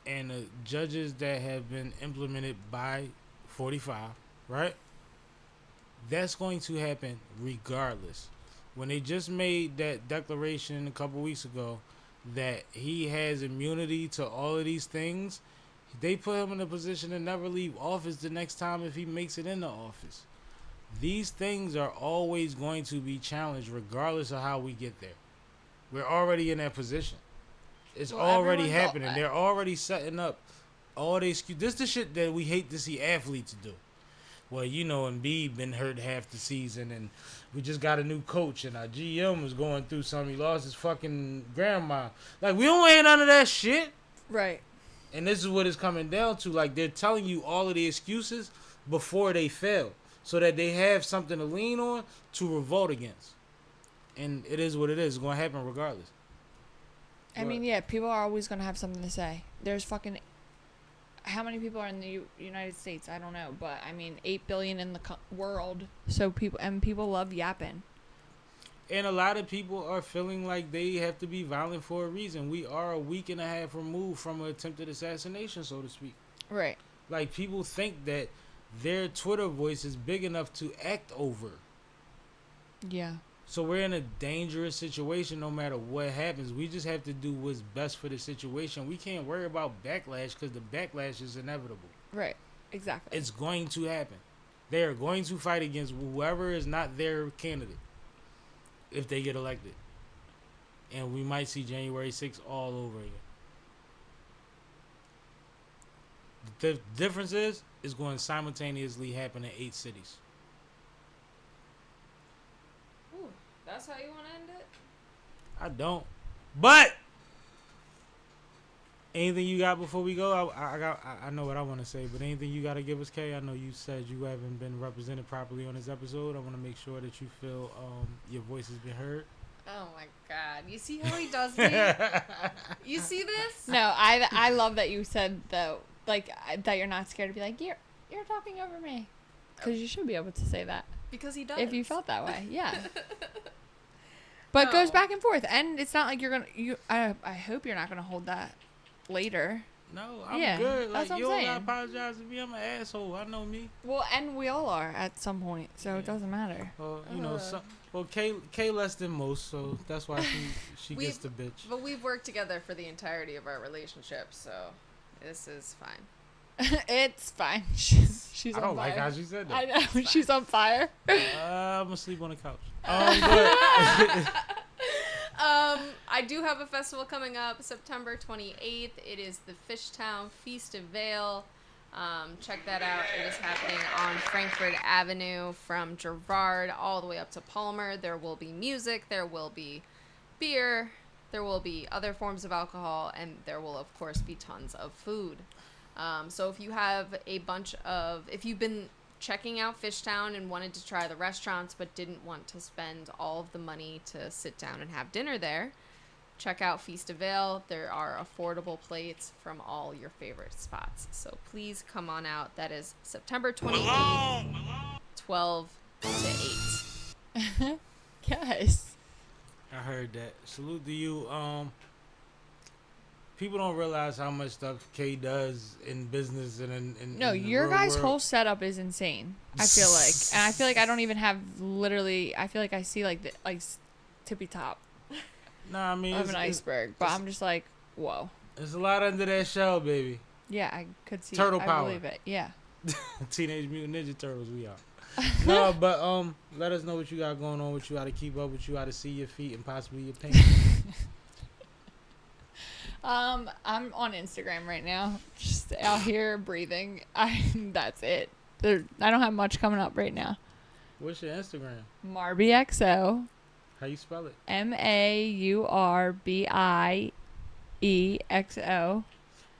Speaker 3: and the judges that have been implemented by 45, right? That's going to happen regardless. When they just made that declaration a couple weeks ago that he has immunity to all of these things, they put him in a position to never leave office the next time if he makes it into office. These things are always going to be challenged regardless of how we get there. We're already in that position. It's already happening. They're already setting up all the excuses. This is the shit that we hate to see athletes do. Well, you know, Embiid been hurt half the season, and we just got a new coach, and our GM was going through something. He lost his fucking grandma. Like, we don't hear none of that shit.
Speaker 6: Right.
Speaker 3: And this is what it's coming down to. Like, they're telling you all of the excuses before they fail, so that they have something to lean on to revolt against. And it is what it is. It's going to happen regardless.
Speaker 6: I mean, yeah, people are always going to have something to say. There's fucking... How many people are in the United States? I don't know. But, I mean, 8 billion in the world. So people love yapping.
Speaker 3: And a lot of people are feeling like they have to be violent for a reason. We are a week and a half removed from an attempted assassination, so to speak.
Speaker 6: Right.
Speaker 3: Like, people think that their Twitter voice is big enough to act over.
Speaker 6: Yeah.
Speaker 3: So we're in a dangerous situation no matter what happens. We just have to do what's best for the situation. We can't worry about backlash because the backlash is inevitable.
Speaker 6: Right. Exactly.
Speaker 3: It's going to happen. They are going to fight against whoever is not their candidate if they get elected. And we might see January 6th all over again. The difference is it's going to simultaneously happen in 8 cities.
Speaker 5: Ooh, that's how you want to end it?
Speaker 3: I don't. But anything you got before we go? I know what I want to say, but anything you got to give us, Kay? I know you said you haven't been represented properly on this episode. I want to make sure that you feel your voice has been heard.
Speaker 5: Oh my God! You see how he does me? You see this?
Speaker 6: No, I love that you said though, like that you're not scared to be like you're talking over me, because you should be able to say that
Speaker 5: Because he does.
Speaker 6: if you felt that way. Yeah. But it goes
Speaker 5: No.
Speaker 6: back and forth, and it's not like you're gonna. I hope you're not gonna hold that later.
Speaker 3: No, I'm
Speaker 6: Yeah,
Speaker 3: good. Like,
Speaker 6: that's what I'm
Speaker 3: you don't
Speaker 6: saying.
Speaker 3: gotta apologize to me. I'm an asshole. I know me.
Speaker 6: Well, and we all are at some point, so it doesn't matter.
Speaker 3: You know, well, Kay less than most, so that's why she gets the bitch.
Speaker 5: But we've worked together for the entirety of our relationship, so this is fine.
Speaker 6: It's fine. She's
Speaker 3: I
Speaker 6: on
Speaker 3: don't
Speaker 6: fire.
Speaker 3: like how she said
Speaker 6: I
Speaker 3: that.
Speaker 6: know she's on fire.
Speaker 3: I'm gonna sleep on the couch. But
Speaker 5: I do have a festival coming up September 28th. It is the Fishtown Feast of Vale. Check that out. It is happening on Frankfurt Avenue from Girard all the way up to Palmer. There will be music, there will be beer, there will be other forms of alcohol, and there will, of course, be tons of food. So if you have if you've been checking out Fishtown and wanted to try the restaurants but didn't want to spend all of the money to sit down and have dinner there, check out Feast of Vale. There are affordable plates from all your favorite spots. So please come on out. That is September 28th, 12 to 8.
Speaker 6: Yes.
Speaker 3: I heard that. Salute to you. People don't realize how much stuff Kay does in business and in
Speaker 6: No,
Speaker 3: in the
Speaker 6: your
Speaker 3: real
Speaker 6: guys'
Speaker 3: world.
Speaker 6: whole setup is insane. I feel like, and I feel like I don't even have literally. I feel like I see like the tippy top
Speaker 3: Nah, I mean,
Speaker 6: of an iceberg, but I'm just like, whoa.
Speaker 3: There's a lot under that shell, baby.
Speaker 6: Yeah, I could see.
Speaker 3: Turtle
Speaker 6: I
Speaker 3: power.
Speaker 6: believe it. Yeah.
Speaker 3: Teenage Mutant Ninja Turtles, we out. No, but let us know what you got going on, what you got to keep up, what you got to see your feet and possibly your paint.
Speaker 6: I'm on Instagram right now, just out here breathing. That's it. I don't have much coming up right now.
Speaker 3: What's your Instagram?
Speaker 6: MarbyXO.
Speaker 3: How you spell it?
Speaker 6: MAURBIEXO.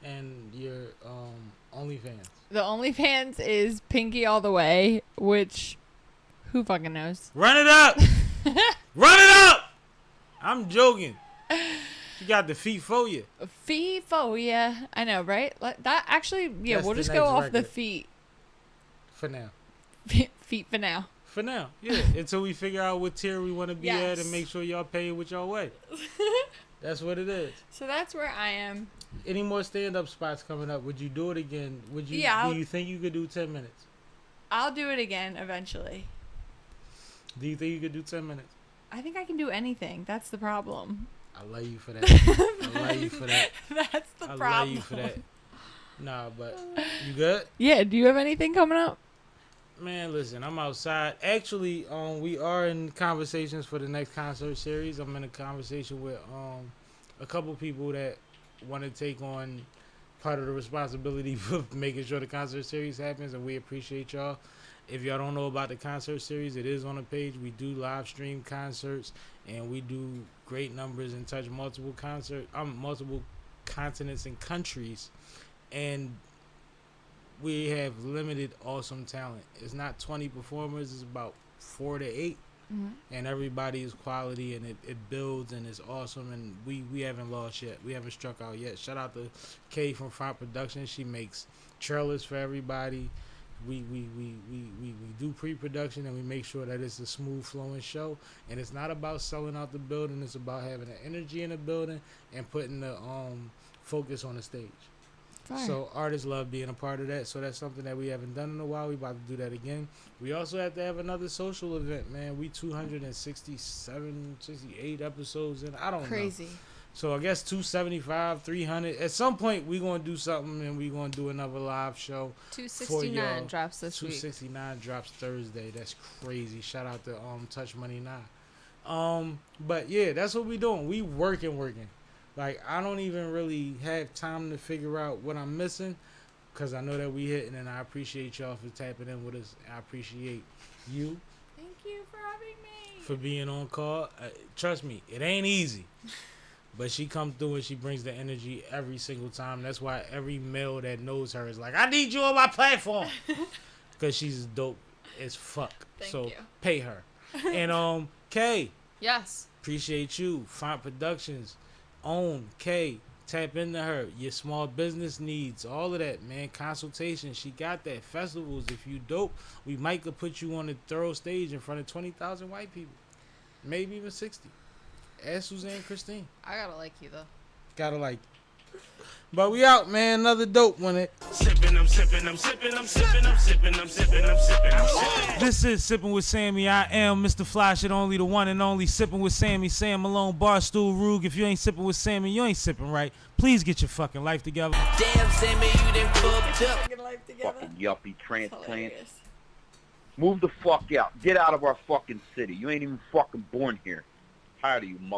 Speaker 3: And your OnlyFans.
Speaker 6: The OnlyFans is Pinky All the Way, which who fucking knows?
Speaker 3: Run it up! Run it up! I'm joking. You got the feet for you.
Speaker 6: FIFO, yeah. I know, right? That actually, yeah,
Speaker 3: That's
Speaker 6: we'll
Speaker 3: the
Speaker 6: just go
Speaker 3: next
Speaker 6: off the
Speaker 3: record.
Speaker 6: feet.
Speaker 3: For now.
Speaker 6: Feet for now.
Speaker 3: For now, yeah. Until we figure out what tier we want to be at
Speaker 6: Yes.
Speaker 3: and make sure y'all pay with y'all way. That's what it is.
Speaker 6: So that's where I am.
Speaker 3: Any more stand-up spots coming up? Would you do it again? Would you?
Speaker 6: Yeah,
Speaker 3: Do you think you could do 10 minutes?
Speaker 6: I'll do it again eventually.
Speaker 3: Do you think you could do 10 minutes?
Speaker 6: I think I can do anything. That's the problem.
Speaker 3: I love you for that. I love you for that.
Speaker 6: That's the
Speaker 3: I
Speaker 6: problem.
Speaker 3: love you for that. Nah, but you good?
Speaker 6: Yeah, do you have anything coming up?
Speaker 3: Man, listen, I'm outside. Actually, we are in conversations for the next concert series. I'm in a conversation with a couple people that want to take on part of the responsibility for making sure the concert series happens, and we appreciate y'all. If y'all don't know about the concert series, it is on the page. We do live stream concerts, and we do great numbers and touch multiple continents and countries, and we have limited awesome talent. It's not 20 performers, it's about 4 to 8. And everybody is quality, and it builds, and it's awesome, and we haven't lost yet. We haven't struck out yet. Shout out to Kay from Front Production. She makes trailers for everybody. We do pre-production, and we make sure that it's a smooth flowing show. And it's not about selling out the building. It's about having the energy in the building and putting the focus on the stage.
Speaker 6: Fire.
Speaker 3: So artists love being a part of that. So that's something that we haven't done in a while. We about to do that again. We also have to have another social event, man. We 267, 68 episodes in. I don't know.
Speaker 6: Crazy.
Speaker 3: So I guess 275, 300. At some point, we're going to do something, and we're going to do another live show.
Speaker 5: 269 drops this week.
Speaker 3: 269 drops Thursday. That's crazy. Shout out to Touch Money 9. But yeah, that's what we doing. We working. Like, I don't even really have time to figure out what I'm missing. because I know that we hitting, and I appreciate y'all for tapping in with us. I appreciate you.
Speaker 6: Thank you for having me.
Speaker 3: For being on call. Trust me, it ain't easy. But she comes through and she brings the energy every single time. That's why every male that knows her is like, I need you on my platform. Because she's dope as fuck.
Speaker 6: Thank
Speaker 3: so
Speaker 6: you.
Speaker 3: pay her. And Kay,
Speaker 5: Yes.
Speaker 3: appreciate you. Font Productions. Own Kay. Tap into her. Your small business needs. All of that, man. Consultation. She got that. Festivals. If you dope, we might could put you on the thorough stage in front of 20,000 white people. Maybe even 60. Ask Suzanne Christine.
Speaker 5: I gotta like you though.
Speaker 3: Gotta like. But we out, man. Another dope one.
Speaker 2: Sippin', I'm sippin', I'm sippin', I'm sippin', I'm sippin', I'm sippin', I'm sippin', I'm sippin'.
Speaker 3: This is Sippin' with Sammy. I am Mr. Fly Shit Only, the one and only Sippin' with Sammy. Sam Malone, Barstool Rug. If you ain't sippin' with Sammy, you ain't sippin' right. Please get your fucking life together.
Speaker 4: Damn, Sammy, you done fucked up.
Speaker 7: Fucking yuppie transplant. Move the fuck out. Get out of our fucking city. You ain't even fucking born here. Tired of you, mother.